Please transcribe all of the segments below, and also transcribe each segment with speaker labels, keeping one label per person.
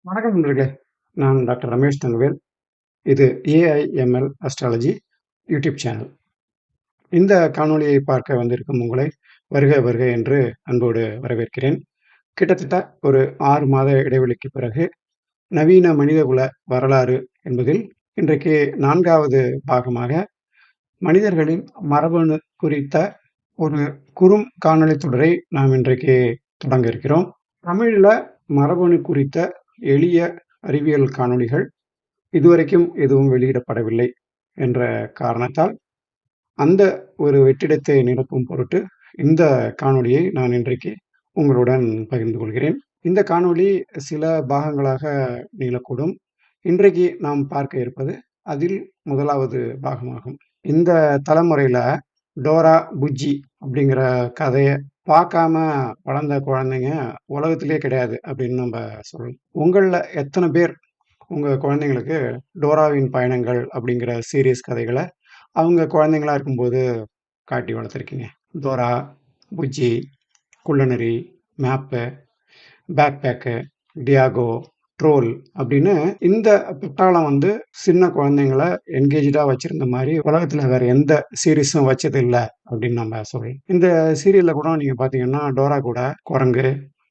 Speaker 1: வணக்கம் நண்பர்களே. நான் டாக்டர் ரமேஷ் தங்கவேல். இது ஏஐஎம்எல் அஸ்ட்ராலஜி யூடியூப் சேனல். இந்த காணொளியை பார்க்க வந்திருக்கும் உங்களை வருக வருக என்று அன்போடு வரவேற்கிறேன். கிட்டத்தட்ட ஒரு 6 மாத இடைவெளிக்கு பிறகு நவீன மனிதகுல வரலாறு என்பதில் இன்றைக்கு 4வது பாகமாக மனிதர்களின் மரபணு குறித்த ஒரு குறும் காணொளி தொடரை நாம் இன்றைக்கு தொடங்க இருக்கிறோம். தமிழில் மரபணு குறித்த எளிய அறிவியல் காணொளிகள் இதுவரைக்கும் எதுவும் வெளியிடப்படவில்லை என்ற காரணத்தால் அந்த ஒரு வெற்றிடத்தை நிரப்பும் பொருட்டு இந்த காணொளியை நான் இன்றைக்கு உங்களுடன் பகிர்ந்து கொள்கிறேன். இந்த காணொளி சில பாகங்களாக நீளக்கூடும். இன்றைக்கு நாம் பார்க்க இருப்பது அதில் முதலாவது பாகமாகும். இந்த தலைமுறையில் டோரா புஜ்ஜி அப்படிங்கிற கதையை பார்க்காம வளர்ந்த குழந்தைங்க உலகத்திலே கிடையாது அப்படின்னு நம்ம சொல்லலாம். உங்களில் எத்தனை பேர் உங்கள் குழந்தைங்களுக்கு டோராவின் பயணங்கள் அப்படிங்கிற சீரியஸ் கதைகளை அவங்க குழந்தைங்களா இருக்கும்போது காட்டி வளர்த்துருக்கீங்க? டோரா, புஜ்ஜி, குள்ளநரி, map, backpack, Diego, troll அப்படின்னு இந்த குற்றாலம் சின்ன குழந்தைங்கள என்கேஜாக வச்சிருந்த மாதிரி உலகத்தில் வேற எந்த சீரீஸும் வச்சது இல்லை அப்படின்னு நம்ம சொல்லலாம். இந்த சீரியலில் கூட நீங்கள் பார்த்தீங்கன்னா டோரா கூட குரங்கு,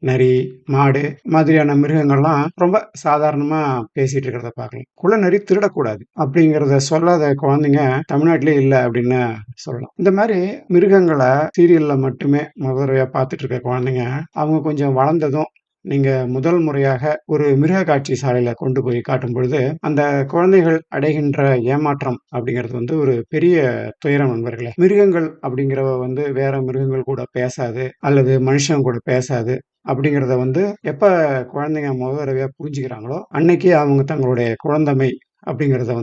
Speaker 1: நரி, மாடு மாதிரியான மிருகங்கள்லாம் ரொம்ப சாதாரணமா பேசிட்டு இருக்கிறத பார்க்கலாம். குள்ளநரி திருடக்கூடாது அப்படிங்கிறத சொல்லாத குழந்தைங்க தமிழ்நாட்டிலே இல்லை அப்படின்னு சொல்லலாம். இந்த மாதிரி மிருகங்களை சீரியல்ல மட்டுமே முதல்வரையா பார்த்துட்டு இருக்க குழந்தைங்க அவங்க கொஞ்சம் வளர்ந்ததும் நீங்க முதல் முறையாக ஒரு மிருக காட்சி சாலையில கொண்டு போய் காட்டும் பொழுது அந்த குழந்தைகள் அடைகின்ற ஏமாற்றம் அப்படிங்கிறது ஒரு பெரிய துயரம் நண்பர்களே. மிருகங்கள் அப்படிங்கிறவ வேற மிருகங்கள் கூட பேசாது அல்லது மனுஷங்க கூட பேசாது அப்படிங்கிறத எப்ப குழந்தைங்க முதல் தடவையா புரிஞ்சுக்கிறாங்களோ அன்னைக்கு அவங்க தங்களுடைய குழந்தைமை அப்படிங்கிறத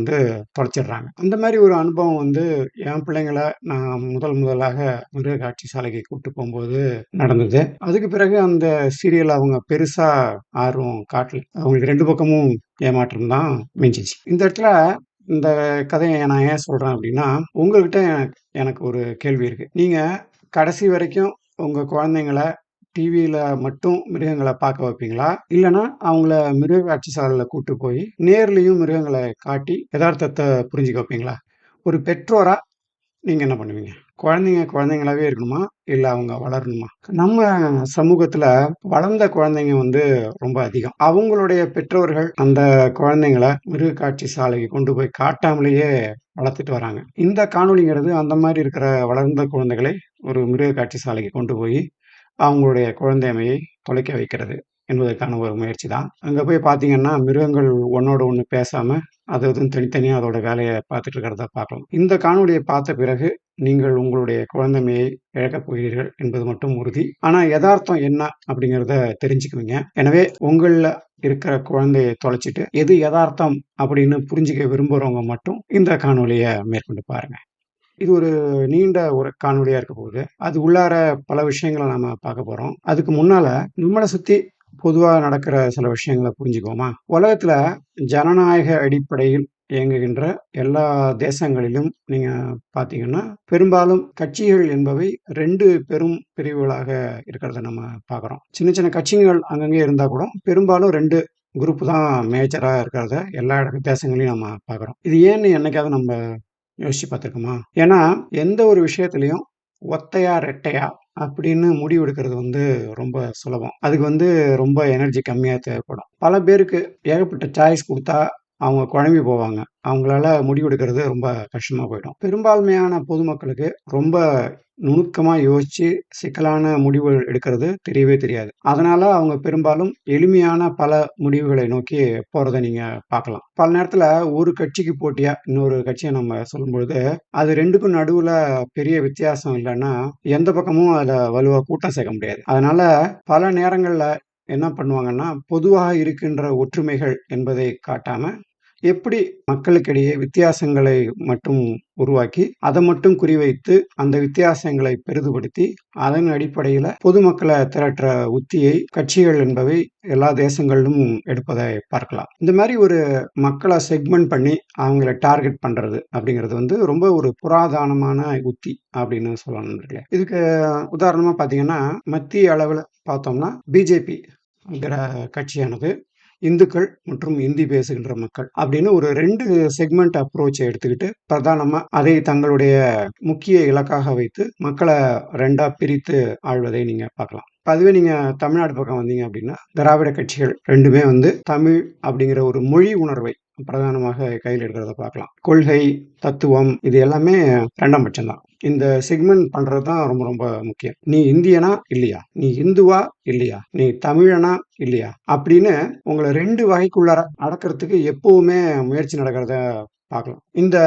Speaker 1: தொலைச்சிடுறாங்க. அந்த மாதிரி ஒரு அனுபவம் என் பிள்ளைங்களை நான் முதலாக மிருக காட்சி சாலைக்கு கூப்பிட்டு போகும்போது நடந்தது. அதுக்கு பிறகு அந்த சீரியல் அவங்க பெருசா ஆர்வம் காட்டல. அவங்களுக்கு 2 பக்கமும் ஏமாற்றம் தான் மிஞ்சிச்சு. இந்த இடத்துல இந்த கதையை நான் ஏன் சொல்றேன் அப்படின்னா, உங்ககிட்ட எனக்கு ஒரு கேள்வி இருக்கு. நீங்க கடைசி வரைக்கும் உங்க குழந்தைங்கள டிவியில மட்டும் மிருகங்களை பார்க்க வைப்பீங்களா? இல்லைன்னா அவங்கள மிருக காட்சி சாலையில கூட்டு போய் நேர்லயும் மிருகங்களை காட்டி யதார்த்தத்தை புரிஞ்சுக்க வைப்பீங்களா? ஒரு பெற்றோரா நீங்க என்ன பண்ணுவீங்க? குழந்தைங்க குழந்தைங்களாவே இருக்கணுமா? இல்ல அவங்க வளரணுமா? நம்ம சமூகத்துல வளர்ந்த குழந்தைங்க ரொம்ப அதிகம். அவங்களுடைய பெற்றோர்கள் அந்த குழந்தைங்கள மிருக காட்சி சாலைக்கு கொண்டு போய் காட்டாமலேயே வளர்த்துட்டு வராங்க. இந்த காணொளிங்கிறது அந்த மாதிரி இருக்கிற வளர்ந்த குழந்தைகளை ஒரு மிருக காட்சி சாலைக்கு கொண்டு போய் அவங்களுடைய குழந்தைமையை தொலைக்க வைக்கிறது என்பதற்கான ஒரு முயற்சி தான். அங்க போய் பார்த்தீங்கன்னா மிருகங்கள் ஒன்னோட ஒண்ணு பேசாம அது தனித்தனியா அதோட வேலையை பார்த்துட்டு இருக்கிறத பார்க்கலாம். இந்த காணொளியை பார்த்த பிறகு நீங்கள் உங்களுடைய குழந்தைமையை இழக்கப் போகிறீர்கள் என்பது மட்டும் உறுதி. ஆனா யதார்த்தம் என்ன அப்படிங்கிறத தெரிஞ்சுக்குவீங்க. எனவே உங்கள இருக்கிற குழந்தையை தொலைச்சிட்டு எது யதார்த்தம் அப்படின்னு புரிஞ்சுக்க விரும்புறவங்க மட்டும் இந்த காணொளியை மேற்கொண்டு பாருங்க. இது ஒரு நீண்ட ஒரு காணொளியா இருக்க போகுது. அது உள்ளார பல விஷயங்களை நாம பார்க்க போறோம். அதுக்கு முன்னால நம்மளை சுத்தி பொதுவா நடக்கிற சில விஷயங்களை புரிஞ்சுக்குவோமா? உலகத்துல ஜனநாயக அடிப்படையில் இயங்குகின்ற எல்லா தேசங்களிலும் நீங்க பாத்தீங்கன்னா பெரும்பாலும் கட்சிகள் என்பவை 2 பெரும் பிரிவுகளாக இருக்கிறத நம்ம பார்க்குறோம். சின்ன சின்ன கட்சிகள் அங்கங்கே இருந்தா கூட பெரும்பாலும் 2 குரூப் தான் மேஜரா இருக்கிறத எல்லா தேசங்களையும் நம்ம பார்க்குறோம். இது ஏன்னு என்னைக்காவது நம்ம யோசிச்சு பார்த்துருக்கோமா? ஏன்னா எந்த ஒரு விஷயத்திலையும் ஒத்தையா ரெட்டையா அப்படின்னு முடிவு எடுக்கிறது ரொம்ப சுலபம். அதுக்கு ரொம்ப எனர்ஜி கம்மியா தேவைப்படும். பல பேருக்கு ஏகப்பட்ட சாய்ஸ் கொடுத்தா அவங்க குழம்பி போவாங்க. அவங்களால முடிவெடுக்கிறது ரொம்ப கஷ்டமா போயிடும். பெரும்பான்மையான பொதுமக்களுக்கு ரொம்ப நுணுக்கமா யோசிச்சு சிக்கலான முடிவுகள் எடுக்கிறது தெரியவே தெரியாது. அதனால அவங்க பெரும்பாலும் எளிமையான பல முடிவுகளை நோக்கி போறத நீங்க பார்க்கலாம். பல நேரத்துல ஒரு கட்சிக்கு போட்டியா இன்னொரு கட்சிய நம்ம சொல்லும்பொழுது, அது 2க்கும் நடுவுல பெரிய வித்தியாசம் இல்லன்னா, எந்த பக்கமும் அதுல வலுவா கூட்டம் சேர்க்க முடியாது. அதனால பல நேரங்கள்ல என்ன பண்ணுவாங்கன்னா, பொதுவாக இருக்கின்ற ஒற்றுமைகள் என்பதை காட்டாம, எப்படி மக்களுக்கிடையே வித்தியாசங்களை மட்டும் உருவாக்கி, அத மட்டும் குறிவைத்து, அந்த வித்தியாசங்களை பெரிதுபடுத்தி, அதன் அடிப்படையில பொதுமக்கள திரட்டுற உத்தியை கட்சிகள் என்பவை எல்லா தேசங்களிலும் எடுப்பதை பார்க்கலாம். இந்த மாரி ஒரு மக்கள செக்மென்ட் பண்ணி, அவங்கள டார்கெட் பண்றது அப்படிங்கிறது வந்து ரொம்ப ஒரு புராதானமான உத்தி அப்படின்னு சொல்லலாம் நண்பர்களே. இதுக்கு உதாரணமா பார்த்தீங்கன்னா, மத்திய அளவுல பார்த்தோம்னா, பிஜேபி ங்கிற கட்சியானது இந்துக்கள் மற்றும் இந்தி பேசுகின்ற மக்கள் அப்படின்னு ஒரு 2 செக்மெண்ட் அப்ரோச்ச எடுத்துக்கிட்டு, பிரதானமா அதை தங்களுடைய முக்கிய இலக்காக வைத்து மக்கள 2ஆ பிரித்து ஆள்வதை நீங்க பார்க்கலாம். அதுவே நீங்க தமிழ்நாடு பக்கம் வந்தீங்க அப்படின்னா, திராவிட கட்சிகள் 2மே வந்து தமிழ் அப்படிங்கிற ஒரு மொழி உணர்வை பிரதானமாக கையில் எடுக்கிறத பார்க்கலாம். கொள்கை, தத்துவம் இது எல்லாமே 2ஆம் பட்சம் தான். இந்த செக்மெண்ட் பண்றது தான் ரொம்ப ரொம்ப முக்கியம். நீ இந்தியனா? இல்லையா? நீ இந்துவா? இல்லையா? நீ தமிழனா? இல்லையா? அப்படின்னு உங்கள 2 வகைக்குள்ளார அடக்குறதுக்கு எப்பவுமே முயற்சி நடக்கிறத பார்க்கலாம். இந்த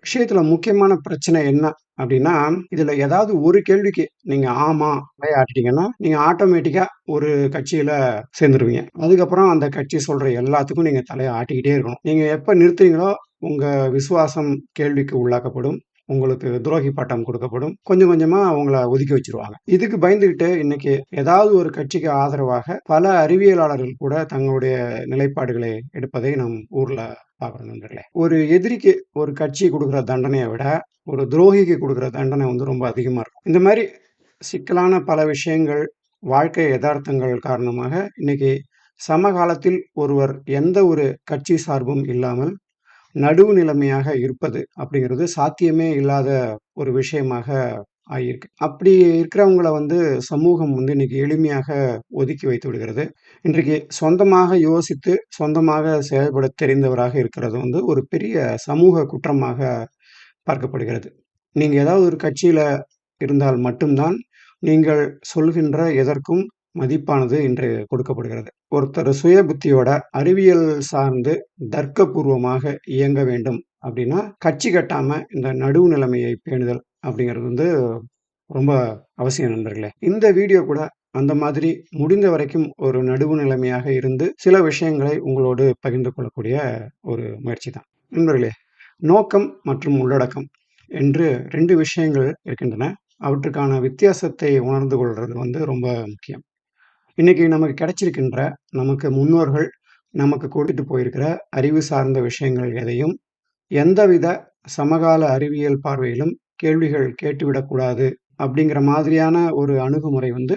Speaker 1: விஷயத்துல முக்கியமான பிரச்சனை என்ன அப்படின்னா, இதுல ஏதாவது ஒரு கேள்விக்கு நீங்க ஆமா தலையாட்டிட்டீங்கன்னா, நீங்க ஆட்டோமேட்டிக்கா ஒரு கட்சியில சேர்ந்துருவீங்க. அதுக்கப்புறம் அந்த கட்சி சொல்ற எல்லாத்துக்கும் நீங்க தலைய ஆட்டிக்கிட்டே இருக்கணும். நீங்க எப்ப நிறுத்துறீங்களோ, உங்க விசுவாசம் கேள்விக்கு உள்ளாக்கப்படும். உங்களுக்கு துரோகி பட்டம் கொடுக்கப்படும். கொஞ்சம் கொஞ்சமா உங்கள ஒதுக்கி வச்சுருவாங்க. இதுக்கு பயந்துகிட்டு இன்னைக்கு ஏதாவது ஒரு கட்சிக்கு ஆதரவாக பல அறிவியலாளர்கள் கூட தங்களுடைய நிலைப்பாடுகளை எடுப்பதை நம் ஊர்ல பார்க்குறோம் நண்பர்களே. ஒரு எதிரிக்கு ஒரு கட்சி குடுக்குற தண்டனைய விட, ஒரு துரோகிக்கு குடுக்குற தண்டனை வந்து ரொம்ப அதிகமா இருக்கும். இந்த மாரி சிக்கலான பல விஷயங்கள், வாழ்க்கை எதார்த்தங்கள் காரணமாக இன்னைக்கு சமகாலத்தில் ஒருவர் எந்த ஒரு கட்சி சார்பும் இல்லாமல் நடுவு நிலைமையாக இருப்பது அப்படிங்கிறது சாத்தியமே இல்லாத ஒரு விஷயமாக ஆகியிருக்கு. அப்படி இருக்கிறவங்கள வந்து சமூகம் வந்து இன்னைக்கு எளிமையாக ஒதுக்கி வைத்து விடுகிறது. இன்றைக்கு சொந்தமாக யோசித்து, சொந்தமாக செயல்பட தெரிந்தவராக இருக்கிறது வந்து ஒரு பெரிய சமூக குற்றமாக பார்க்கப்படுகிறது. நீங்க ஏதாவது ஒரு கட்சியில இருந்தால் மட்டும் தான், நீங்கள் சொல்கின்ற எதற்கும் மதிப்பானது இன்று கொடுக்கப்படுகிறது. ஒருத்தர் சுய புத்தியோட அறிவியல் சார்ந்து தர்க்கபூர்வமாக இயங்க வேண்டும் அப்படின்னா, கட்சி கட்டாம இந்த நடுவு நிலைமையை பேணுதல் அப்படிங்கிறது வந்து ரொம்ப அவசியம் நண்பர்களே. இந்த வீடியோ கூட அந்த மாதிரி முடிந்த வரைக்கும் ஒரு நடுவு நிலைமையாக இருந்து, சில விஷயங்களை உங்களோடு பகிர்ந்து கொள்ளக்கூடிய ஒரு முயற்சி தான். நண்பர்களே, நோக்கம் மற்றும் உள்ளடக்கம் என்று 2 விஷயங்கள் இருக்கின்றன. அவற்றுக்கான வித்தியாசத்தை உணர்ந்து கொள்றது வந்து ரொம்ப முக்கியம். இன்னைக்கு நமக்கு கிடைச்சிருக்கின்ற, நமக்கு முன்னோர்கள் நமக்கு கொடுத்துட்டு போயிருக்கிற அறிவு சார்ந்த விஷயங்கள் எதையும், எந்தவித சமகால அறிவியல் பார்வையிலும் கேள்விகள் கேட்டுவிடக்கூடாது அப்படிங்கிற மாதிரியான ஒரு அணுகுமுறை வந்து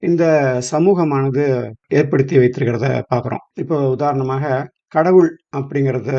Speaker 1: இந்த சமூகமானது ஏற்படுத்தி வைத்திருக்கிறத பார்க்குறோம். இப்போ உதாரணமாக கடவுள் அப்படிங்கிறத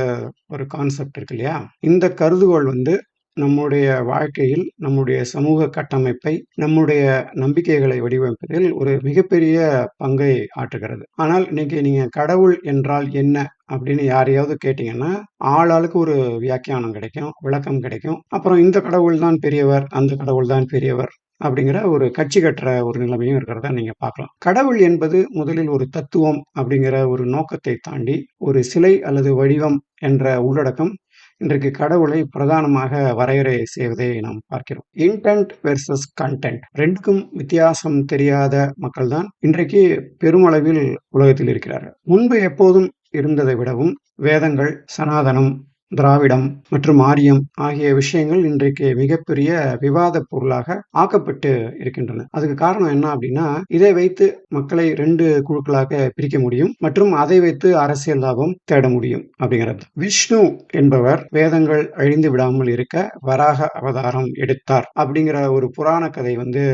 Speaker 1: ஒரு கான்செப்ட் இருக்கு இல்லையா? இந்த கருதுகோள் வந்து நம்முடைய வாழ்க்கையில், நம்முடைய சமூக கட்டமைப்பை, நம்முடைய நம்பிக்கைகளை வடிவமைப்பதில் ஒரு மிகப்பெரிய பங்கை ஆற்றுகிறது. ஆனால் இன்னைக்கு நீங்க கடவுள் என்றால் என்ன? அப்படின்னு யாரையாவது கேட்டீங்கன்னா, ஆளாளுக்கு ஒரு வியாக்கியானம் கிடைக்கும், விளக்கம் கிடைக்கும். அப்புறம் இந்த கடவுள் தான் பெரியவர், அந்த கடவுள் தான் பெரியவர் அப்படிங்கிற ஒரு கட்சி கட்டுற ஒரு நிலைமையும் இருக்கிறத நீங்க பார்க்கலாம். கடவுள் என்பது முதலில் ஒரு தத்துவம் அப்படிங்கிற ஒரு நோக்கத்தை தாண்டி, ஒரு சிலை அல்லது வடிவம் என்ற உள்ளடக்கம் இன்றைக்கு கடவுளை பிரதானமாக வரையறை செய்வதை நாம் பார்க்கிறோம். இன்டென்ட் வெர்சஸ் கன்டென்ட் 2க்கும் வித்தியாசம் தெரியாத மக்கள் தான் இன்றைக்கு பெருமளவில் உலகத்தில் இருக்கிறார்கள். முன்பு எப்போதும் இருந்ததை விடவும் வேதங்கள், சனாதனம், திராவிடம் மற்றும் ஆரியம் ஆகிய விஷயங்கள் இன்றைக்கு மிகப்பெரிய விவாத பொருளாக ஆக்கப்பட்டு இருக்கின்றன. அதுக்கு காரணம் என்ன அப்படின்னா, இதை வைத்து மக்களை 2 குழுக்களாக பிரிக்க முடியும் மற்றும் அதை வைத்து அரசியல் லாபம் தேட முடியும் அப்படிங்கிறது. விஷ்ணு என்பவர் வேதங்கள் அழிந்து விடாமல் இருக்க வராக அவதாரம் எடுத்தார் அப்படிங்கிற ஒரு புராண கதை வந்து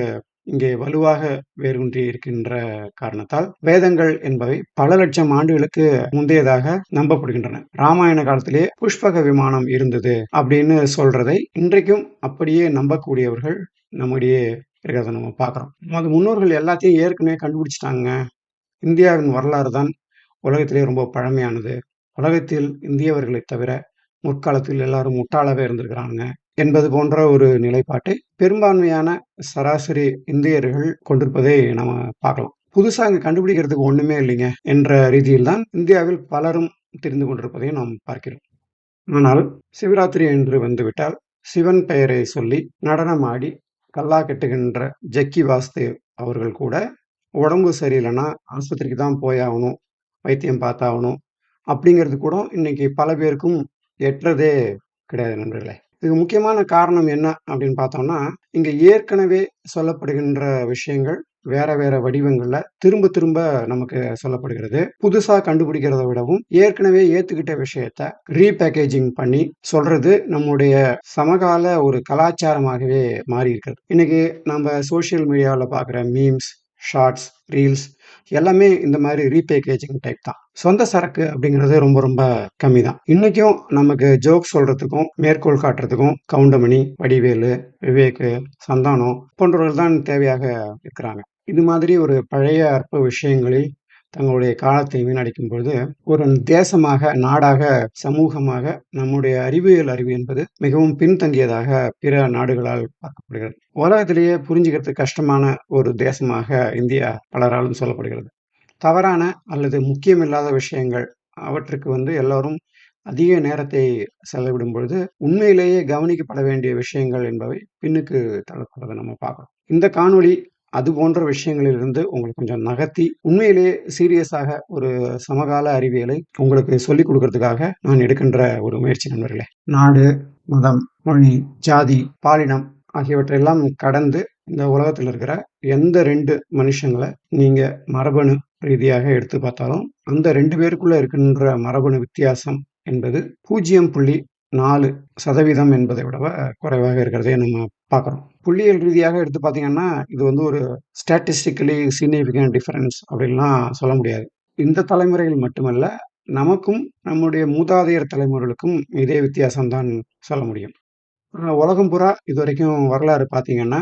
Speaker 1: இங்கே வலுவாக வேரூன்றி இருக்கின்ற காரணத்தால் வேதங்கள் என்பவை பல லட்சம் ஆண்டுகளுக்கு முந்தையதாக நம்பப்படுகின்றன. ராமாயண காலத்திலே புஷ்பக விமானம் இருந்தது அப்படின்னு சொல்றதை இன்றைக்கும் அப்படியே நம்பக்கூடியவர்கள் நம்மிடையே இருக்கிறத நம்ம பார்க்கிறோம். நமது முன்னோர்கள் எல்லாத்தையும் ஏற்கனவே கண்டுபிடிச்சிட்டாங்க. இந்தியாவின் வரலாறு தான் உலகத்திலே ரொம்ப பழமையானது. உலகத்தில் இந்தியவர்களைத் தவிர முற்காலத்தில் எல்லாரும் முட்டாளாவே இருந்திருக்கிறாங்க என்பது போன்ற ஒரு நிலைப்பாட்டை பெரும்பான்மையான சராசரி இந்தியர்கள் கொண்டிருப்பதை நம்ம பார்க்கலாம். புதுசா இங்க கண்டுபிடிக்கிறதுக்கு ஒண்ணுமே இல்லைங்க என்ற ரீதியில் தான் இந்தியாவில் பலரும் தெரிந்து கொண்டிருப்பதையும் நாம் பார்க்கிறோம். ஆனால் சிவராத்திரி என்று வந்துவிட்டால் சிவன் பெயரை சொல்லி நடனமாடி கல்லா கட்டுகின்ற ஜக்கி வாசுதேவ் அவர்கள் கூட உடம்பு சரியில்லைன்னா ஆஸ்பத்திரிக்கு தான் போயாகணும், வைத்தியம் பார்த்தாகணும் அப்படிங்கிறது கூட இன்னைக்கு பல பேருக்கும் எட்டுறதே கிடையாது நண்பர்களே. இதுக்கு முக்கியமான காரணம் என்ன அப்படின்னு பார்த்தோம்னா, இங்க ஏற்கனவே சொல்லப்படுகின்ற விஷயங்கள் வேற வேற வடிவங்கள்ல திரும்ப திரும்ப நமக்கு சொல்லப்படுகிறது. புதுசா கண்டுபிடிக்கிறத விடவும் ஏற்கனவே ஏத்துக்கிட்ட விஷயத்த ரீபேக்கேஜிங் பண்ணி சொல்றது நம்முடைய சமகால ஒரு கலாச்சாரமாகவே மாறி இருக்கிறது. இன்னைக்கு நம்ம சோசியல் மீடியாவுல பார்க்குற மீம்ஸ், ஷார்ட்ஸ், ரீல்ஸ் எல்லாமே இந்த மாதிரி ரீபேக்கேஜிங் டைப் தான். சொந்த சரக்கு அப்படிங்கிறது ரொம்ப ரொம்ப கம்மி தான். இன்னைக்கும் நமக்கு ஜோக் சொல்றதுக்கும் மேற்கோள் காட்டுறதுக்கும் கவுண்டமணி, வடிவேலு, விவேக்கு, சந்தானம் போன்றவர்கள் தான் தேவையாக இருக்கிறாங்க. இது மாதிரி ஒரு பழைய அற்ப விஷயங்களில் தங்களுடைய காலத்தை வீணடிக்கும் பொழுது ஒரு தேசமாக, நாடாக, சமூகமாக நம்முடைய அறிவியல் அறிவு என்பது மிகவும் பின்தங்கியதாக பிற நாடுகளால் பார்க்கப்படுகிறது. உலகத்திலேயே புரிஞ்சுக்கிறது கஷ்டமான ஒரு தேசமாக இந்தியா பலராலும் சொல்லப்படுகிறது. தவறான அல்லது முக்கியமில்லாத விஷயங்கள் அவற்றுக்கு எல்லாரும் அதிக நேரத்தை செலவிடும் பொழுது உண்மையிலேயே கவனிக்கப்பட வேண்டிய விஷயங்கள் என்பவை பின்னுக்கு தள்ளப்படுறதை நம்ம பார்க்கிறோம். இந்த காணொளி அது போன்ற விஷயங்களிலிருந்து உங்களுக்கு கொஞ்சம் நகர்த்தி உண்மையிலேயே சீரியஸாக ஒரு சமகால அறிவியலை உங்களுக்கு சொல்லிக் கொடுக்கறதுக்காக நான் எடுக்கின்ற ஒரு முயற்சி நண்பர்களே. நாடு, மதம், மொழி, ஜாதி, பாலினம் ஆகியவற்றையெல்லாம் கடந்து இந்த உலகத்தில் இருக்கிற எந்த 2 மனுஷங்களை நீங்க மரபணு ரீதியாக எடுத்து பார்த்தாலும் அந்த 2 பேருக்குள்ள இருக்கின்ற மரபணு வித்தியாசம் என்பது 0.4% என்பதை விட குறைவாக இருக்கிறதை நம்ம பார்க்குறோம். புள்ளியியல் ரீதியாக எடுத்து பார்த்தீங்கன்னா இது ஒரு ஸ்டாட்டிஸ்டிக்கலி சிக்னிஃபிகன்ட் டிஃபரன்ஸ் அப்படின்லாம் சொல்ல முடியாது. இந்த தலைமுறையில் மட்டுமல்ல, நமக்கும் நம்முடைய மூதாதையர் தலைமுறைகளுக்கும் இதே வித்தியாசம்தான் சொல்ல முடியும். உலகம் பூரா இதுவரைக்கும் வரலாறு பார்த்தீங்கன்னா,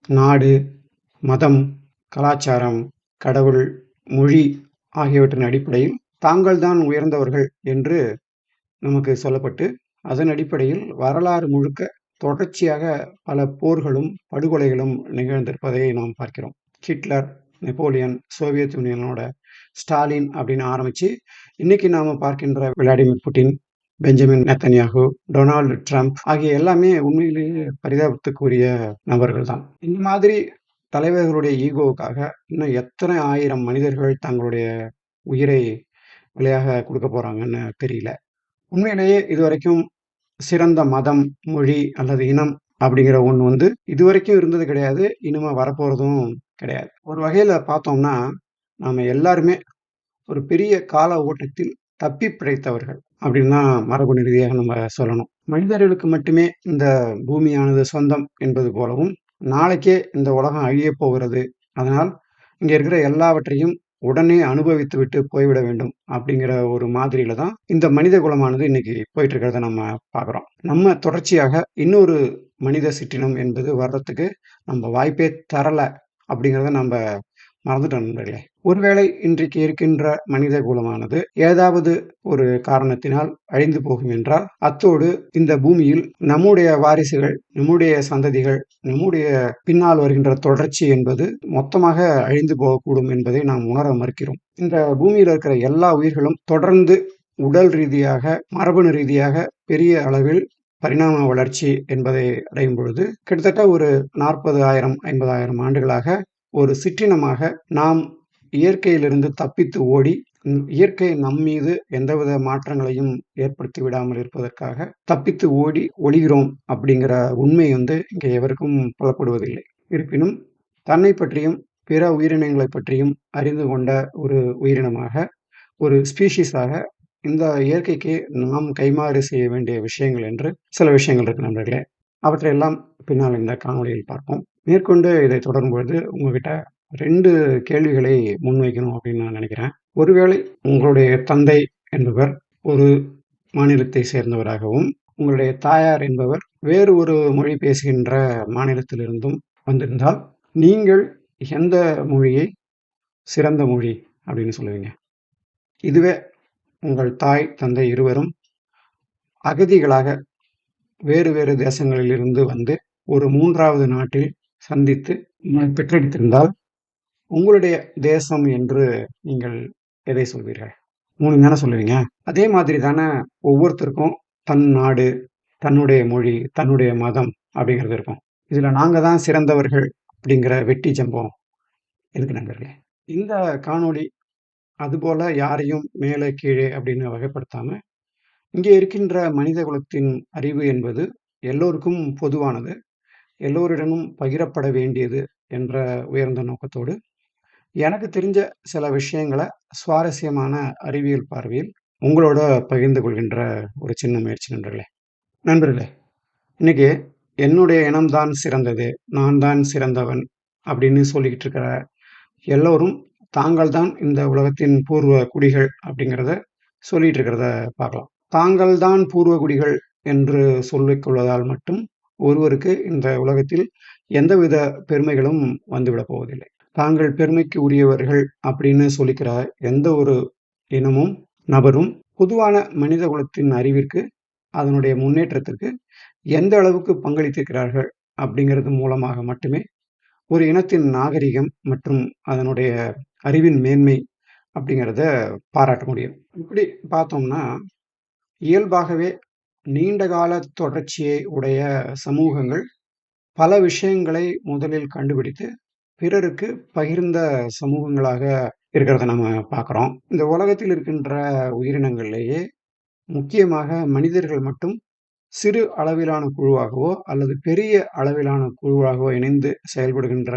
Speaker 1: நாடு, மதம், கலாச்சாரம், கடவுள், மொழி ஆகியவற்றின் அடிப்படையில் தாங்கள் தான் உயர்ந்தவர்கள் என்று நமக்கு சொல்லப்பட்டு, அதன் அடிப்படையில் வரலாறு முழுக்க தொடர்ச்சியாக பல போர்களும், படுகொலைகளும் நிகழ்ந்திருப்பதை நாம் பார்க்கிறோம். ஹிட்லர், நெப்போலியன், சோவியத் யூனியனோட ஸ்டாலின் அப்படின்னு ஆரம்பிச்சு, இன்னைக்கு நாம பார்க்கின்ற Vladimir Putin, Benjamin Netanyahu, Donald Trump ஆகிய எல்லாமே உண்மையிலேயே பரிதாபத்துக்குரிய நபர்கள் தான். இந்த மாதிரி தலைவர்களுடைய ஈகோவுக்காக இன்னும் எத்தனை 1000 மனிதர்கள் தங்களுடைய உயிரை விலையாக கொடுக்க போறாங்கன்னு தெரியல. உண்மையிலேயே இதுவரைக்கும் சிறந்த மதம், மொழி அல்லது இனம் அப்படிங்கிற ஒண்ணு இதுவரைக்கும் இருந்தது கிடையாது. இனிமே வரப்போறதும் கிடையாது. ஒரு வகையில பார்த்தோம்னா, நாம எல்லாருமே ஒரு பெரிய கால ஓட்டத்தில் தப்பி பிழைத்தவர்கள் அப்படின்னு தான் மரபணு ரீதியாக நம்ம சொல்லணும். மனிதர்களுக்கு மட்டுமே இந்த பூமியானது சொந்தம் என்பது போலவும், நாளைக்கே இந்த உலகம் அழியப் போகிறது. அதனால் இங்க இருக்கிற எல்லாவற்றையும் உடனே அனுபவித்து விட்டு போய்விட வேண்டும் அப்படிங்கிற ஒரு மாதிரியில தான் இந்த மனித குலமானது இன்னைக்கு போயிட்டு இருக்கிறத நம்ம பார்க்குறோம். நம்ம தொடர்ச்சியாக இன்னொரு மனித சிற்றினம் என்பது வர்றதுக்கு நம்ம வாய்ப்பே தரல அப்படிங்கிறத நம்ம மறந்துட்டோம் நண்பர்களே. ஒருவேளை இன்றைக்கு இருக்கின்ற மனித குலமானது ஏதாவது ஒரு காரணத்தினால் அழிந்து போகும் என்றால், அத்தோடு இந்த பூமியில் நம்முடைய வாரிசுகள், நம்முடைய சந்ததிகள், நம்முடைய பின்னால் வருகின்ற தொடர்ச்சி என்பது மொத்தமாக அழிந்து போகக்கூடும் என்பதை நாம் உணர மறுக்கிறோம். இந்த பூமியில் இருக்கிற எல்லா உயிர்களும் தொடர்ந்து உடல் ரீதியாக, மரபணு ரீதியாக பெரிய அளவில் பரிணாம வளர்ச்சி என்பதை அடையும் பொழுது கிட்டத்தட்ட ஒரு 40,000 50,000 ஆண்டுகளாக ஒரு சிற்றினமாக நாம் இயற்கையிலிருந்து தப்பித்து ஓடி, இயற்கை நம்மீது எந்தவித மாற்றங்களையும் ஏற்படுத்தி விடாமல் இருப்பதற்காக தப்பித்து ஓடி ஒளிகிறோம் அப்படிங்கிற உண்மை இங்கே எவருக்கும் புலப்படுவதில்லை. இருப்பினும் தன்னை பற்றியும் பிற உயிரினங்களை பற்றியும் அறிந்து கொண்ட ஒரு உயிரினமாக, ஒரு ஸ்பீஷீஸாக இந்த இயற்கைக்கு நாம் கைமாறு செய்ய வேண்டிய விஷயங்கள் என்று சில விஷயங்கள் இருக்கு நண்பர்களே. அவற்றையெல்லாம் பின்னால் இந்த காணொளியில் பார்ப்போம். மேற்கொண்டு இதை தொடரும் பொழுது உங்ககிட்ட 2 கேள்விகளை முன்வைக்கணும் அப்படின்னு நான் நினைக்கிறேன். ஒருவேளை உங்களுடைய தந்தை என்பவர் ஒரு மாநிலத்தை சேர்ந்தவராகவும், உங்களுடைய தாயார் என்பவர் வேறு ஒரு மொழி பேசுகின்ற மாநிலத்திலிருந்தும் வந்திருந்தால், நீங்கள் எந்த மொழியை சிறந்த மொழி அப்படின்னு சொல்லுவீங்க? இதுவே உங்கள் தாய், தந்தை இருவரும் அகதிகளாக வேறு வேறு தேசங்களிலிருந்து வந்து ஒரு 3வது நாட்டில் சந்தித்து உங்களை பெற்றெடுத்திருந்தால், உங்களுடைய தேசம் என்று நீங்கள் எதை சொல்வீர்கள்? 3 தானே சொல்லுவீங்க. அதே மாதிரி தானே ஒவ்வொருத்தருக்கும் தன் நாடு, தன்னுடைய மொழி, தன்னுடைய மதம் அப்படிங்கிறது இருக்கும். இதுல நாங்க தான் சிறந்தவர்கள் அப்படிங்கிற வெட்டி ஜம்பம் எதுக்கு நண்பர்களே? இந்த காணொளி அதுபோல யாரையும் மேலே, கீழே அப்படின்னு வகைப்படுத்தாம, இங்கே இருக்கின்ற மனித குலத்தின் அறிவு என்பது எல்லோருக்கும் பொதுவானது, எல்லோரிடமும் பகிரப்பட வேண்டியது என்ற உயர்ந்த நோக்கத்தோடு, எனக்கு தெரிஞ்ச சில விஷயங்கள சுவாரஸ்யமான அறிவியல் பார்வையில் உங்களோட பகிர்ந்து கொள்கின்ற ஒரு சின்ன முயற்சி நண்பர்களே. நண்பர்களே, இன்னைக்கு என்னுடைய இனம் தான் சிறந்தது, நான் தான் சிறந்தவன் அப்படின்னு சொல்லிக்கிட்டு இருக்கிற எல்லோரும் தாங்கள் தான் இந்த உலகத்தின் பூர்வ குடிகள் அப்படிங்கிறத சொல்லிட்டு இருக்கிறத பார்க்கலாம். தாங்கள் தான் பூர்வ குடிகள் என்று சொல்லிக் கொள்வதால் மட்டும் ஒருவருக்கு இந்த உலகத்தில் எந்தவித பெருமைகளும் வந்துவிடப் போவதில்லை. தாங்கள் பெருமைக்கு உரியவர்கள் அப்படின்னு சொல்லிக்கிற எந்த ஒரு இனமும், நபரும் பொதுவான மனித குலத்தின் அறிவிற்கு, அதனுடைய முன்னேற்றத்திற்கு எந்த அளவுக்கு பங்களித்திருக்கிறார்கள் அப்படிங்கிறது மூலமாக மட்டுமே ஒரு இனத்தின் நாகரிகம் மற்றும் அதனுடைய அறிவின் மேன்மை அப்படிங்கிறத பாராட்ட முடியும். இப்படி பார்த்தோம்னா, இயல்பாகவே நீண்ட கால தொடர்ச்சியை உடைய சமூகங்கள் பல விஷயங்களை முதலில் கண்டுபிடித்து பிறருக்கு பகிர்ந்த சமூகங்களாக இருக்கிறத நம்ம பார்க்குறோம். இந்த உலகத்தில் இருக்கின்ற உயிரினங்கள்லேயே முக்கியமாக மனிதர்கள் மட்டும் சிறு அளவிலான குழுவாகவோ அல்லது பெரிய அளவிலான குழுவாகவோ இணைந்து செயல்படுகின்ற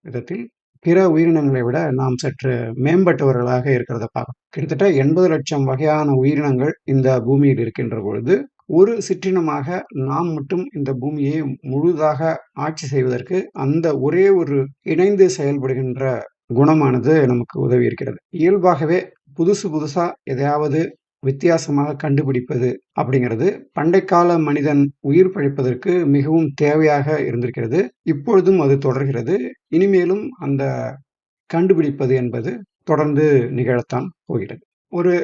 Speaker 1: விதத்தில் பிற உயிரினங்களை விட நாம் சற்று மேம்பட்டவர்களாக இருக்கிறத பார்க்கணும். கிட்டத்தட்ட 80 லட்சம் வகையான உயிரினங்கள் இந்த பூமியில் இருக்கின்ற பொழுது, ஒரு சிற்றினமாக நாம் மட்டும் இந்த பூமியை முழுதாக ஆட்சி செய்வதற்கு அந்த ஒரே ஒரு இணைந்து செயல்படுகின்ற குணமானது நமக்கு உதவி இருக்கிறது. இயல்பாகவே புதுசா எதையாவது வித்தியாசமாக கண்டுபிடிப்பது அப்படிங்கிறது பண்டைக்கால மனிதன் உயிர் பிழைப்பதற்கு மிகவும் தேவையாக இருந்திருக்கிறது. இப்பொழுதும் அது தொடர்கிறது. இனிமேலும் அந்த கண்டுபிடிப்பது என்பது தொடர்ந்து நிகழத்தான் போகிறது. ஒரு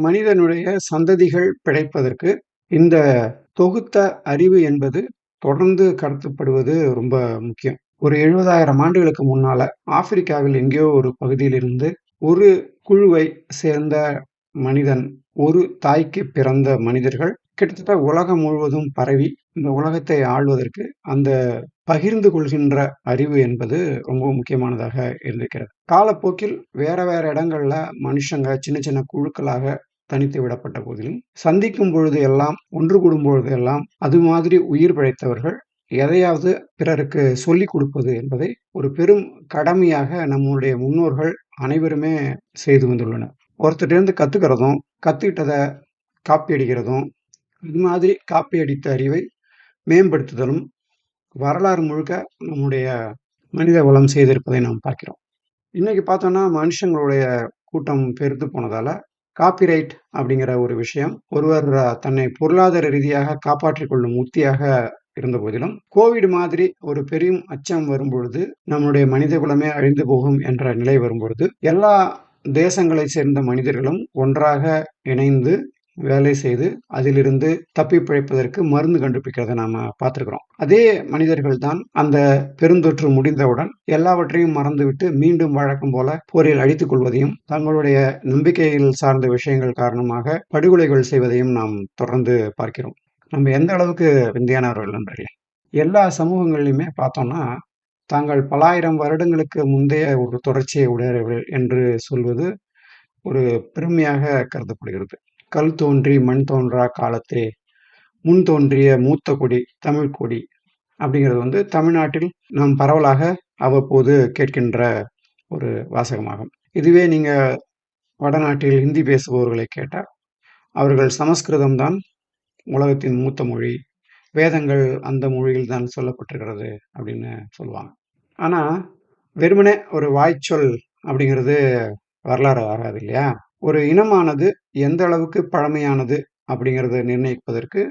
Speaker 1: மனிதனுடைய சந்ததிகள் பிழைப்பதற்கு இந்த தொகுத்த அறிவு என்பது தொடர்ந்து கடத்தப்படுவது ரொம்ப முக்கியம். ஒரு 70,000 ஆண்டுகளுக்கு முன்னால ஆப்பிரிக்காவில் எங்கேயோ ஒரு பகுதியிலிருந்து ஒரு குழுவை சேர்ந்த மனிதன், ஒரு தாய்க்கு பிறந்த மனிதர்கள் கிட்டத்தட்ட உலகம் முழுவதும் பரவி இந்த உலகத்தை ஆள்வதற்கு அந்த பகிர்ந்து கொள்கின்ற அறிவு என்பது ரொம்ப முக்கியமானதாக இருந்திருக்கிறது. காலப்போக்கில் வேற வேற இடங்கள்ல மனுஷங்க சின்ன சின்ன குழுக்களாக தனித்து விடப்பட்ட போதிலும், சந்திக்கும் பொழுது எல்லாம், ஒன்று கூடும் பொழுது எல்லாம் அது மாதிரி உயிர் பிழைத்தவர்கள் எதையாவது பிறருக்கு சொல்லிக் கொடுப்பது என்பதை ஒரு பெரும் கடமையாக நம்முடைய முன்னோர்கள் அனைவருமே செய்து வந்துள்ளனர். ஒருத்தர்கிட்டேருந்து கத்துக்கிறதும், கத்துக்கிட்டத காப்பி அடிக்கிறதும், இது மாதிரி காப்பி அடித்த அறிவை மேம்படுத்துதலும் வரலாறு முழுக்க நம்முடைய மனித குலம் செய்திருப்பதை நாம் பார்க்கிறோம். இன்னைக்கு பார்த்தோம்னா மனுஷங்களுடைய கூட்டம் பெருத்து போனதால காப்பிரைட் அப்படிங்கிற ஒரு விஷயம் ஒருவர் தன்னை பொருளாதார ரீதியாக காப்பாற்றிக் கொள்ளும் உத்தியாக இருந்த போதிலும், கோவிட் மாதிரி ஒரு பெரும் அச்சம் வரும்பொழுது, நம்முடைய மனித குலமே அழிந்து போகும் என்ற நிலை வரும்பொழுது, எல்லா தேசங்களை சேர்ந்த மனிதர்களும் ஒன்றாக இணைந்து வேலை செய்து அதிலிருந்து தப்பி பிழைப்பதற்கு மருந்து கண்டுபிடிக்கிறத நாம பார்த்திருக்கிறோம். அதே மனிதர்கள் தான் அந்த பெருந்தொற்று முடிந்தவுடன் எல்லாவற்றையும் மறந்துவிட்டு மீண்டும் வழக்கம் போல போரில் அழித்துக் கொள்வதையும், தங்களுடைய நம்பிக்கையில் சார்ந்த விஷயங்கள் காரணமாக படுகொலைகள் செய்வதையும் நாம் தொடர்ந்து பார்க்கிறோம். நம்ம எந்த அளவுக்கு விந்தையானவர்கள் நண்பர்களே! எல்லா சமூகங்கள்லையுமே பார்த்தோம்னா, தாங்கள் பலாயிரம் வருடங்களுக்கு முந்தைய ஒரு தொடர்ச்சியை உடையவர்கள் என்று சொல்வது ஒரு பெருமையாக கருதப்படுகிறது. கல் தோன்றி மண் தோன்றா காலத்தே முன் தோன்றிய மூத்த கொடி தமிழ் கொடி அப்படிங்கிறது வந்து தமிழ்நாட்டில் நாம் பரவலாக அவ்வப்போது கேட்கின்ற ஒரு வாசகமாகும். இதுவே நீங்க வடநாட்டில் ஹிந்தி பேசுபவர்களை கேட்டால், அவர்கள் சமஸ்கிருதம் தான் உலகத்தின் மூத்த மொழி, வேதங்கள் அந்த மொழியில் தான் சொல்லப்பட்டிருக்கிறது அப்படின்னு சொல்லுவாங்க. ஆனா வெறுமனே ஒரு வாய்ச்சொல் அப்படிங்கிறது வரலாறு ஆகாது இல்லையா? ஒரு இனமானது எந்த அளவுக்கு பழமையானது அப்படிங்கிறத நிர்ணயிப்பதற்கு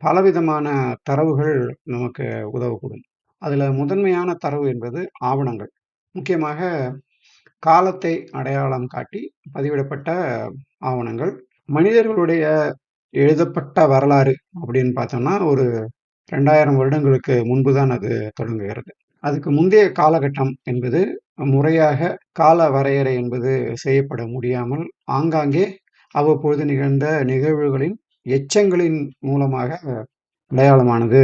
Speaker 1: பலவிதமான தரவுகள் நமக்கு உதவக்கூடும். அதுல முதன்மையான தரவு என்பது ஆவணங்கள். முக்கியமாக காலத்தை அடையாளம் காட்டி பதிவிடப்பட்ட ஆவணங்கள். மனிதர்களுடைய எழுதப்பட்ட வரலாறு அப்படின்னு பார்த்தோம்னா, ஒரு 2000 வருடங்களுக்கு முன்பு தான் அது தொடங்குகிறது. அதுக்கு முந்தைய காலகட்டம் என்பது முறையாக கால வரையறை என்பது செய்யப்பட முடியாமல், ஆங்காங்கே அவ்வப்பொழுது நிகழ்ந்த நிகழ்வுகளின் எச்சங்களின் மூலமாக அடையாளமானது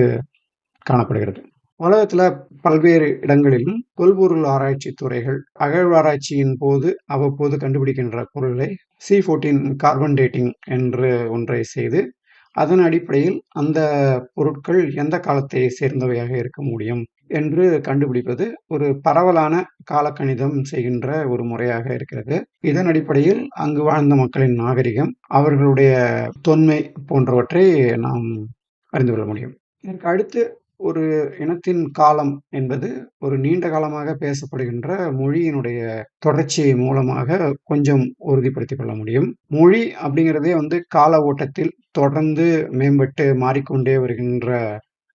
Speaker 1: காணப்படுகிறது. உலகத்துல பல்வேறு இடங்களிலும் தொல்பொருள் ஆராய்ச்சி துறைகள் அகழ்வாராய்ச்சியின் போது அவ்வப்போது கண்டுபிடிக்கின்ற பொருள்களை C14 கார்பன் டேட்டிங் என்று ஒன்றை செய்து அதன் அடிப்படையில் அந்த பொருட்கள் எந்த காலத்தை சேர்ந்தவையாக இருக்க முடியும் என்று கண்டுபிடிப்பது ஒரு பரவலான காலக்கணிதம் செய்கின்ற ஒரு முறையாக இருக்கிறது. இதன் அடிப்படையில் அங்கு வாழ்ந்த மக்களின் நாகரிகம், அவர்களுடைய தொன்மை போன்றவற்றை நாம் அறிந்து கொள்ள முடியும். இதற்கு அடுத்து ஒரு இனத்தின் காலம் என்பது ஒரு நீண்ட காலமாக பேசப்படுகின்ற மொழியினுடைய தொடர்ச்சி மூலமாக கொஞ்சம் உறுதிப்படுத்திக் கொள்ள முடியும். மொழி அப்படிங்கிறதே கால ஓட்டத்தில் தொடர்ந்து மேம்பட்டு மாறிக்கொண்டே வருகின்ற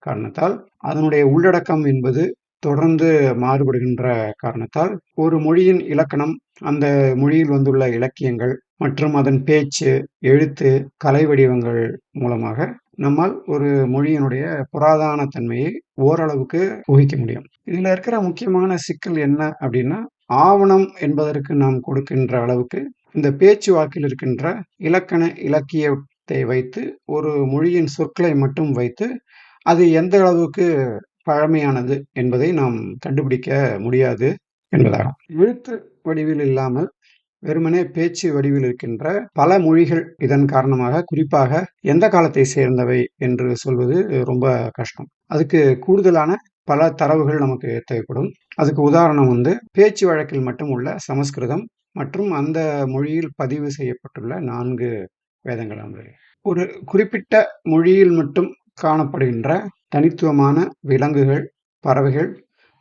Speaker 1: காரணத்தால், அதனுடைய உள்ளடக்கம் என்பது தொடர்ந்து மாறுபடுகின்ற காரணத்தால், ஒரு மொழியின் இலக்கணம், அந்த மொழியில் வந்துள்ள இலக்கியங்கள் மற்றும் அதன் பேச்சு, எழுத்து, கலை வடிவங்கள் மூலமாக நம்மால் ஒரு மொழியினுடைய புராதன தன்மையை ஓரளவுக்கு ஊகிக்க முடியும். இதுல இருக்கிற முக்கியமான சிக்கல் என்ன அப்படின்னா, ஆவணம் என்பதற்கு நாம் கொடுக்கின்ற அளவுக்கு இந்த பேச்சு வாக்கில் இருக்கின்ற இலக்கண இலக்கியத்தை வைத்து ஒரு மொழியின் சொற்களை மட்டும் வைத்து அது எந்த அளவுக்கு பழமையானது என்பதை நாம் கண்டுபிடிக்க முடியாது என்பதாகும். எழுத்து வடிவில் இல்லாமல் வெறுமனே பேச்சு வடிவில் இருக்கின்ற பல மொழிகள் இதன் காரணமாக குறிப்பாக எந்த காலத்தை சேர்ந்தவை என்று சொல்வது ரொம்ப கஷ்டம். அதுக்கு கூடுதலான பல தரவுகள் நமக்கு தேவைப்படும். அதுக்கு உதாரணம் பேச்சு வழக்கில் மட்டும் உள்ள சமஸ்கிருதம் மற்றும் அந்த மொழியில் பதிவு செய்யப்பட்டுள்ள 4 வேதங்கள். ஒரு குறிப்பிட்ட மொழியில் மட்டும் காணப்படுகின்ற தனித்துவமான விலங்குகள், பறவைகள்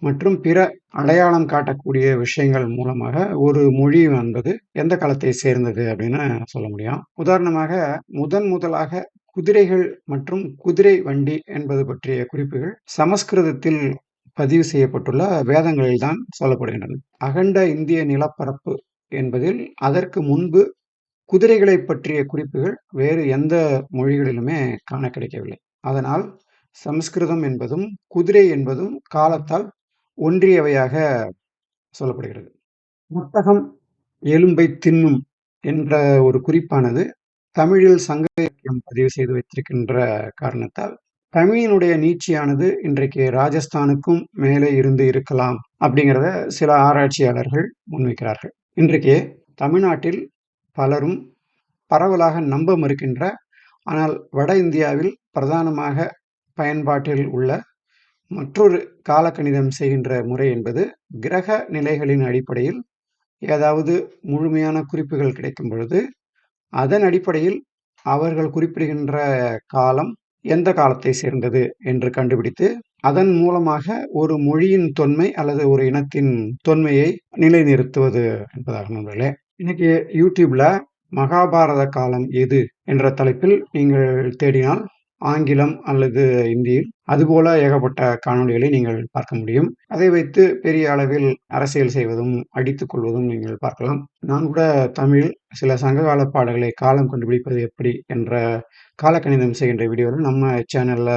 Speaker 1: மற்றும் பிற அடையாளம் காட்டக்கூடிய விஷயங்கள் மூலமாக ஒரு மொழி என்பது எந்த காலத்தை சேர்ந்தது அப்படின்னு சொல்ல முடியும். உதாரணமாக முதலாக குதிரைகள் மற்றும் குதிரை வண்டி என்பது பற்றிய குறிப்புகள் சமஸ்கிருதத்தில் பதிவு செய்யப்பட்டுள்ள வேதங்களில் தான் சொல்லப்படுகின்றன. அகண்ட இந்திய நிலப்பரப்பு என்பதில் அதற்கு முன்பு குதிரைகளை பற்றிய குறிப்புகள் வேறு எந்த மொழிகளிலுமே காண கிடைக்கவில்லை. அதனால் சமஸ்கிருதம் என்பதும் குதிரை என்பதும் காலத்தால் ஒன்றியவையாக சொல்லப்படுகிறது. ஒட்டகம் எலும்பை தின்னும் என்ற ஒரு குறிப்பானது தமிழில் சங்க இலக்கியம் பதிவு செய்து வைத்திருக்கின்ற காரணத்தால் தமிழினுடைய நீட்சியானது இன்றைக்கு ராஜஸ்தானுக்கும் மேலே இருந்து இருக்கலாம் அப்படிங்கிறத சில ஆராய்ச்சியாளர்கள் முன்வைக்கிறார்கள். இன்றைக்கு தமிழ்நாட்டில் பலரும் பரவலாக நம்ப மறுக்கின்ற, ஆனால் வட இந்தியாவில் பிரதானமாக பயன்பாட்டில் உள்ள மற்றொரு காலக்கணிதம் செய்கின்ற முறை என்பது கிரக நிலைகளின் அடிப்படையில் ஏதாவது முழுமையான குறிப்புகள் கிடைக்கும் பொழுது அதன் அடிப்படையில் அவர்கள் குறிப்பிடுகின்ற காலம் எந்த காலத்தை சேர்ந்தது என்று கண்டுபிடித்து அதன் மூலமாக ஒரு மொழியின் தொன்மை அல்லது ஒரு இனத்தின் தொன்மையை நிலைநிறுத்துவது என்பதாகும் நண்பர்களே. இன்னைக்கு யூடியூப்ல மகாபாரத காலம் எது என்ற தலைப்பில் நீங்கள் தேடினால் ஆங்கிலம் அல்லது இந்தியில் அதுபோல ஏகப்பட்ட காணொளிகளை நீங்கள் பார்க்க முடியும். அதை வைத்து பெரிய அளவில் அரசியல் செய்வதும் அடித்துக் கொள்வதும் நீங்கள் பார்க்கலாம். நான் கூட தமிழில் சில சங்ககால பாடல்களை காலம் கண்டுபிடிப்பது எப்படி என்ற காலக்கணிதம் செய்கின்ற வீடியோவில் நம்ம சேனல்ல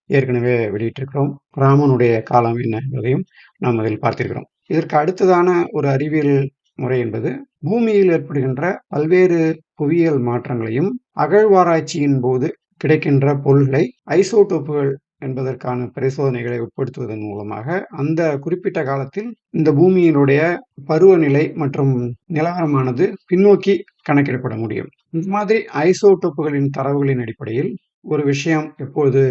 Speaker 1: ஏற்கனவே வெளியிட்டிருக்கிறோம். ராமனுடைய காலம் என்ன என்பதையும் நாம் அதில் பார்த்திருக்கிறோம். இதற்கு அடுத்ததான ஒரு அறிவியல் முறை என்பது பூமியில் ஏற்படுகின்ற பல்வேறு புவியியல் மாற்றங்களையும் அகழ்வாராய்ச்சியின் போது கிடைக்கின்ற பொருள்களை ஐசோடோப்புகள் என்பதற்கான பரிசோதனைகளை உட்படுத்துவதன் மூலமாக அந்த குறிப்பிட்ட காலத்தில் இந்த பூமியினுடைய பருவநிலை மற்றும் நிலவரமானது பின்னோக்கி கணக்கிடப்பட முடியும். இந்த மாதிரி ஐசோடோப்புகளின் தரவுகளின் அடிப்படையில் ஒரு விஷயம் எப்போது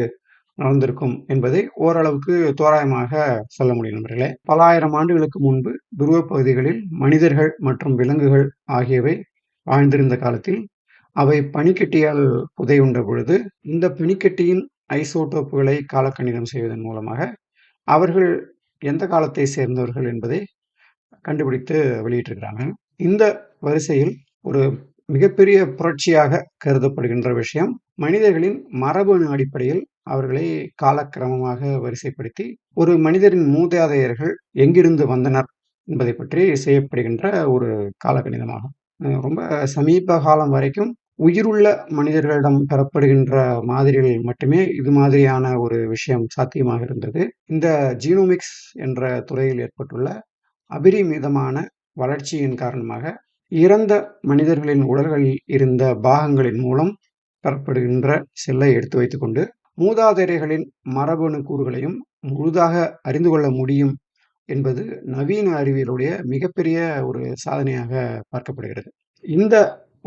Speaker 1: நடந்திருக்கும் என்பதை ஓரளவுக்கு தோராயமாக சொல்ல முடியும் நண்பர்களே. பல ஆயிரம் ஆண்டுகளுக்கு முன்பு துருவ பகுதிகளில் மனிதர்கள் மற்றும் விலங்குகள் ஆகியவை வாழ்ந்திருந்த காலத்தில் அவை பனிக்கட்டியால் புதையுண்ட பொழுது இந்த பனிக்கட்டியின் ஐசோடோப்புகளை காலக்கணிதம் செய்வதன் மூலமாக அவர்கள் எந்த காலத்தை சேர்ந்தவர்கள் என்பதை கண்டுபிடித்து வெளியிட்டிருக்கிறாங்க. இந்த வரிசையில் ஒரு மிகப்பெரிய புரட்சியாக கருதப்படுகின்ற விஷயம் மனிதர்களின் மரபணு அடிப்படையில் அவர்களை காலக்கிரமமாக வரிசைப்படுத்தி ஒரு மனிதரின் மூதாதையர்கள் எங்கிருந்து வந்தனர் என்பதை பற்றி செய்யப்படுகின்ற ஒரு காலக்கணிதமாகும். ரொம்ப சமீப காலம் வரைக்கும் உயிருள்ள மனிதர்களிடம் பெறப்படுகின்ற மாதிரிகள் மட்டுமே இது மாதிரியான ஒரு விஷயம் சாத்தியமாக இருந்தது. இந்த ஜீனோமிக்ஸ் என்ற துறையில் ஏற்பட்டுள்ள அபரிமிதமான வளர்ச்சியின் காரணமாக இறந்த மனிதர்களின் உடல்களில் இருந்த பாகங்களின் மூலம் பெறப்படுகின்ற செல்லை எடுத்து வைத்துக்கொண்டு மூதாதையர்களின் மரபணு கூறுகளையும் முழுதாக அறிந்து கொள்ள முடியும் என்பது நவீன அறிவியலுடைய மிகப்பெரிய ஒரு சாதனையாக பார்க்கப்படுகிறது. இந்த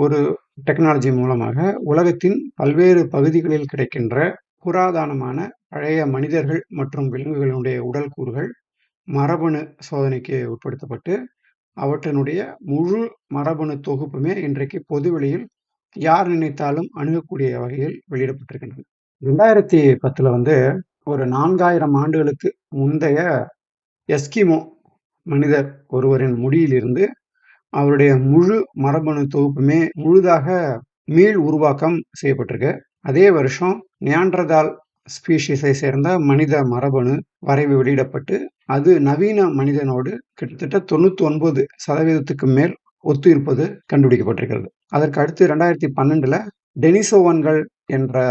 Speaker 1: ஒரு டெக்னாலஜி மூலமாக உலகத்தின் பல்வேறு பகுதிகளில் கிடைக்கின்ற புராதனமான பழைய மனிதர்கள் மற்றும் விலங்குகளுடைய உடல் கூறுகள் மரபணு சோதனைக்கு உட்படுத்தப்பட்டு அவற்றினுடைய முழு மரபணு தொகுப்புமே இன்றைக்கு பொதுவெளியில் யார் நினைத்தாலும் அணுகக்கூடிய வகையில் வெளியிடப்பட்டிருக்கின்றன. 2010 ஒரு 4000 ஆண்டுகளுக்கு முந்தைய எஸ்கிமோ மனிதர் ஒருவரின் முடியிலிருந்து அவருடைய முழு மரபணு தொகுப்புமே முழுதாக மீள் உருவாக்கம் செய்யப்பட்டிருக்கு. அதே வருஷம் நியாண்டர்தால் ஸ்பீஷீஸை சேர்ந்த மனித மரபணு வரைவு வெளியிடப்பட்டு அது நவீன மனிதனோடு கிட்டத்தட்ட 99% மேல் ஒத்து இருப்பது கண்டுபிடிக்கப்பட்டிருக்கிறது. அதற்கு அடுத்து 2012 டெனிசோவன்கள் என்ற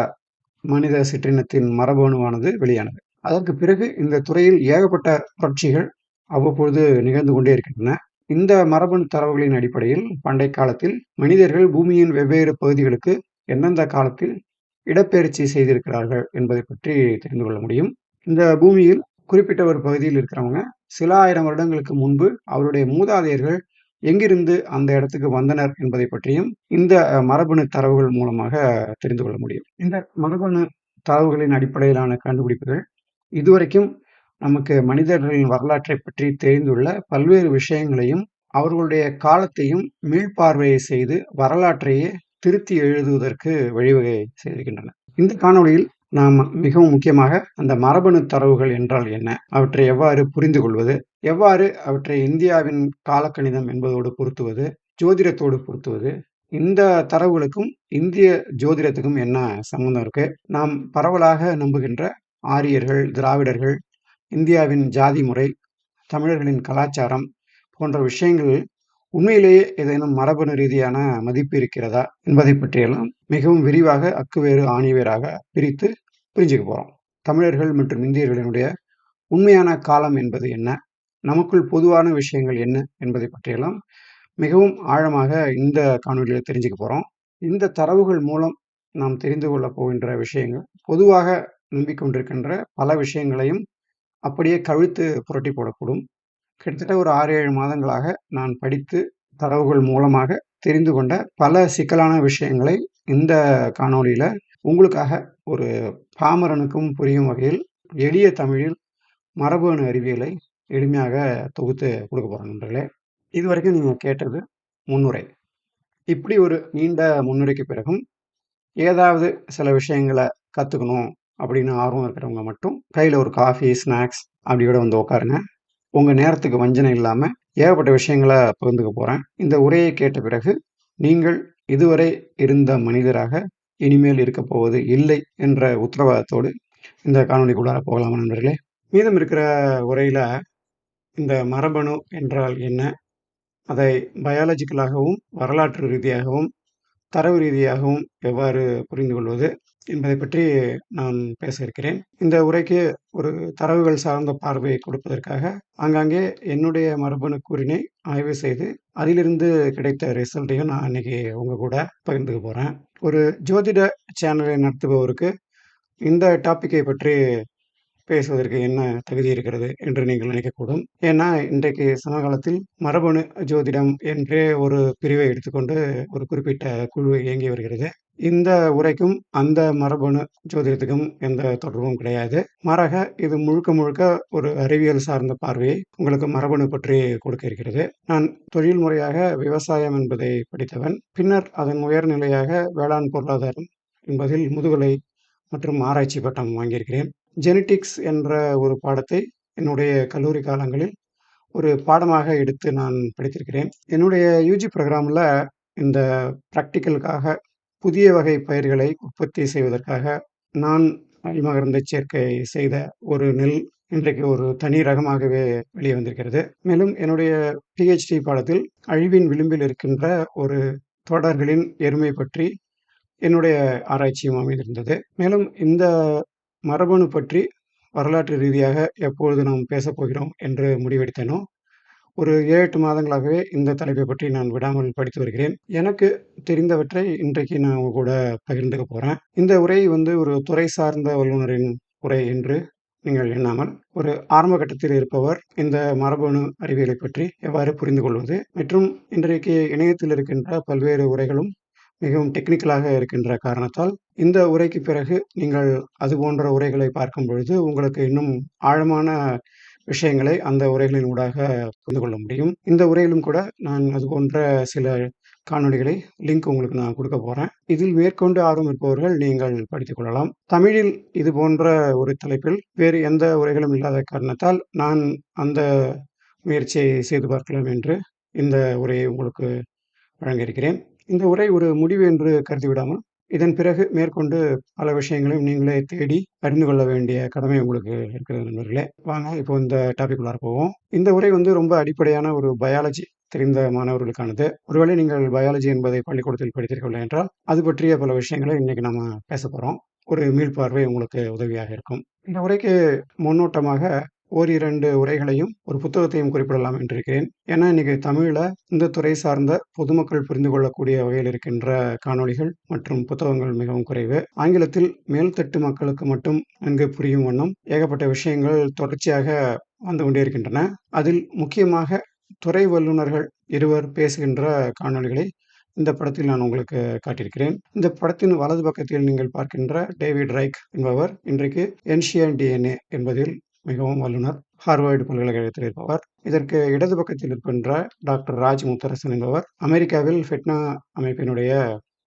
Speaker 1: மனித சிற்றினத்தின் மரபணுவானது வெளியானது. அதற்கு பிறகு இந்த துறையில் ஏகப்பட்ட புரட்சிகள் அவ்வப்பொழுது நிகழ்ந்து கொண்டே இருக்கின்றன. இந்த மரபணு தரவுகளின் அடிப்படையில் பண்டை காலத்தில் மனிதர்கள் பூமியின் வெவ்வேறு பகுதிகளுக்கு எந்தெந்த காலத்தில் இடப்பெயர்ச்சி செய்திருக்கிறார்கள் என்பதை பற்றி தெரிந்து கொள்ள முடியும். இந்த பூமியில் குறிப்பிட்ட ஒரு பகுதியில் இருக்கிறவங்க சில ஆயிரம் வருடங்களுக்கு முன்பு அவருடைய மூதாதையர்கள் எங்கிருந்து அந்த இடத்துக்கு வந்தனர் என்பதை பற்றியும் இந்த மரபணு தரவுகள் மூலமாக தெரிந்து கொள்ள முடியும். இந்த மரபணு தரவுகளின் அடிப்படையிலான கண்டுபிடிப்புகள் இதுவரைக்கும் நமக்கு மனிதர்களின் வரலாற்றை பற்றி தெரிந்துள்ள பல்வேறு விஷயங்களையும் அவர்களுடைய காலத்தையும் மீள்பார்வையை செய்து வரலாற்றையே திருத்தி எழுதுவதற்கு வழிவகை செய்திருக்கின்றன. இந்த காணொளியில் நாம் மிகவும் முக்கியமாக அந்த மரபணு தரவுகள் என்றால் என்ன, அவற்றை எவ்வாறு புரிந்து கொள்வது, எவ்வாறு அவற்றை இந்தியாவின் காலக்கணிதம் என்பதோடு பொருத்துவது, ஜோதிடத்தோடு பொருத்துவது, இந்த தரவுகளுக்கும் இந்திய ஜோதிடத்துக்கும் என்ன சம்பந்தம் இருக்கு, நாம் பரவலாக நம்புகின்ற ஆரியர்கள், திராவிடர்கள், இந்தியாவின் ஜாதி முறை, தமிழர்களின் கலாச்சாரம் போன்ற விஷயங்கள் உண்மையிலேயே ஏதேனும் மரபணு ரீதியான மதிப்பு இருக்கிறதா என்பதை பற்றியெல்லாம் மிகவும் விரிவாக அக்குவேறு ஆணிவேராக பிரித்து புரிஞ்சுக்க போகிறோம். தமிழர்கள் மற்றும் இந்தியர்களினுடைய உண்மையான காலம் என்பது என்ன, நமக்குள் பொதுவான விஷயங்கள் என்ன என்பதை பற்றியெல்லாம் மிகவும் ஆழமாக இந்த காணொலியில் தெரிஞ்சுக்க போகிறோம். இந்த தரவுகள் மூலம் நாம் தெரிந்து கொள்ளப் போகின்ற விஷயங்கள் பொதுவாக நம்பிக்கொண்டிருக்கின்ற பல விஷயங்களையும் அப்படியே கவிழ்த்து புரட்டி போடக்கூடும். கிட்டத்தட்ட ஒரு 6-7 மாதங்களாக நான் படித்து தரவுகள் மூலமாக தெரிந்து கொண்ட பல சிக்கலான விஷயங்களை இந்த காணொளியில் உங்களுக்காக ஒரு பாமரனுக்கும் புரியும் வகையில் எளிய தமிழில் மரபணு அறிவியலை எளிமையாக தொகுத்து கொடுக்க போகிறேன் நண்பர்களே. இதுவரைக்கும் நீங்கள் கேட்டது முன்னுரை. இப்படி ஒரு நீண்ட முன்னுரைக்கு பிறகும் ஏதாவது சில விஷயங்களை கற்றுக்கணும் அப்படின்னு ஆர்வம் இருக்கிறவங்க மட்டும் கையில் ஒரு காஃபி, ஸ்நாக்ஸ் அப்படியோட வந்து உட்காருங்க. உங்கள் நேரத்துக்கு வஞ்சனை இல்லாமல் ஏகப்பட்ட விஷயங்களை பகிர்ந்துக்க போகிறேன். இந்த உரையை கேட்ட பிறகு நீங்கள் இதுவரை இருந்த மனிதராக இனிமேல் இருக்க போவது இல்லை என்ற உத்தரவாதத்தோடு இந்த காணொலிக்குள்ளார போகலாமா நண்பர்களே. மீதம் இருக்கிற உரையில் இந்த மரபணு என்றால் என்ன, அதை பயாலஜிக்கலாகவும் வரலாற்று ரீதியாகவும் தரவு ரீதியாகவும் எவ்வாறு புரிந்து கொள்வது என்பதை பற்றி நான் பேச இருக்கிறேன். இந்த உரைக்கு ஒரு தரவுகள் சார்ந்த பார்வையை கொடுப்பதற்காக ஆங்காங்கே என்னுடைய மரபணு கூறினை ஆய்வு செய்து அதிலிருந்து கிடைத்த ரிசல்ட்டையும் நான் இன்னைக்கு உங்கள் கூட பகிர்ந்துக்க போகிறேன். ஒரு ஜோதிட சேனலை நடத்துபவருக்கு இந்த டாப்பிக்கை பற்றி பேசுவதற்கு என்ன தகுதி இருக்கிறது என்று நீங்கள் நினைக்கக்கூடும். ஏன்னா இன்றைக்கு சமகாலத்தில் மரபணு ஜோதிடம் என்றே ஒரு பிரிவை எடுத்துக்கொண்டு ஒரு குறிப்பிட்ட குழு இயங்கி வருகிறது. இந்த உரைக்கும் அந்த மரபணு ஜோதிடத்துக்கும் எந்த தொடர்பும் கிடையாது. மாறாக இது முழுக்க முழுக்க ஒரு அறிவியல் சார்ந்த பார்வையை உங்களுக்கு மரபணு பற்றி கொடுக்க இருக்கிறது. நான் தொழில் முறையாக விவசாயம் என்பதை படித்தவன். பின்னர் அதன் உயர்நிலையாக வேளாண் பொருளாதாரம் என்பதில் முதுகலை மற்றும் ஆராய்ச்சி பட்டம் வாங்கியிருக்கிறேன். ஜெனட்டிக்ஸ் என்ற ஒரு பாடத்தை என்னுடைய கல்லூரி காலங்களில் ஒரு பாடமாக எடுத்து நான் படித்திருக்கிறேன். என்னுடைய யூஜி ப்ரோக்ராமில் இந்த ப்ராக்டிக்கலுக்காக புதிய வகை பயிர்களை உற்பத்தி செய்வதற்காக நான் அடிமகர்ந்த சேர்க்கை செய்த ஒரு நெல் இன்றைக்கு ஒரு தனி ரகமாகவே வெளியே வந்திருக்கிறது. மேலும் என்னுடைய PhD பாடத்தில் அழிவின் விளிம்பில் இருக்கின்ற ஒரு தொடர்களின் எருமை பற்றி என்னுடைய ஆராய்ச்சியும் அமைந்திருந்தது. மேலும் இந்த மரபணு பற்றி வரலாற்று ரீதியாக எப்பொழுது நாம் பேசப் போகிறோம் என்று முடிவெடுத்தேனோ, ஒரு 7, 8 மாதங்களாகவே இந்த தலைப்பை பற்றி நான் விடாமல் படித்து வருகிறேன். எனக்கு தெரிந்தவற்றை இன்றைக்கு நான் உங்க கூட பகிர்ந்துக்க போறேன். இந்த உரை ஒரு துறை சார்ந்த வல்லுனரின் உரை என்று நீங்கள் எண்ணாமல், ஒரு ஆரம்ப கட்டத்தில் இருப்பவர் இந்த மரபணு அறிவியலை பற்றி எவ்வாறு புரிந்து கொள்வது மற்றும் இன்றைக்கு இணையத்தில் இருக்கின்ற பல்வேறு உரைகளும் மிகவும் டெக்னிக்கலாக இருக்கின்ற காரணத்தால், இந்த உரைக்கு பிறகு நீங்கள் அது போன்ற உரைகளை பார்க்கும் பொழுது, உங்களுக்கு இன்னும் ஆழமான விஷயங்களை அந்த உரைகளின் ஊடாக புரிந்து கொள்ள முடியும். இந்த உரையிலும் கூட நான் அது போன்ற சில காணொளிகளை லிங்க் உங்களுக்கு நான் கொடுக்க போறேன். இதில் மேற்கொண்டு ஆர்வம் இருப்பவர்கள் நீங்கள் படித்துக் கொள்ளலாம். தமிழில் இது போன்ற ஒரு தலைப்பில் வேறு எந்த உரைகளும் இல்லாத காரணத்தால், நான் அந்த முயற்சியை செய்து பார்க்கலாம் என்று இந்த உரையை உங்களுக்கு வழங்க இருக்கிறேன். இந்த உரை ஒரு முடிவு என்று கருதிவிடாமல், இதன் பிறகு மேற்கொண்டு பல விஷயங்களையும் நீங்களே தேடி அறிந்து கொள்ள வேண்டிய கடமை உங்களுக்கு இருக்கிறது நண்பர்களே. வாங்க இப்போ இந்த டாபிக் உள்ளார போவோம். இந்த உரை ரொம்ப அடிப்படையான ஒரு பயாலஜி தெரிந்த மாணவர்களுக்கானது. ஒருவேளை நீங்கள் பயாலஜி என்பதை பள்ளிக்கூடத்தில் படித்தீர்கள் என்றால், அது பற்றிய பல விஷயங்களை இன்னைக்கு நம்ம பேசப் போறோம். ஒரு மீள்பார்வை உங்களுக்கு உதவியாக இருக்கும். இந்த உரைக்கு முன்னோட்டமாக ஓரிரண்டு உரைகளையும் ஒரு புத்தகத்தையும் குறிப்பிடலாம் என்றிருக்கிறேன். ஏன்னா இன்னைக்கு தமிழ்ல இந்த துறை சார்ந்த பொதுமக்கள் புரிந்து கொள்ளக்கூடிய வகையில் இருக்கின்ற காணொளிகள் மற்றும் புத்தகங்கள் மிகவும் குறைவு. ஆங்கிலத்தில் மேல்தட்டு மக்களுக்கு மட்டும் நன்கு புரியும் வண்ணம் ஏகப்பட்ட விஷயங்கள் தொடர்ச்சியாக வந்து கொண்டே இருக்கின்றன. அதில் முக்கியமாக துறை வல்லுநர்கள் இருவர் பேசுகின்ற காணொளிகளை இந்த படத்தில் நான் உங்களுக்கு காட்டியிருக்கிறேன். இந்த படத்தின் வலது பக்கத்தில் நீங்கள் பார்க்கின்ற டேவிட் ரைக் என்பவர் இன்றைக்கு ஏன்ஷியன்ட் டிஎன்ஏ என்பதில் மிகவும் வல்லுனர். ஹார்வர்டு பல்கலைக்கழகத்தில் இருப்பவர். இதற்கு இடது பக்கத்தில் இருக்கின்ற டாக்டர் ராஜ் முத்தரசன் என்பவர் அமெரிக்காவில் ஃபெட்னா அமைப்பினுடைய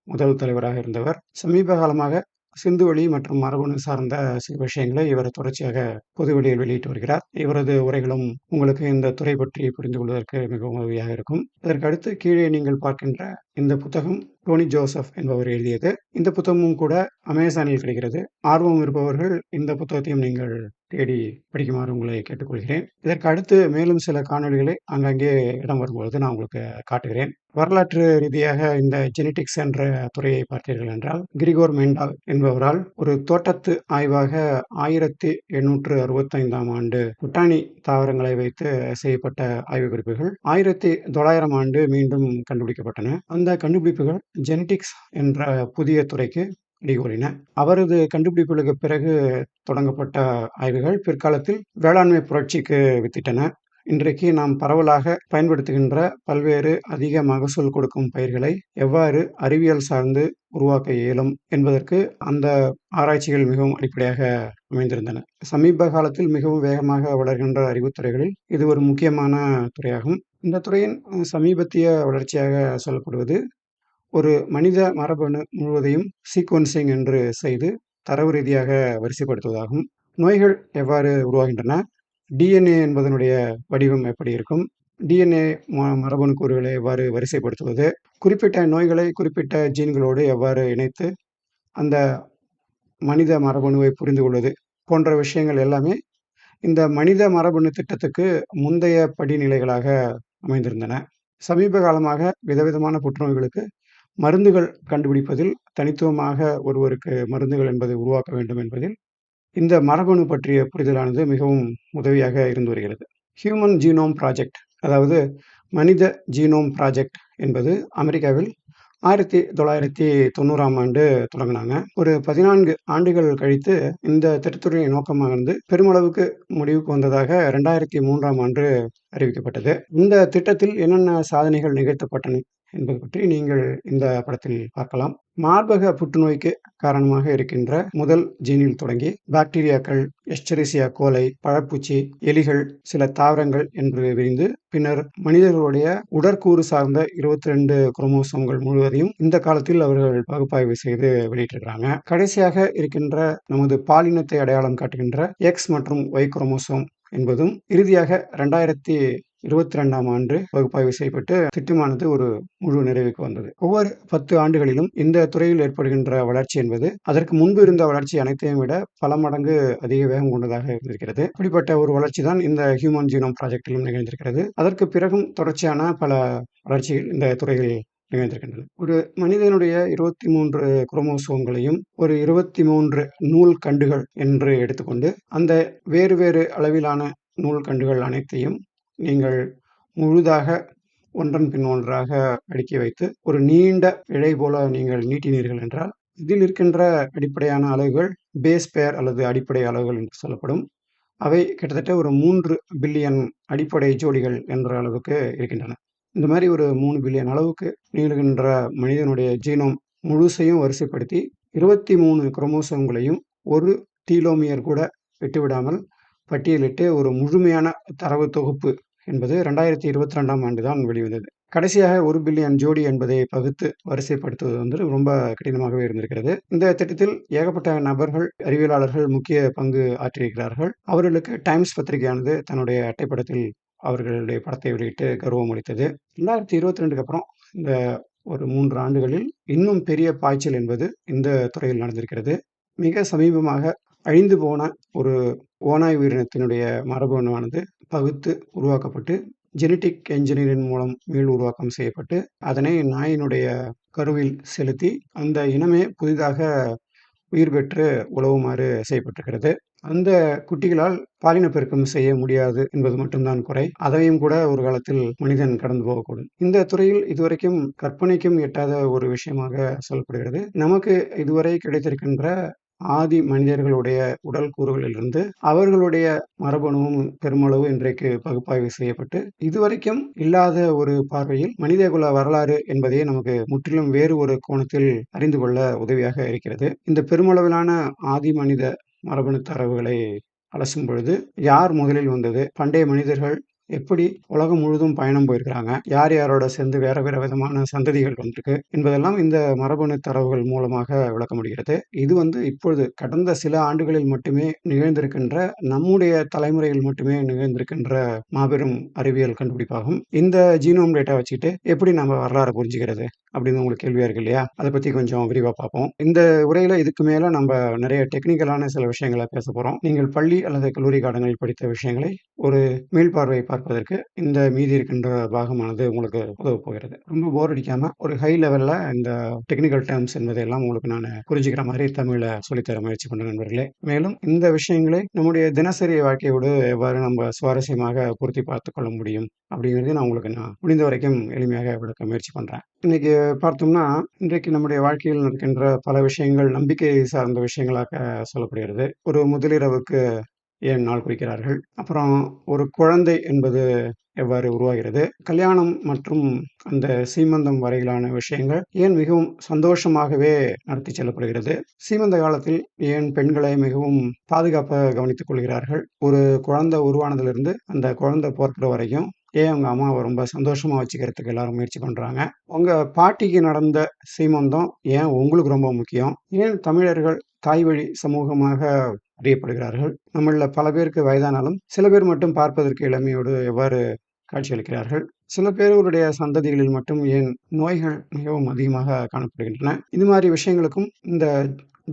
Speaker 1: முதல் தலைவராக இருந்தவர். சமீப காலமாக சிந்துவெளி மற்றும் மரபணு சார்ந்த சில விஷயங்களை இவர் தொடர்ச்சியாக பொதுவெளியில் வெளியிட்டு வருகிறார். இவரது உரைகளும் உங்களுக்கு இந்த துறை பற்றி புரிந்து கொள்வதற்கு மிகவும் உதவியாக இருக்கும். இதற்கு அடுத்து கீழே நீங்கள் பார்க்கின்ற இந்த புத்தகம் டோனி ஜோசப் என்பவர் எழுதியது. இந்த புத்தகமும் கூட அமேசானில் கிடைக்கிறது. ஆர்வம் இருப்பவர்கள் இந்த புத்தகத்தையும் நீங்கள் தேடி படிக்குமாறு உங்களை கேட்டுக்கொள்கிறேன். இதற்கு அடுத்து மேலும் சில காணொளிகளை அங்கங்கே இடம் வரும்பொழுது நான் உங்களுக்கு காட்டுகிறேன். வரலாற்று ரீதியாக இந்த ஜெனடிக்ஸ் என்ற துறையை பார்த்தீர்கள் என்றால், கிரிகோர் மெண்டால் என்பவரால் ஒரு தோட்டத்து ஆய்வாக 1865ஆம் ஆண்டு புட்டானி தாவரங்களை வைத்து செய்யப்பட்ட ஆய்வு குறிப்புகள் 1900 ஆண்டு மீண்டும் கண்டுபிடிக்கப்பட்டன. அந்த கண்டுபிடிப்புகள் ஜெனடிக்ஸ் என்ற புதிய துறைக்கு அடிகோலின. அவரது கண்டுபிடிப்புகளுக்கு பிறகு தொடங்கப்பட்ட ஆய்வுகள் பிற்காலத்தில் வேளாண்மை புரட்சிக்கு வித்திட்டன. இன்றைக்கு நாம் பரவலாக பயன்படுத்துகின்ற பல்வேறு அதிக மகசூல் கொடுக்கும் பயிர்களை எவ்வாறு அறிவியல் சார்ந்து உருவாக்க இயலும் என்பதற்கு அந்த ஆராய்ச்சிகள் மிகவும் அடிப்படையாக அமைந்திருந்தன. சமீப காலத்தில் மிகவும் வேகமாக வளர்கின்ற அறிவுத்துறைகளில் இது ஒரு முக்கியமான துறையாகும். இந்த துறையின் சமீபத்திய வளர்ச்சியாக சொல்லப்படுவது ஒரு மனித மரபணு முழுவதையும் சீக்வன்சிங் என்று செய்து தரவு ரீதியாக வரிசைப்படுத்துவதாகும். நோய்கள் எவ்வாறு உருவாகின்றன, டிஎன்ஏ என்பதனுடைய வடிவம் எப்படி இருக்கும், டிஎன்ஏ மரபணு கூறுகளை எவ்வாறு வரிசைப்படுத்துவது, குறிப்பிட்ட நோய்களை குறிப்பிட்ட ஜீன்களோடு எவ்வாறு இணைத்து அந்த மனித மரபணுவை புரிந்து கொள்வது போன்ற விஷயங்கள் எல்லாமே இந்த மனித மரபணு திட்டத்துக்கு முந்தைய படிநிலைகளாக அமைந்திருந்தன. சமீப காலமாக விதவிதமான புற்றுநோய்களுக்கு மருந்துகள் கண்டுபிடிப்பதில் தனித்துவமாக ஒருவருக்கு மருந்துகள் என்பதை உருவாக்க வேண்டும் என்பதில் இந்த மரபணு பற்றிய புரிதலானது மிகவும் உதவியாக இருந்து வருகிறது. ஹியூமன் ஜீனோம் ப்ராஜெக்ட், அதாவது மனித ஜீனோம் ப்ராஜெக்ட் என்பது அமெரிக்காவில் 1990ஆம் ஆண்டு தொடங்கினாங்க. ஒரு 14 ஆண்டுகள் கழித்து இந்த திட்டத்துடைய நோக்கமானது பெருமளவுக்கு முடிவுக்கு வந்ததாக 2003ஆம் ஆண்டு அறிவிக்கப்பட்டது. இந்த திட்டத்தில் என்னென்ன சாதனைகள் நிகழ்த்தப்பட்டன என்பது பற்றி நீங்கள் இந்த படத்தில் பார்க்கலாம். மார்பக புற்றுநோய்க்கு காரணமாக இருக்கின்ற முதல் ஜீனில் தொடங்கி பாக்டீரியாக்கள், எஸ்செரிசியா கோலை, பழப்பூச்சி, எலிகள், சில தாவரங்கள் என்று விரிந்து பின்னர் மனிதர்களுடைய உடற்கூறு சார்ந்த 22 குரோமோசோம்கள் முழுவதையும் இந்த காலத்தில் அவர்கள் பகுப்பாய்வு செய்து வெளியிட்டிருக்கிறாங்க. கடைசியாக இருக்கின்ற நமது பாலினத்தை அடையாளம் காட்டுகின்ற எக்ஸ் மற்றும் ஒய் குரோமோசோம் என்பதும் இறுதியாக 2022ஆம் ஆண்டு பகுப்பாய்வு செய்யப்பட்டு திட்டமானது ஒரு முழு நிறைவுக்கு வந்தது. ஒவ்வொரு 10 ஆண்டுகளிலும் இந்த துறையில் ஏற்படுகின்ற வளர்ச்சி என்பது அதற்கு முன்பு இருந்த வளர்ச்சி அனைத்தையும் விட பல மடங்கு அதிக வேகம் கொண்டதாக இருந்திருக்கிறது. இப்படிப்பட்ட ஒரு வளர்ச்சி தான் இந்த ஹியூமன் ஜீனோம் ப்ராஜெக்டிலும் நிகழ்ந்திருக்கிறது. அதற்கு பிறகும் தொடர்ச்சியான பல வளர்ச்சிகள் இந்த துறையில் நிகழ்ந்திருக்கின்றன. ஒரு மனிதனுடைய 23 குரோமோசோம்களையும் ஒரு 23 நூல் கண்டுகள் என்று எடுத்துக்கொண்டு, அந்த வேறு வேறு அளவிலான நூல் கண்டுகள் அனைத்தையும் நீங்கள் முழுதாக ஒன்றன் பின் ஒன்றாக அடுக்கி வைத்து ஒரு நீண்ட இழை போல நீங்கள் நீட்டினீர்கள் என்றால், இதில் இருக்கின்ற அடிப்படையான அளவுகள் பேஸ் பேர் அல்லது அடிப்படை அளவுகள் என்று சொல்லப்படும். அவை கிட்டத்தட்ட ஒரு 3 பில்லியன் அடிப்படை ஜோடிகள் என்ற அளவுக்கு இருக்கின்றன. இந்த மாதிரி ஒரு 3 பில்லியன் அளவுக்கு நீளுகின்ற மனிதனுடைய ஜீனோம் முழுசையும் வரிசைப்படுத்தி 23 குரோமோசோம்களையும் ஒரு டீலோமியர் கூட விட்டுவிடாமல் பட்டியலிட்டு ஒரு முழுமையான தரவு தொகுப்பு என்பது 2022ஆம் ஆண்டு தான் வெளிவந்தது. கடைசியாக 1 பில்லியன் ஜோடி என்பதை பகுத்து வரிசைப்படுத்துவது வந்து ரொம்ப கடினமாகவே இருந்திருக்கிறது. இந்த திட்டத்தில் ஏகப்பட்ட நபர்கள், அறிவியலாளர்கள் முக்கிய பங்கு ஆற்றியிருக்கிறார்கள். அவர்களுக்கு டைம்ஸ் பத்திரிகையானது தன்னுடைய அட்டைப்படத்தில் அவர்களுடைய படத்தை வெளியிட்டு கௌரவம் அளித்தது. 2022க்கு அப்புறம் இந்த ஒரு 3 ஆண்டுகளில் இன்னும் பெரிய பாய்ச்சல் என்பது இந்த துறையில் நடந்திருக்கிறது. மிக சமீபமாக அழிந்து போன ஒரு ஓநாய் உயிரினத்தினுடைய மரபணுவானது பகுத்து உருவாக்கப்பட்டு ஜெனடிக் என்ஜினியரிங் மூலம் மீள் உருவாக்கம் செய்யப்பட்டு அதனை நாயினுடைய கருவில் செலுத்தி அந்த இனமே புதிதாக உயிர் பெற்று உழவுமாறு செய்யப்பட்டிருக்கிறது. அந்த குட்டிகளால் பாலின பெருக்கம் செய்ய முடியாது என்பது மட்டும்தான் குறை. அதையும் கூட ஒரு காலத்தில் மனிதன் கடந்து போகக்கூடும். இந்த துறையில் இதுவரைக்கும் கற்பனைக்கும் எட்டாத ஒரு விஷயமாக சொல்லப்படுகிறது. நமக்கு இதுவரை கிடைத்திருக்கின்ற ஆதி மனிதர்களுடைய உடல் கூறுகளிலிருந்து அவர்களுடைய மரபணுவும் பெருமளவு இன்றைக்கு பகுப்பாய்வு செய்யப்பட்டு இதுவரைக்கும் இல்லாத ஒரு பார்வையில் மனிதகுல வரலாறு என்பதே நமக்கு முற்றிலும் வேறு ஒரு கோணத்தில் அறிந்து கொள்ள உதவியாக இருக்கிறது. இந்த பெருமளவிலான ஆதி மனித மரபணு தரவுகளை அலசும் பொழுது யார் முதலில் வந்தது, பண்டைய மனிதர்கள் எப்படி உலகம் முழுதும் பயணம் போயிருக்கிறாங்க, யார் யாரோட சேர்ந்து வேற வேற விதமான சந்ததிகள் வந்திருக்கு என்பதெல்லாம் இந்த மரபணு தரவுகள் மூலமாக விளக்க முடிகிறது. இது வந்து இப்பொழுது கடந்த சில ஆண்டுகளில் மட்டுமே நிகழ்ந்திருக்கின்ற, நம்முடைய தலைமுறையில் மட்டுமே நிகழ்ந்திருக்கின்ற மாபெரும் அறிவியல் கண்டுபிடிப்பாகும். இந்த ஜீனோம் டேட்டா வச்சுக்கிட்டு எப்படி நம்ம வரலாறு புரிஞ்சுக்கிறது அப்படின்னு உங்களுக்கு கேள்வியா இருக்கு இல்லையா? அதை பத்தி கொஞ்சம் விரிவா பார்ப்போம். இந்த உரையில இதுக்கு மேல நம்ம நிறைய டெக்னிக்கலான சில விஷயங்களை பேச போறோம். நீங்கள் பள்ளி அல்லது கல்லூரி காலங்களில் படித்த விஷயங்களை ஒரு மீள்பார்வை பார்ப்பதற்கு இந்த மீதி இருக்கின்ற பாகமானது உங்களுக்கு உதவப் போகிறது. ரொம்ப போர் அடிக்காம ஒரு ஹை லெவல்ல இந்த டெக்னிக்கல் டேர்ம்ஸ் என்பதையெல்லாம் உங்களுக்கு நான் புரிஞ்சுக்கிற மாதிரி தமிழ்ல சொல்லித்தர முயற்சி பண்ற நண்பர்களே. மேலும் இந்த விஷயங்களை நம்முடைய தினசரி வாழ்க்கையோடு எவ்வாறு நம்ம சுவாரஸ்யமாக பொருத்தி பார்த்துக் கொள்ள முடியும் அப்படிங்கிறது நான் முடிந்த வரைக்கும் எளிமையாக விளக்க முயற்சி பண்றேன். இன்னைக்கு பார்த்தோம்னா, இன்றைக்கு நம்முடைய வாழ்க்கையில் இருக்கின்ற பல விஷயங்கள் நம்பிக்கை சார்ந்த விஷயங்களாக சொல்லப்படுகிறது. ஒரு முதலிரவுக்கு ஏன் நாள் குறிக்கிறார்கள், அப்புறம் ஒரு குழந்தை என்பது எவ்வாறு உருவாகிறது, கல்யாணம் மற்றும் அந்த சீமந்தம் வரையிலான விஷயங்கள் ஏன் மிகவும் சந்தோஷமாகவே நடத்தி செல்லப்படுகிறது, சீமந்த காலத்தில் ஏன் பெண்களை மிகவும் பாதுகாப்பாக கவனித்துக் கொள்கிறார்கள், ஒரு குழந்தை உருவானதிலிருந்து அந்த குழந்தை பிறக்கிற வரைக்கும் ஏன் அவங்க அம்மாவை ரொம்ப சந்தோஷமா வச்சுக்கிறதுக்கு எல்லாரும் முயற்சி பண்றாங்க, உங்க பாட்டிக்கு நடந்த சீமந்தம் ஏன் உங்களுக்கு ரொம்ப முக்கியம், ஏன் தமிழர்கள் தாய் வழி சமூகமாக அறியப்படுகிறார்கள், நம்மள பல பேருக்கு வயதானாலும் சில பேர் மட்டும் பார்ப்பதற்கு இளமையோடு எவ்வாறு காட்சியளிக்கிறார்கள், சில பேருடைய சந்ததிகளில் மட்டும் ஏன் நோய்கள் மிகவும் அதிகமாக காணப்படுகின்றன, இது மாதிரி விஷயங்களுக்கும் இந்த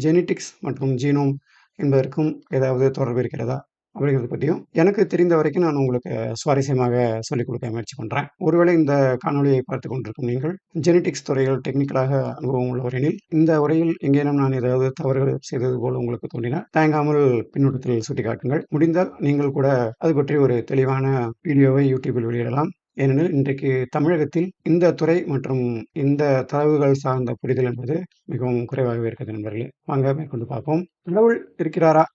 Speaker 1: ஜெனடிக்ஸ் மற்றும் ஜீனோம் என்பதற்கும் ஏதாவது தொடர்பு இருக்கிறதா அப்படிங்கிறத பற்றியும் எனக்கு தெரிந்த வரைக்கும் நான் உங்களுக்கு சுவாரஸ்யமாக சொல்லிக் கொடுக்க முயற்சி பண்ணுறேன். ஒருவேளை இந்த காணொலியை பார்த்து கொண்டிருக்கும் நீங்கள் ஜெனடிக்ஸ் துறையில் டெக்னிக்கலாக அனுபவம் உள்ளவரெனில் இந்த உரையில் எங்கேனும் நான் ஏதாவது தவறுகள் செய்தது போல் உங்களுக்கு தோன்றினால் தயங்காமல் பின்னூட்டத்தில் சுட்டிக்காட்டுங்கள். முடிந்தால் நீங்கள் கூட அது பற்றி ஒரு தெளிவான வீடியோவை யூடியூபில் வெளியிடலாம். ஏனெனில் இன்றைக்கு தமிழகத்தில் இந்த துறை மற்றும் இந்த தரவுகள் சார்ந்த புரிதல் என்பது மிகவும் குறைவாகவே இருக்கிறது நண்பர்களே. வாங்க மேற்கொண்டு பார்ப்போம். கடவுள் இருக்கிறாரா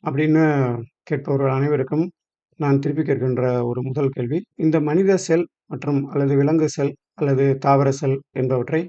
Speaker 1: அப்படின்னு கேட்பவர்கள் அனைவருக்கும் நான் திருப்பி கேட்கின்ற ஒரு முதல் கேள்வி, இந்த மனித செல் மற்றும் அல்லது விலங்கு செல் அல்லது தாவர செல் என்பவற்றை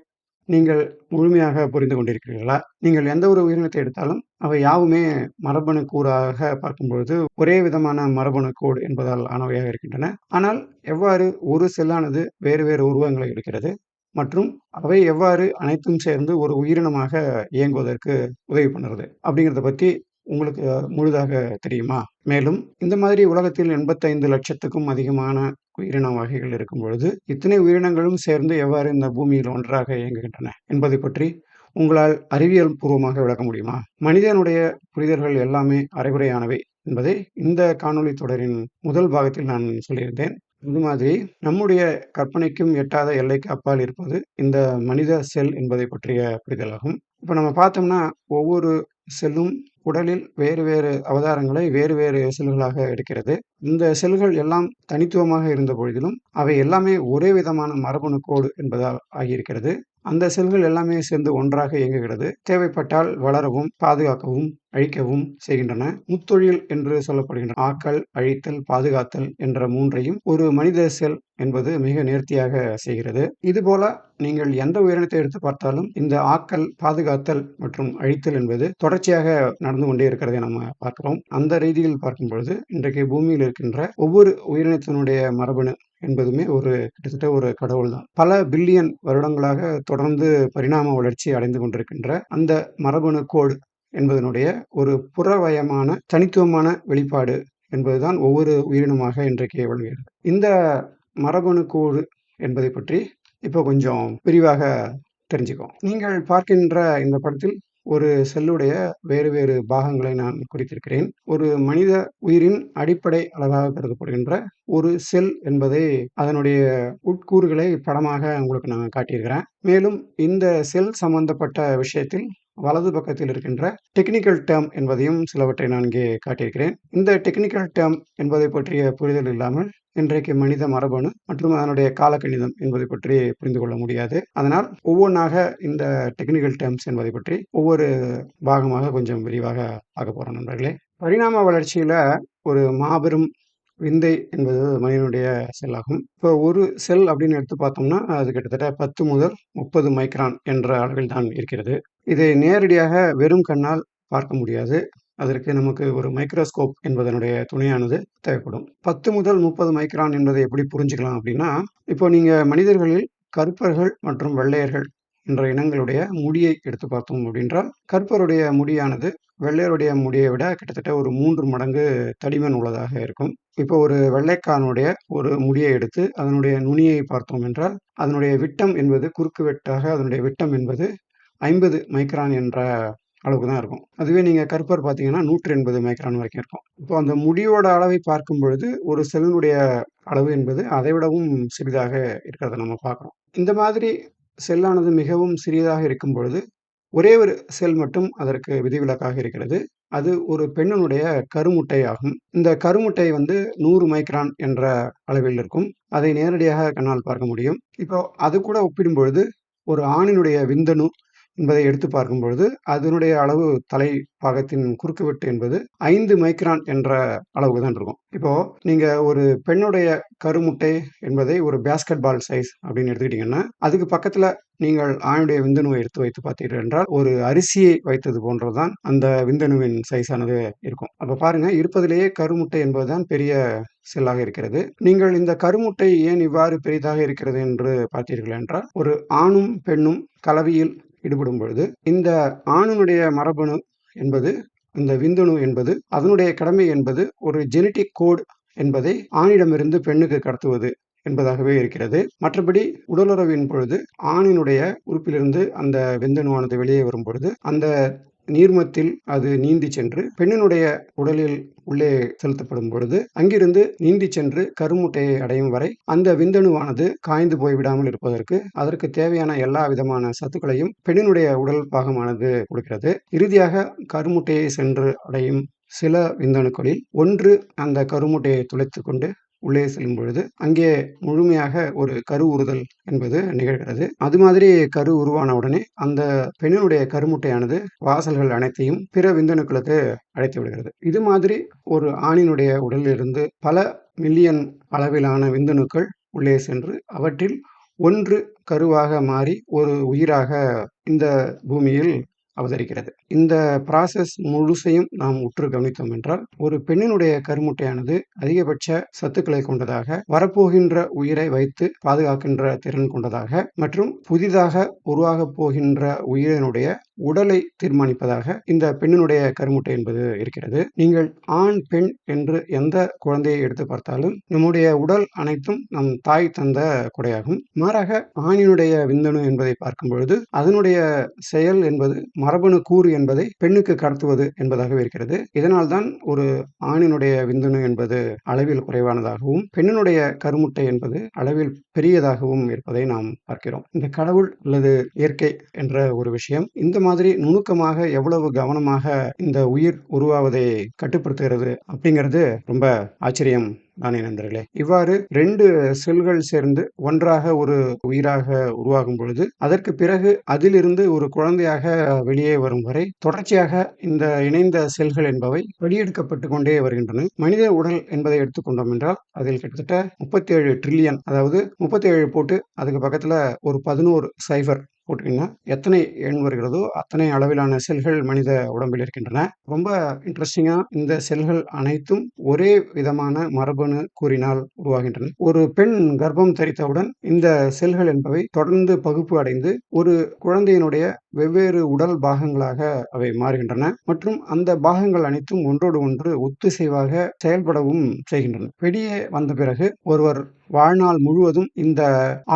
Speaker 1: நீங்கள் முழுமையாக புரிந்து கொண்டிருக்கிறீர்களா? நீங்கள் எந்த ஒரு உயிரினத்தை எடுத்தாலும் அவை யாவுமே மரபணு கூறாக பார்க்கும்பொழுது ஒரே விதமான மரபணு கோடு என்பதால் ஆனவையாக இருக்கின்றன. ஆனால் எவ்வாறு ஒரு செல்லானது வேறு வேறு உருவங்களை எடுக்கிறது மற்றும் அவை எவ்வாறு அனைத்தும் சேர்ந்து ஒரு உயிரினமாக இயங்குவதற்கு உதவி பண்ணுறது அப்படிங்கிறத பற்றி உங்களுக்கு முழுதாக தெரியுமா? மேலும் இந்த மாதிரி உலகத்தில் 85 லட்சத்துக்கும் அதிகமான உயிரின வகைகள் இருக்கும் பொழுது இத்தனை உயிரினங்களும் சேர்ந்து எவ்வாறு இந்த பூமியில் ஒன்றாக இயங்குகின்றன என்பதை பற்றி உங்களால் அறிவியல் பூர்வமாக விளக்க முடியுமா? மனிதனுடைய புரிதல்கள் எல்லாமே அரைகுறையானவை என்பதை இந்த காணொளி தொடரின் முதல் பாகத்தில் நான் சொல்லியிருந்தேன். இது மாதிரி நம்முடைய கற்பனைக்கும் எட்டாத எல்லைக்கு அப்பால் இருப்பது இந்த மனித செல் என்பதை பற்றிய புரிதலாகும். இப்ப நம்ம பார்த்தோம்னா, ஒவ்வொரு செல்லும் உடலில் வேறு வேறு அவதாரங்களை வேறு வேறு செல்களாக எடுக்கிறது. இந்த செல்கள் எல்லாம் தனித்துவமாக இருந்த பொழுதிலும், அவை எல்லாமே ஒரே விதமான மரபணு கோடு என்பதால் ஆகியிருக்கிறது. அந்த செல்கள் எல்லாமே சேர்ந்து ஒன்றாக இயங்குகிறது. தேவைப்பட்டால் வளரவும், பாதுகாக்கவும், அழிக்கவும் செய்கின்றன. முத்தொழில் என்று சொல்லப்படுகின்ற ஆக்கல், அழித்தல், பாதுகாத்தல் என்ற 3ஐயும் ஒரு மனித செல் என்பது மிக நேர்த்தியாக செய்கிறது. இதுபோல நீங்கள் எந்த உயிரினத்தை எடுத்து பார்த்தாலும் இந்த ஆக்கல், பாதுகாத்தல் மற்றும் அழித்தல் என்பது தொடர்ச்சியாக நடந்து கொண்டே இருக்கிறதை நம்ம பார்க்கிறோம். அந்த ரீதியில் பார்க்கும் பொழுது இன்றைக்கு பூமியில் இருக்கின்ற ஒவ்வொரு உயிரினத்தினுடைய மரபணு என்பதுமே கிட்டத்தட்ட ஒரு கடவுள் தான். பல பில்லியன் வருடங்களாக தொடர்ந்து பரிணாம வளர்ச்சி அடைந்து கொண்டிருக்கின்ற அந்த மரபணு கோடு என்பதனுடைய ஒரு புறவயமான தனித்துவமான வெளிப்பாடு என்பதுதான் ஒவ்வொரு உயிரினமாக இன்றைக்கு விளங்குகிறது. இந்த மரபணு கூறு என்பதை பற்றி இப்போ கொஞ்சம் விரிவாக தெரிஞ்சுக்குவோம். நீங்கள் பார்க்கின்ற இந்த படத்தில் ஒரு செல்லுடைய வேறு வேறு பாகங்களை நான் குறித்திருக்கிறேன். ஒரு மனித உயிரின் அடிப்படை அளவாக கருதப்படுகின்ற ஒரு செல் என்பதை அதனுடைய உட்கூறுகளை படமாக உங்களுக்கு நான் காட்டியிருக்கிறேன். மேலும் இந்த செல் சம்பந்தப்பட்ட விஷயத்தில் வலது பக்கத்தில் இருக்கின்ற டெக்னிக்கல் டேர்ம் என்பதையும் சிலவற்றை நான் இங்கே காட்டியிருக்கிறேன். இந்த டெக்னிக்கல் டேர்ம் என்பதை பற்றிய புரிதல் இல்லாமல் இன்றைக்கு மனித மரபணு மற்றும் அதனுடைய காலக்கணிதம் என்பதை பற்றி புரிந்து கொள்ள முடியாது. அதனால் ஒவ்வொன்றாக இந்த டெக்னிக்கல் டேர்ம்ஸ் என்பதை பற்றி ஒவ்வொரு பாகமாக கொஞ்சம் விரிவாக பார்க்க போறோம் நண்பர்களே. பரிணாம வளர்ச்சியில ஒரு மாபெரும் விந்தை என்பது மனிதனுடைய செல்லாகும். இப்போ ஒரு செல் அப்படின்னு எடுத்து பார்த்தோம்னா அது கிட்டத்தட்ட 10 முதல் 30 மைக்ரான் என்ற அளவில் தான் இருக்கிறது. இதை நேரடியாக வெறும் கண்ணால் பார்க்க முடியாது. அதற்கு நமக்கு ஒரு மைக்ரோஸ்கோப் என்பதனுடைய துணையானது தேவைப்படும். 10 முதல் 30 மைக்ரான் என்பதை எப்படி புரிஞ்சுக்கலாம் அப்படின்னா, இப்போ நீங்க மனிதர்களில் கருப்பர்கள் மற்றும் வெள்ளையர்கள் என்ற இனங்களுடைய முடியை எடுத்து பார்த்தோம் அப்படின்றால், கருப்பருடைய முடியானது வெள்ளையருடைய முடியை விட கிட்டத்தட்ட ஒரு 3 மடங்கு தடிமன் உள்ளதாக இருக்கும். இப்போ ஒரு வெள்ளைக்காரனுடைய ஒரு முடியை எடுத்து அதனுடைய நுனியை பார்த்தோம் என்றால், அதனுடைய விட்டம் என்பது குறுக்கு வெட்டாக அதனுடைய விட்டம் என்பது 50 மைக்ரான் என்ற அளவுக்கு தான் இருக்கும். அதுவே நீங்க கருப்பர் பார்த்தீங்கன்னா 180 மைக்ரான் வரைக்கும் இருக்கும். இப்போ அந்த முடியோட அளவை பார்க்கும் பொழுது ஒரு செல்லுடைய அளவு என்பது அதை விடவும் சிறிதாக இருக்கிறத நம்ம பார்க்குறோம். இந்த மாதிரி செல்லானது மிகவும் சிறியதாக இருக்கும் பொழுது ஒரே ஒரு செல் மட்டும் அதற்கு விதிவிலக்காக இருக்கிறது. அது ஒரு பெண்ணினுடைய கருமுட்டை ஆகும். இந்த கருமுட்டை 100 மைக்ரான் என்ற அளவில் இருக்கும். அதை நேரடியாக கண்ணால் பார்க்க முடியும். இப்போ அது கூட ஒப்பிடும் பொழுது ஒரு ஆணினுடைய விந்தணு என்பதை எடுத்து பார்க்கும் பொழுது அதனுடைய அளவு தலை பாகத்தின் குறுக்குவெட்டு என்பது 5 மைக்ரான் என்ற அளவுக்கு தான் இருக்கும். இப்போ நீங்க ஒரு பெண்ணுடைய கருமுட்டை என்பதை ஒரு பேஸ்கெட் பால் சைஸ் அப்படின்னு எடுத்துக்கிட்டீங்கன்னா, அதுக்கு பக்கத்துல நீங்கள் ஆணுடைய விந்தணுவை எடுத்து வைத்து பார்த்தீர்கள் என்றால் ஒரு அரிசியை வைத்தது போன்றதுதான் அந்த விந்தணுவின் சைஸ் ஆனது இருக்கும். அப்ப பாருங்க, இருப்பதிலேயே கருமுட்டை என்பதுதான் பெரிய செல்லாக இருக்கிறது. நீங்கள் இந்த கருமுட்டை ஏன் இவ்வாறு பெரிதாக இருக்கிறது என்று பார்த்தீர்கள் என்றால், ஒரு ஆணும் பெண்ணும் கலவியில் ஈடுபடும் பொழுது இந்த ஆணினுடைய மரபணு என்பது, இந்த விந்தணு என்பது அதனுடைய கடமை என்பது ஒரு ஜெனடிக் கோட் என்பதை ஆணிடமிருந்து பெண்ணுக்கு கடத்துவது என்பதாகவே இருக்கிறது. மற்றபடி உடலுறவின் பொழுது ஆணினுடைய உறுப்பிலிருந்து அந்த விந்தணுவானது வெளியே வரும் பொழுது அந்த நீர்மத்தில் அது நீந்தி சென்று பெண்ணினுடைய உடலில் உள்ளே செலுத்தப்படும் பொழுது அங்கிருந்து நீந்தி சென்று கருமுட்டையை அடையும் வரை அந்த விந்தணுவானது காய்ந்து போய்விடாமல் இருப்பதற்கு அதற்கு தேவையான எல்லா விதமான சத்துக்களையும் பெண்ணினுடைய உடல் பாகமானது கொடுக்கிறது. இறுதியாக கருமுட்டையை சென்று அடையும் சில விந்தணுக்களில் ஒன்று அந்த கருமுட்டையை துளைத்து கொண்டு உள்ளே செல்லும் பொழுது அங்கே முழுமையாக ஒரு கரு உறுதல் என்பது நிகழ்கிறது. அது மாதிரி கரு உருவான உடனே அந்த பெண்ணினுடைய கருமுட்டையானது வாசல்கள் அனைத்தையும் பிற விந்தணுக்களுக்கு அழைத்து விடுகிறது. இது மாதிரி ஒரு ஆணினுடைய உடலிலிருந்து பல மில்லியன் அளவிலான விந்தணுக்கள் உள்ளே சென்று அவற்றில் ஒன்று கருவாக மாறி ஒரு உயிராக இந்த பூமியில் அவதரிக்கிறது. இந்த ப்ராசஸ் முழுசையும் நாம் உற்று கவனித்தோம் என்றால் ஒரு பெண்ணினுடைய கருமுட்டையானது அதிகபட்ச சத்துக்களை கொண்டதாக, வரப்போகின்ற உயிரை வைத்து பாதுகாக்கின்ற திறன் கொண்டதாக மற்றும் புதிதாக உருவாகப் போகின்ற உயிரினுடைய உடலை தீர்மானிப்பதாக இந்த பெண்ணினுடைய கருமுட்டை என்பது இருக்கிறது. நீங்கள் ஆண், பெண் என்று எந்த குழந்தையை எடுத்து பார்த்தாலும் நம்முடைய உடல் அனைத்தும் நம் தாய் தந்த கொடையாகும். மாறாக ஆணினுடைய விந்தணு என்பதை பார்க்கும் பொழுது அதனுடைய செயல் என்பது மரபணு கூறு என்பதை பெண்ணுக்கு கடத்துவது என்பதாகவே இருக்கிறது. இதனால்தான் ஒரு ஆணினுடைய விந்தணு என்பது அளவில் குறைவானதாகவும் பெண்ணினுடைய கருமுட்டை என்பது அளவில் பெரியதாகவும் இருப்பதை நாம் பார்க்கிறோம். இந்த கடவுள் அல்லது இயற்கை என்ற ஒரு விஷயம் இந்த மாதிரி நுணுக்கமாக எவ்வளவு கவனமாக இந்த உயிர் உருவாவதை கட்டுப்படுத்துகிறது அப்படிங்கிறது ரொம்ப ஆச்சரியம் தானே நண்பர்களே. இவ்வாறு 2 செல்கள் சேர்ந்து ஒன்றாக ஒரு உயிராக உருவாகும் பொழுது அதற்கு பிறகு அதிலிருந்து ஒரு குழந்தையாக வெளியே வரும் வரை தொடர்ச்சியாக இந்த இணைந்த செல்கள் என்பவை வெளியெடுக்கப்பட்டு கொண்டே வருகின்றன. மனித உடல் என்பதை எடுத்துக்கொண்டோம் என்றால் அதில் கிட்டத்தட்ட 37 ட்ரில்லியன், அதாவது 37 போட்டு அதுக்கு பக்கத்துல ஒரு 11 சைபர் போட்டீங்கன்னா எத்தனை எண் வருகிறதோ அத்தனை அளவிலான செல்கள் மனித உடம்பில் இருக்கின்றன. ரொம்ப இன்ட்ரெஸ்டிங்கா இந்த செல்கள் அனைத்தும் ஒரே விதமான மரபணு கூறினால் உருவாகின்றன. ஒரு பெண் கர்ப்பம் தரித்தவுடன் இந்த செல்கள் என்பவை தொடர்ந்து பகுப்பு அடைந்து ஒரு குழந்தையினுடைய வெவ்வேறு உடல் பாகங்களாக அவை மாறுகின்றன மற்றும் அந்த பாகங்கள் அனைத்தும் ஒன்றோடு ஒன்று ஒத்திசைவாக செயல்படவும் செய்கின்றன. வெளியே வந்த பிறகு ஒருவர் வாழ்நாள் முழுவதும் இந்த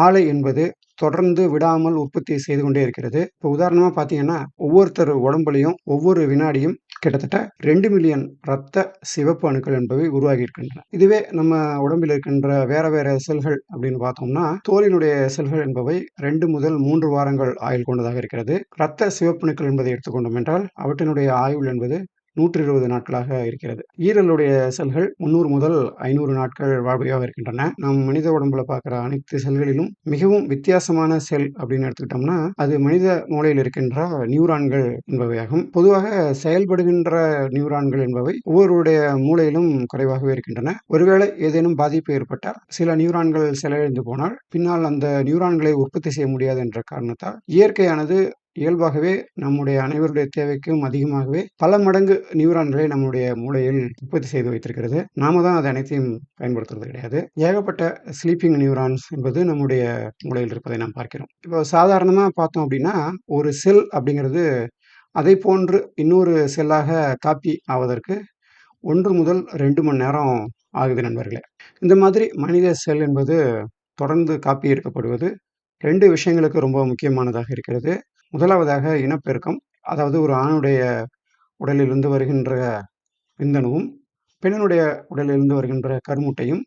Speaker 1: ஆலை என்பது தொடர்ந்து விடாமல் உற்பத்தி செய்து கொண்டே இருக்கிறது. இப்போ உதாரணமா பார்த்தீங்கன்னா ஒவ்வொருத்தர் உடம்புலையும் ஒவ்வொரு வினாடியும் கிட்டத்தட்ட 2 மில்லியன் இரத்த சிவப்பு அணுக்கள் என்பவை உருவாகி இருக்கின்றன. இதுவே நம்ம உடம்பில் இருக்கின்ற வேற வேற செல்கள் அப்படின்னு பார்த்தோம்னா தோலினுடைய செல்கள் என்பவை 2 முதல் 3 வாரங்கள் ஆயுள் கொண்டதாக இருக்கிறது. இரத்த சிவப்பணுக்கள் என்பதை எடுத்துக்கொண்டோம் என்றால் அவற்றினுடைய ஆயுள் என்பது 120 நாட்களாக இருக்கிறது. ஈரலுடைய செல்கள் 300 முதல் 500 நாட்கள் வாழ்வையாக இருக்கின்றன. நம் மனித உடம்புல பார்க்கிற அனைத்து செல்களிலும் மிகவும் வித்தியாசமான செல் அப்படின்னு எடுத்துக்கிட்டோம்னா அது மனித மூளையில் இருக்கின்ற நியூரான்கள் என்பவையாகும். பொதுவாக செயல்படுகின்ற நியூரான்கள் என்பவை ஒவ்வொருடைய மூளையிலும் குறைவாகவே இருக்கின்றன. ஒருவேளை ஏதேனும் பாதிப்பு ஏற்பட்டால் சில நியூரான்கள் செயலிழந்து போனால் பின்னால் அந்த நியூரான்களை உற்பத்தி செய்ய முடியாது என்ற காரணத்தால் இயற்கையானது இயல்பாகவே நம்முடைய அனைவருடைய தேவைக்கும் அதிகமாகவே பல மடங்கு நியூரான்களை நம்முடைய மூளையில் உற்பத்தி செய்து வைத்திருக்கிறது. நாம தான் அது அனைத்தையும் பயன்படுத்துறது கிடையாது. ஏகப்பட்ட ஸ்லீப்பிங் நியூரான்ஸ் என்பது நம்முடைய மூளையில் இருப்பதை நாம் பார்க்கிறோம். இப்போ சாதாரணமா பார்த்தோம் அப்படின்னா ஒரு செல் அப்படிங்கிறது அதை போன்று இன்னொரு செல்லாக காப்பி ஆவதற்கு 1 முதல் 2 மணி நேரம் ஆகுது நண்பர்களே. இந்த மாதிரி மனித செல் என்பது தொடர்ந்து காப்பி எடுக்கப்படுவது 2 விஷயங்களுக்கு ரொம்ப முக்கியமானதாக இருக்கிறது. முதலாவதாக இனப்பெருக்கம், அதாவது ஒரு ஆணுடைய உடலிலிருந்து வருகின்ற விந்தணுவும் பெண்ணினுடைய உடலிலிருந்து வருகின்ற கருமுட்டையும்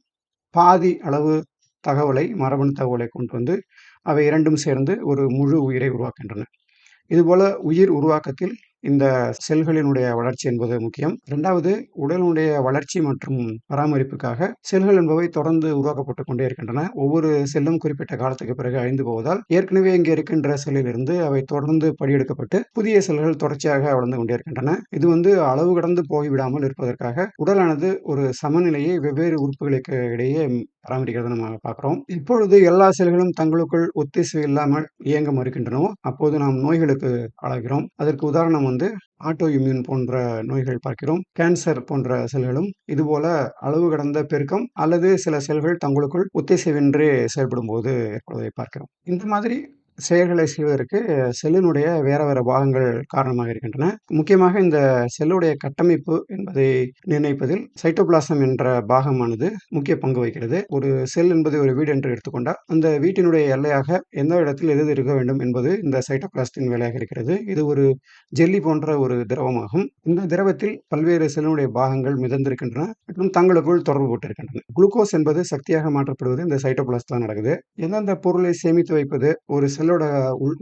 Speaker 1: பாதி அளவு தகவலை மரபணு தகவலை கொண்டு வந்து அவை இரண்டும் சேர்ந்து ஒரு முழு உயிரை உருவாக்கின்றன. இதுபோல உயிர் உருவாக்கத்தில் இந்த செல்களினுடைய வளர்ச்சி என்பது முக்கியம். 2வது உடலுடைய வளர்ச்சி மற்றும் பராமரிப்புக்காக செல்கள் என்பவை தொடர்ந்து உருவாக்கப்பட்டு கொண்டே இருக்கின்றன. ஒவ்வொரு செல்லும் குறிப்பிட்ட காலத்துக்கு பிறகு அழிந்து போவதால் ஏற்கனவே இங்கே இருக்கின்ற செல்லிலிருந்து அவை தொடர்ந்து படியெடுக்கப்பட்டு புதிய செல்கள் தொடர்ச்சியாக வளர்ந்து கொண்டே இருக்கின்றன. இது அளவு கடந்து போய்விடாமல் இருப்பதற்காக உடலானது ஒரு சமநிலையை வெவ்வேறு உறுப்புகளுக்கு இடையே பராமரிக்கிறத நம்ம பார்க்கிறோம். இப்பொழுது எல்லா செல்களும் தங்களுக்குள் ஒத்திசைவு இல்லாமல் இயங்க மறுக்கின்றனவோ அப்போது நாம் நோய்களுக்கு ஆளாகிறோம். அதற்கு உதாரணம் ஆட்டோ இம்யூன் போன்ற நோய்கள் பார்க்கிறோம். கேன்சர் போன்ற செல்களும் இதுபோல அளவு கடந்த பெருக்கம் அல்லது சில செல்கள் தங்களுக்குள் ஒத்திசைவின்றி செயல்படும் போது ஏற்படுவதை பார்க்கிறோம். இந்த மாதிரி செயல்களை செய்வதற்கு செல்லினுடைய வேற வேற பாகங்கள் காரணமாக இருக்கின்றன. முக்கியமாக இந்த செல்லுடைய கட்டமைப்பு என்பதை நிர்ணயிப்பதில் சைட்டோபிளாசம் என்ற பாகமானது முக்கிய பங்கு வகிக்கிறது. ஒரு செல் என்பது ஒரு வீடு என்று எடுத்துக்கொண்டால் அந்த வீட்டினுடைய எல்லையாக எந்த இடத்தில் எது இருக்க வேண்டும் என்பது இந்த சைட்டோபிளாஸ்டின் வேலையாக இருக்கிறது. இது ஒரு ஜெல்லி போன்ற ஒரு திரவமாகும். இந்த திரவத்தில் பல்வேறு செல்லுடைய பாகங்கள் மிதந்திருக்கின்றன மற்றும் தங்களுக்குள் தொடர்பு கொண்டிருக்கின்றன. குளுக்கோஸ் என்பது சக்தியாக மாற்றப்படுவது இந்த சைட்டோபிளாஸ்ட் தான் நடக்குது. எந்தெந்த பொருளை சேமித்து வைப்பது, ஒரு செல்லோட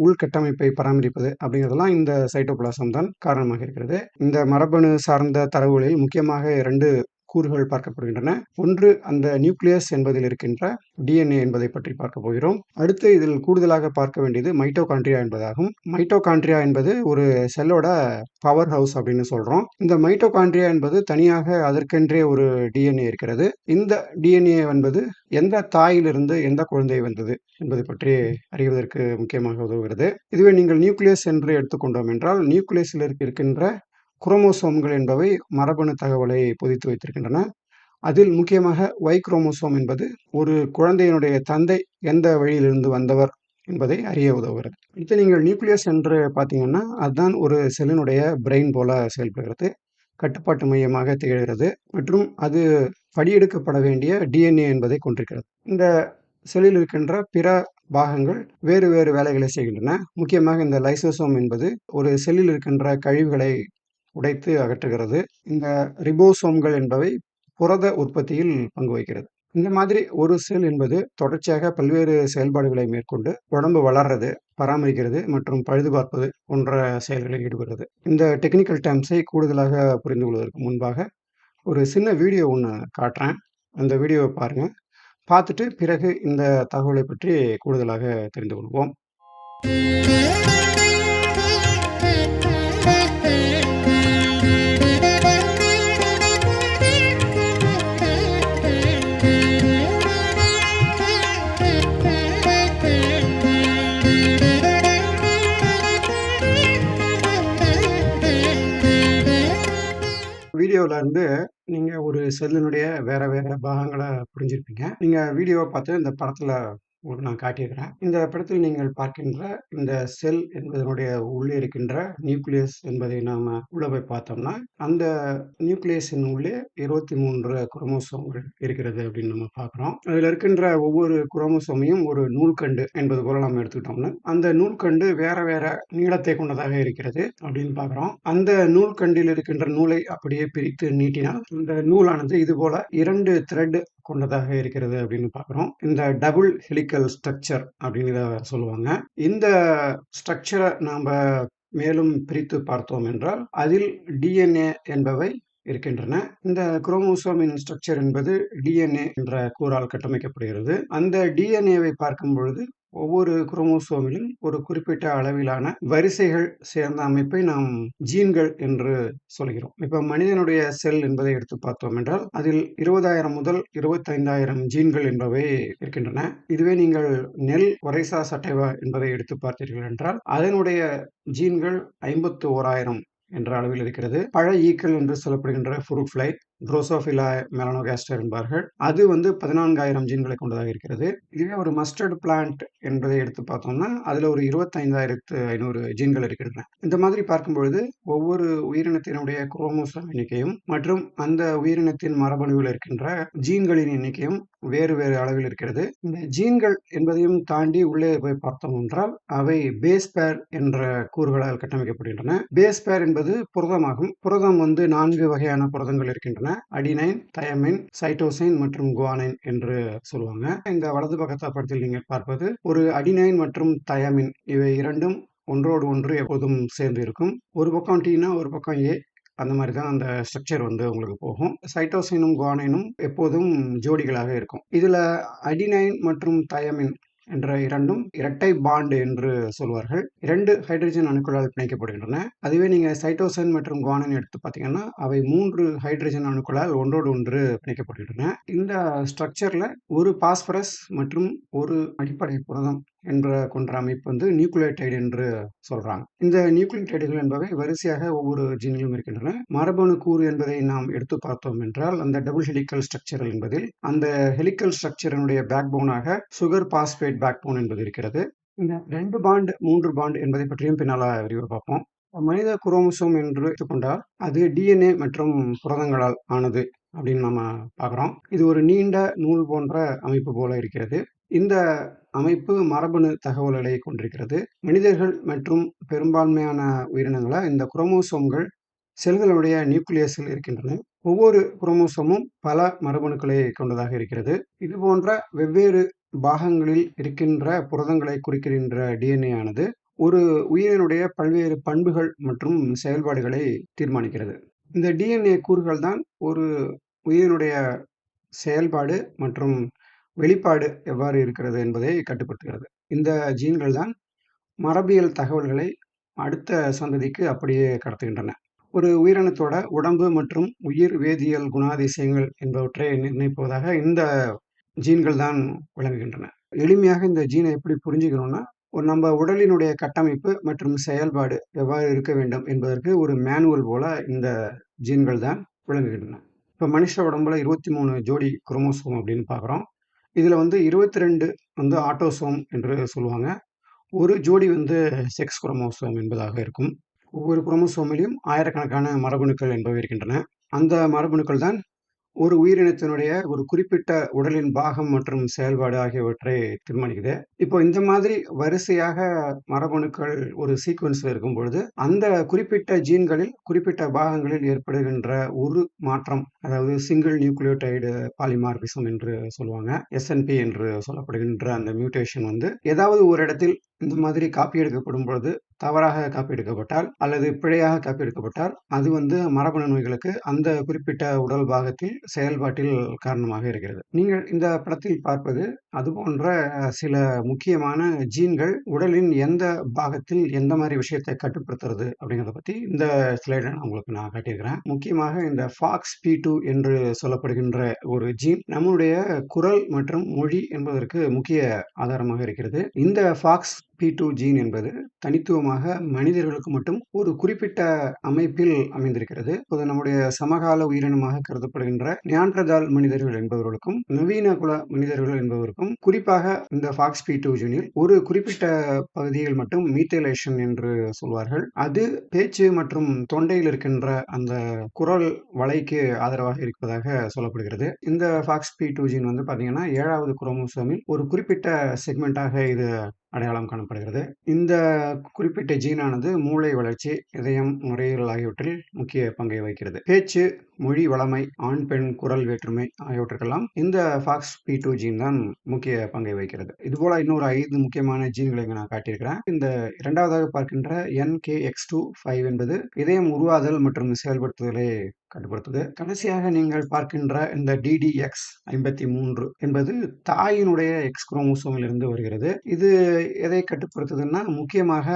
Speaker 1: உள்கட்டமைப்பை பராமரிப்பது அப்படிங்கிறதெல்லாம் இந்த சைட்டோபிளாசம் தான் காரணமாக இருக்கிறது. இந்த மரபணு சார்ந்த தரவுகளில் முக்கியமாக 2 கூறுகள் பார்க்கப்படுகின்றன. ஒன்று அந்த நியூக்ளியஸ் என்பதில் இருக்கின்ற டிஎன்ஏ என்பதை பற்றி பார்க்க போகிறோம். அடுத்து இதில் கூடுதலாக பார்க்க வேண்டியது மைட்டோகாண்ட்ரியா என்பதாகும். மைட்டோகாண்ட்ரியா என்பது ஒரு செல்லோட பவர் ஹவுஸ் அப்படின்னு சொல்றோம். இந்த மைட்டோகாண்ட்ரியா என்பது தனியாக அதற்கென்றே ஒரு டிஎன்ஏ இருக்கிறது. இந்த டிஎன்ஏ என்பது எந்த தாயிலிருந்து எந்த குழந்தை வந்தது என்பதை பற்றி அறிவதற்கு முக்கியமாக உதவுகிறது. இதுவே நீங்கள் நியூக்ளியஸ் என்று எடுத்துக்கொண்டோம் என்றால் நியூக்ளியஸில் இருக்கின்ற குரோமோசோம்கள் என்பவை மரபணு தகவலை பொதித்து வைத்திருக்கின்றன. அதில் முக்கியமாக Y குரோமோசோம் என்பது ஒரு குழந்தையினுடைய தந்தை எந்த வழியிலிருந்து வந்தவர் என்பதை அறிய உதவுகிறது. அடுத்து நீங்கள் நியூக்ளியஸ் என்று பார்த்தீங்கன்னா, அதுதான் ஒரு செல்லினுடைய பிரெயின் போல செயல்படுகிறது. கட்டுப்பாட்டு மையமாக திகழ்கிறது மற்றும் அது படியெடுக்கப்பட வேண்டிய டிஎன்ஏ என்பதை கொண்டிருக்கிறது. இந்த செல்லில் இருக்கின்ற பிற பாகங்கள் வேறு வேறு வேலைகளை செய்கின்றன. முக்கியமாக இந்த லைசோசோம் என்பது ஒரு செல்லில் இருக்கின்ற கழிவுகளை உடைத்து அகற்றுகிறது. இந்த ரிபோசோம்கள் என்பவை புரத உற்பத்தியில் பங்கு வகிக்கிறது. இந்த மாதிரி ஒரு செல் என்பது தொடர்ச்சியாக பல்வேறு செயல்பாடுகளை மேற்கொண்டு உடம்பு வளர்றது, பராமரிக்கிறது மற்றும் பழுது பார்ப்பது போன்ற செயல்களில் ஈடுபடுகிறது. இந்த டெக்னிக்கல் டேர்ம்ஸை கூடுதலாக புரிந்து கொள்வதற்கு முன்பாக ஒரு சின்ன வீடியோ ஒன்று காட்டுறேன். அந்த வீடியோவை பாருங்க. பார்த்துட்டு பிறகு இந்த தகவலை பற்றி கூடுதலாக தெரிந்து கொள்வோம். வீடியோல இருந்து நீங்க ஒரு செல்லினுடைய வேற வேற பாகங்கள புரிஞ்சிருப்பீங்க. நீங்க வீடியோவ பார்த்து இந்த படத்துல உங்களுக்கு நான் காட்டியிருக்கிறேன். இந்த படத்தில் நீங்கள் பார்க்கின்ற இந்த செல் என்பதனுடைய உள்ளே இருக்கின்ற நியூக்ளியஸ் என்பதை நாம உள்ள போய் பார்த்தோம்னா, அந்த நியூக்ளியஸின் உள்ளே 23 குரோமோசோம்கள் இருக்கிறது அப்படின்னு நம்ம பார்க்கிறோம். அதுல இருக்கின்ற ஒவ்வொரு குரோமோசோமையும் ஒரு நூல்கண்டு என்பது போல நம்ம எடுத்துக்கிட்டோம்னா, அந்த நூல்கண்டு வேற வேற நீளத்தை கொண்டதாக இருக்கிறது அப்படின்னு பார்க்கிறோம். அந்த நூல்கண்டில் இருக்கின்ற நூலை அப்படியே பிரித்து நீட்டினால், இந்த நூலானது இது போல 2 த்ரெட் கொண்டதாக இருக்கிறது அப்படின்னு பார்க்கிறோம். இந்த டபுள் ஹெலிக்கல் ஸ்ட்ரக்சர் அப்படின்னு இத சொல்லுவாங்க. இந்த ஸ்ட்ரக்சரை நாம மேலும் பிரித்து பார்த்தோம் என்றால், அதில் டிஎன்ஏ என்பவை இருக்கின்றன. இந்த குரோமோசோமின் ஸ்ட்ரக்சர் என்பது டிஎன்ஏ என்ற கூறால் கட்டமைக்கப்படுகிறது. அந்த டிஎன்ஏவை பார்க்கும் பொழுது ஒவ்வொரு குரோமோசோமிலும் ஒரு குறிப்பிட்ட அளவிலான வரிசைகள் சேர்ந்த அமைப்பை நாம் ஜீன்கள் என்று சொல்கிறோம். இப்ப மனிதனுடைய செல் என்பதை எடுத்து பார்த்தோம் என்றால், அதில் 20,000 முதல் 25,000 ஜீன்கள் என்பவை இருக்கின்றன. இதுவே நீங்கள் நெல் ஒரைசா சட்டைவா என்பதை எடுத்து பார்த்தீர்கள் என்றால், அதனுடைய ஜீன்கள் 51,000 என்ற அளவில் இருக்கிறது. பழ ஈக்கள் என்று சொல்லப்படுகின்ற ஃப்ரூட் ஃப்ளை, ட்ரோசோஃபிலா மெலனோகாஸ்டர் என்பார்கள். அது 14,000 ஜீன்களை கொண்டதாக இருக்கிறது. இதுவே ஒரு மஸ்டர்ட் பிளான்ட் என்பதை எடுத்து பார்த்தோம்னா, அதுல ஒரு 25,500 ஜீன்கள் இருக்கின்றன. இந்த மாதிரி பார்க்கும் பொழுது ஒவ்வொரு உயிரினத்தினுடைய குரோமோசோம் எண்ணிக்கையும் மற்றும் அந்த உயிரினத்தின் மரபணுவில் இருக்கின்ற ஜீன்களின் எண்ணிக்கையும் வேறு வேறு அளவில் இருக்கிறது. இந்த ஜீன்கள் என்பதையும் தாண்டி உள்ளே போய் பார்த்தோம் என்றால், அவை பேஸ் பேர் என்ற கூறுகளால் கட்டமைக்கப்படுகின்றன. பேஸ் பேர் என்பது புரதமாகும். புரதம் 4 வகையான புரதங்கள் இருக்கின்றன. அடினைன், தையமைன், சைட்டோசைன் மற்றும் குவானைன் என்று சொல்லுவாங்க. இந்த வலது பக்கத்து படத்தில் நீங்கள் பார்ப்பது ஒரு அடினைன் மற்றும் தையமின், இவை இரண்டும் ஒன்றோடு ஒன்று எப்போதும் சேர்ந்து இருக்கும். ஒரு பக்கம் டீனா ஒரு பக்கம் ஏ, அந்த மாதிரி தான் அந்த ஸ்ட்ரக்சர் உங்களுக்கு போகும். சைட்டோசைனும் குவானைனும் எப்போதும் ஜோடிகளாக இருக்கும். இதுல அடினைன் மற்றும் தையமின் என்ற இரண்டும் இரட்டை பாண்ட் என்று சொல்வார்கள். 2 ஹைட்ரஜன் அணுக்களால் பிணைக்கப்படுகின்றன. அதுவே நீங்க சைட்டோசைன் மற்றும் குவானைன் எடுத்து பார்த்தீங்கன்னா, அவை 3 ஹைட்ரஜன் அணுக்களால் ஒன்றோடு ஒன்று பிணைக்கப்படுகின்றன. இந்த ஸ்ட்ரக்சர்ல ஒரு பாஸ்பரஸ் மற்றும் ஒரு அடிப்படை புரதம் என்ற கொண்ட அமைப்பு நியூக்ளியோடைடு என்று சொல்றாங்க. இந்த நியூக்ளியோடைடுகள் என்பவை வரிசையாக ஒவ்வொரு ஜீனிலும் இருக்கின்றன. மரபணு கூறு என்பதை நாம் எடுத்து பார்த்தோம் என்றால், அந்த டபுள் ஹெலிக்கல் ஸ்ட்ரக்சர் என்பதில் அந்த ஹெலிக்கல் ஸ்ட்ரக்சரினுடைய பேக் போனாக சுகர் பாஸ்பேட் பேக் போன் என்பது இருக்கிறது. இந்த 2 பாண்ட் 3 பாண்ட் என்பதை பற்றியும் பின்னால விரிவாக பார்ப்போம். மனித குரோமோசோம் என்று எடுத்துக்கொண்டால், அது டிஎன்ஏ மற்றும் புரதங்களால் ஆனது அப்படின்னு நம்ம பார்க்கிறோம். இது ஒரு நீண்ட நூல் போன்ற அமைப்பு போல இருக்கிறது. இந்த அமைப்பு மரபணு தகவல்களை கொண்டிருக்கிறது. மனிதர்கள் மற்றும் பெரும்பான்மையான உயிரினங்கள இந்த குரோமோசோம்கள் செல்களுடைய நியூக்ளியஸில் இருக்கின்றன. ஒவ்வொரு குரோமோசோமும் பல மரபணுக்களை கொண்டதாக இருக்கிறது. இது போன்ற வெவ்வேறு பாகங்களில் இருக்கின்ற புரதங்களை குறிக்கின்ற டிஎன்ஏ ஆனது ஒரு உயிரினுடைய பல்வேறு பண்புகள் மற்றும் செயல்பாடுகளை தீர்மானிக்கிறது. இந்த டிஎன்ஏ கூறுகள் தான் ஒரு உயிரினுடைய செயல்பாடு மற்றும் வெளிப்பாடு எவ்வாறு இருக்கிறது என்பதை கட்டுப்படுத்துகிறது. இந்த ஜீன்கள் தான் மரபியல் தகவல்களை அடுத்த சந்ததிக்கு அப்படியே கடத்துகின்றன. ஒரு உயிரினத்தோட உடம்பு மற்றும் உயிர் வேதியியல் குணாதிசயங்கள் என்பவற்றை நிர்ணயிப்பதாக இந்த ஜீன்கள் தான் விளங்குகின்றன. எளிமையாக இந்த ஜீனை எப்படி புரிஞ்சுக்கணும்னா, நம்ம உடலினுடைய கட்டமைப்பு மற்றும் செயல்பாடு எவ்வாறு இருக்க வேண்டும் என்பதற்கு ஒரு மேனுவல் போல இந்த ஜீன்கள் தான் விளங்குகின்றன. இப்ப மனுஷ உடம்புல 23 ஜோடி குரோமோசோம் அப்படின்னு பார்க்குறோம். இதுல 22 ஆட்டோசோம் என்று சொல்லுவாங்க. ஒரு ஜோடி வந்து செக்ஸ் குரோமோசோம் என்பதாக இருக்கும். ஒவ்வொரு குரோமோசோமிலும் ஆயிரக்கணக்கான மரபணுக்கள் என்பவை இருக்கின்றன. அந்த மரபணுக்கள் தான் ஒரு உயிரினத்தினுடைய ஒரு குறிப்பிட்ட உடலின் பாகம் மற்றும் செயல்பாடு ஆகியவற்றை தீர்மானிக்குது. இப்போ இந்த மாதிரி வரிசையாக மரபணுக்கள் ஒரு சீக்வென்ஸ்ல இருக்கும் பொழுது, அந்த குறிப்பிட்ட ஜீன்களில், குறிப்பிட்ட பாகங்களில் ஏற்படுகின்ற ஒரு மாற்றம், அதாவது சிங்கிள் நியூக்ளியோடைடு பாலிமார்பிசம் என்று சொல்லுவாங்க. எஸ்என்பி என்று சொல்லப்படுகின்ற அந்த மியூட்டேஷன் வந்து ஏதாவது ஒரு இடத்தில் இந்த மாதிரி காப்பி எடுக்கப்படும் பொழுது, தவறாக காப்பி எடுக்கப்பட்டால் அல்லது பிழையாக காப்பி எடுக்கப்பட்டால், அது வந்து மரபணு நோய்களுக்கு அந்த குறிப்பிட்ட உடல் பாகத்தில் செயல்பாட்டில் காரணமாக இருக்கிறது. நீங்கள் இந்த படத்தில் பார்ப்பது அதுபோன்ற சில முக்கியமான ஜீன்கள் உடலின் எந்த பாகத்தில் எந்த மாதிரி விஷயத்தை கட்டுப்படுத்துறது அப்படிங்கிறத பத்தி இந்த ஸ்லைட உங்களுக்கு நான் காட்டியிருக்கிறேன். முக்கியமாக இந்த FOXP2 என்று சொல்லப்படுகின்ற ஒரு ஜீன் நம்முடைய குரல் மற்றும் மொழி என்பதற்கு முக்கிய ஆதாரமாக இருக்கிறது. இந்த FOXP2 ஜீன் என்பது தனித்துவமாக மனிதர்களுக்கு மட்டும் ஒரு குறிப்பிட்ட அமைப்பில் அமைந்திருக்கிறது. இப்போது நம்முடைய சமகால உயிரினமாக கருதப்படுகின்ற நியாண்டர்தால் மனிதர்கள் என்பவர்களுக்கும் நவீன குல மனிதர்கள் என்பவருக்கும் குறிப்பாக இந்த FOXP2 ஜீனில் ஒரு குறிப்பிட்ட பகுதியில் மட்டும் மீத்தேலேஷன் என்று சொல்வார்கள். அது பேச்சு மற்றும் தொண்டையில் இருக்கின்ற அந்த குரல் வளைக்கு ஆதரவாக இருப்பதாக சொல்லப்படுகிறது. இந்த FOXP2 ஜீன் வந்து பாத்தீங்கன்னா 7வது குரோமோசோமில் ஒரு குறிப்பிட்ட செக்மெண்டாக இது அடையாளம் காணப்படுகிறது. இந்த குறிப்பிட்ட ஜீனானது மூளை வளர்ச்சி, இதயம், நுரையீரல் ஆகியவற்றில் முக்கிய பங்கை வகிக்கிறது. பேச்சு, மொழி வளமை, ஆண், பெண் குரல் வேற்றுமை ஆகியவற்றுக்கெல்லாம் இந்த FOXP2 ஜீன் தான் முக்கிய பங்கை வகிக்கிறது. இதுபோல இன்னொரு 5 முக்கியமான ஜீன்களை இங்க நான் காட்டியிருக்கிறேன். இந்த 2வதாக பார்க்கின்ற NKX2 5 என்பது இதயம் உருவாதல் மற்றும் செயல்படுத்துதலை கட்டுப்படுத்துது. கடைசியாக நீங்கள் பார்க்கின்ற இந்த DDX53 என்பது தாயினுடைய X குரோமோசோமில் இருந்து வருகிறது. இது எதை கட்டுப்படுத்துதுன்னா, முக்கியமாக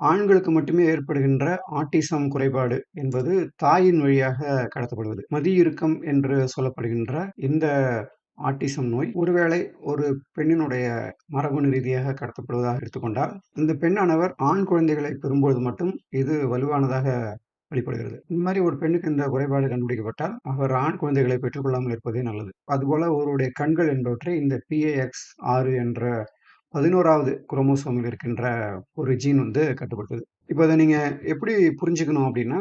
Speaker 1: ஆண்களுக்கு மட்டுமே ஏற்படுகின்ற ஆட்டிசம் குறைபாடு என்பது தாயின் வழியாக கடத்தப்படுவது. மதியிறுக்கம் என்று சொல்லப்படுகின்ற இந்த ஆட்டிசம் நோய் ஒருவேளை ஒரு பெண்ணினுடைய மரபணு ரீதியாக கடத்தப்படுவதாக எடுத்துக்கொண்டால், இந்த பெண்ணானவர் ஆண் குழந்தைகளை பெறும்போது மட்டும் இது வலுவானதாக வெளிப்படுகிறது. இந்த மாதிரி ஒரு பெண்ணுக்கு இந்த குறைபாடு கண்டுபிடிக்கப்பட்டால், அவர் ஆண் குழந்தைகளை பெற்றுக்கொள்ளாமல் இருப்பதே நல்லது. அதுபோல ஒருவருடைய கண்கள் என்பவற்றை இந்த PAX6 என்ற 11வது குரோமோசோமில் இருக்கின்ற ஒரு ஜீன் வந்து கட்டுப்படுத்துது. இப்போ இதை நீங்க எப்படி புரிஞ்சுக்கணும் அப்படின்னா,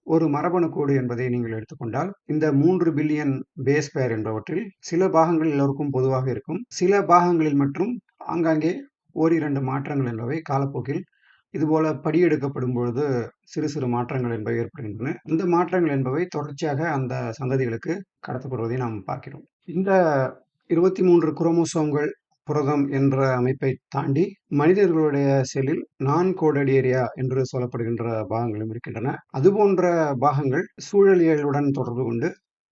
Speaker 1: ஒரு மரபணு கோடு என்பதை நீங்கள் எடுத்துக்கொண்டால், இந்த 3 பில்லியன் பேஸ் பேர் என்பவற்றில் சில பாகங்கள் எல்லோருக்கும் பொதுவாக இருக்கும். சில பாகங்களில் மற்றும் ஆங்காங்கே ஓரிரண்டு மாற்றங்கள் என்பவை காலப்போக்கில் இதுபோல படியெடுக்கப்படும் பொழுது சிறு சிறு மாற்றங்கள் என்பவை ஏற்படுகின்றன. இந்த மாற்றங்கள் என்பவை தொடர்ச்சியாக அந்த சந்ததிகளுக்கு கடத்தப்படுவதை நாம் பார்க்கிறோம். இந்த 23 குரோமோசோம்கள் புரதம் என்ற அமைப்பை தாண்டி மனிதர்களுடைய செல்லில் நான் கோடட் ஏரியா என்று சொல்லப்படுகின்ற பாகங்களும் இருக்கின்றன. அதுபோன்ற பாகங்கள் சூழலியலுடன் தொடர்பு கொண்டு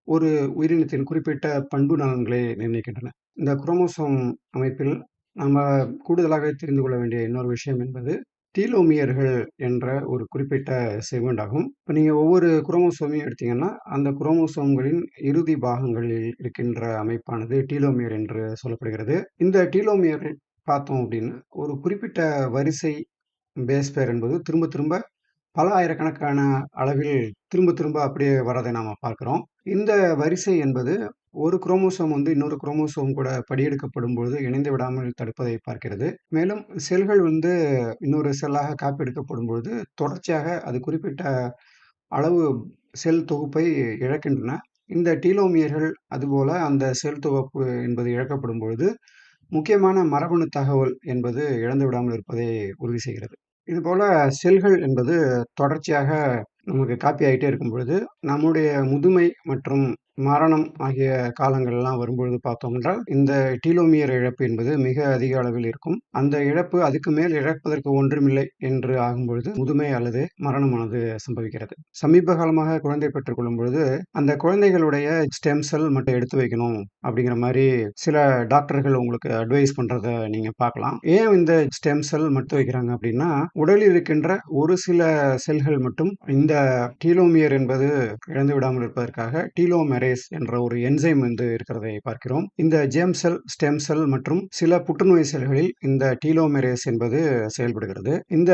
Speaker 1: ஒரு உயிரினத்தின் குறிப்பிட்ட பண்பு நலன்களை நிர்ணயிக்கின்றன. இந்த குரோமோசோம் அமைப்பில் நம்ம கூடுதலாக தெரிந்து கொள்ள வேண்டிய இன்னொரு விஷயம் என்பது டீலோமியர்கள் என்ற ஒரு குறிப்பிட்ட செக்மெண்ட் ஆகும். இப்போ நீங்கள் ஒவ்வொரு குரோமோசோமையும் எடுத்தீங்கன்னா, அந்த குரோமோசோம்களின் இறுதி பாகங்களில் இருக்கின்ற அமைப்பானது டீலோமியர் என்று சொல்லப்படுகிறது. இந்த டீலோமியர் பார்த்தோம் அப்படின்னா, ஒரு குறிப்பிட்ட வரிசை பேஸ் பேர் என்பது திரும்ப திரும்ப பல ஆயிரக்கணக்கான அளவில் திரும்ப திரும்ப அப்படியே வரதை நாம பார்க்கிறோம். இந்த வரிசை என்பது ஒரு குரோமோசோம் வந்து இன்னொரு குரோமோசோம் கூட படியெடுக்கப்படும் பொழுது இணைந்து விடாமல் தடுப்பதை பார்க்கிறது. மேலும் செல்கள் வந்து இன்னொரு செல்லாக காப்பி எடுக்கப்படும் பொழுது தொடர்ச்சியாக அது குறிப்பிட்ட அளவு செல் தொகுப்பை இழக்கின்றன. இந்த டீலோமியர்கள் அதுபோல அந்த செல் தொகுப்பு என்பது இழக்கப்படும் பொழுது முக்கியமான மரபணு தகவல் என்பது இழந்து விடாமல் இருப்பதை உறுதி செய்கிறது. இதுபோல செல்கள் என்பது தொடர்ச்சியாக நமக்கு காப்பி ஆயிட்டே இருக்கும் பொழுது, நம்முடைய முதுமை மற்றும் மரணம் ஆகிய காலங்கள்லாம் வரும்பொழுது பார்த்தோம் என்றால், இந்த டீலோமியர் இழப்பு என்பது மிக அதிக அளவில் இருக்கும். அந்த இழப்பு அதுக்கு மேல் இழப்பதற்கு ஒன்றுமில்லை என்று ஆகும்பொழுது, முதுமை அல்லது மரணமானது சம்பவிக்கிறது. சமீப காலமாக குழந்தை பெற்றுக் கொள்ளும் பொழுது, அந்த குழந்தைகளுடைய ஸ்டெம் செல் மட்டும் எடுத்து வைக்கணும் அப்படிங்கிற மாரி சில டாக்டர்கள் உங்களுக்கு அட்வைஸ் பண்றத நீங்க பார்க்கலாம். ஏன் இந்த ஸ்டெம் செல் மட்டும் வைக்கிறாங்க அப்படின்னா, உடலில் இருக்கின்ற ஒரு சில செல்கள் மட்டும் இந்த டீலோமியர் என்பது இழந்து விடாமல் இருப்பதற்காக டீலோமெர் டீலோமெரேஸ் என்ற ஒரு என்சைம் இருக்கிறதை பார்க்கிறோம். இந்த ஜெர்ம் செல், ஸ்டெம் செல் மற்றும் சில புற்றுநோய் செல்களில் இந்த டீலோமெரேஸ் என்பது செயல்படுகிறது. இந்த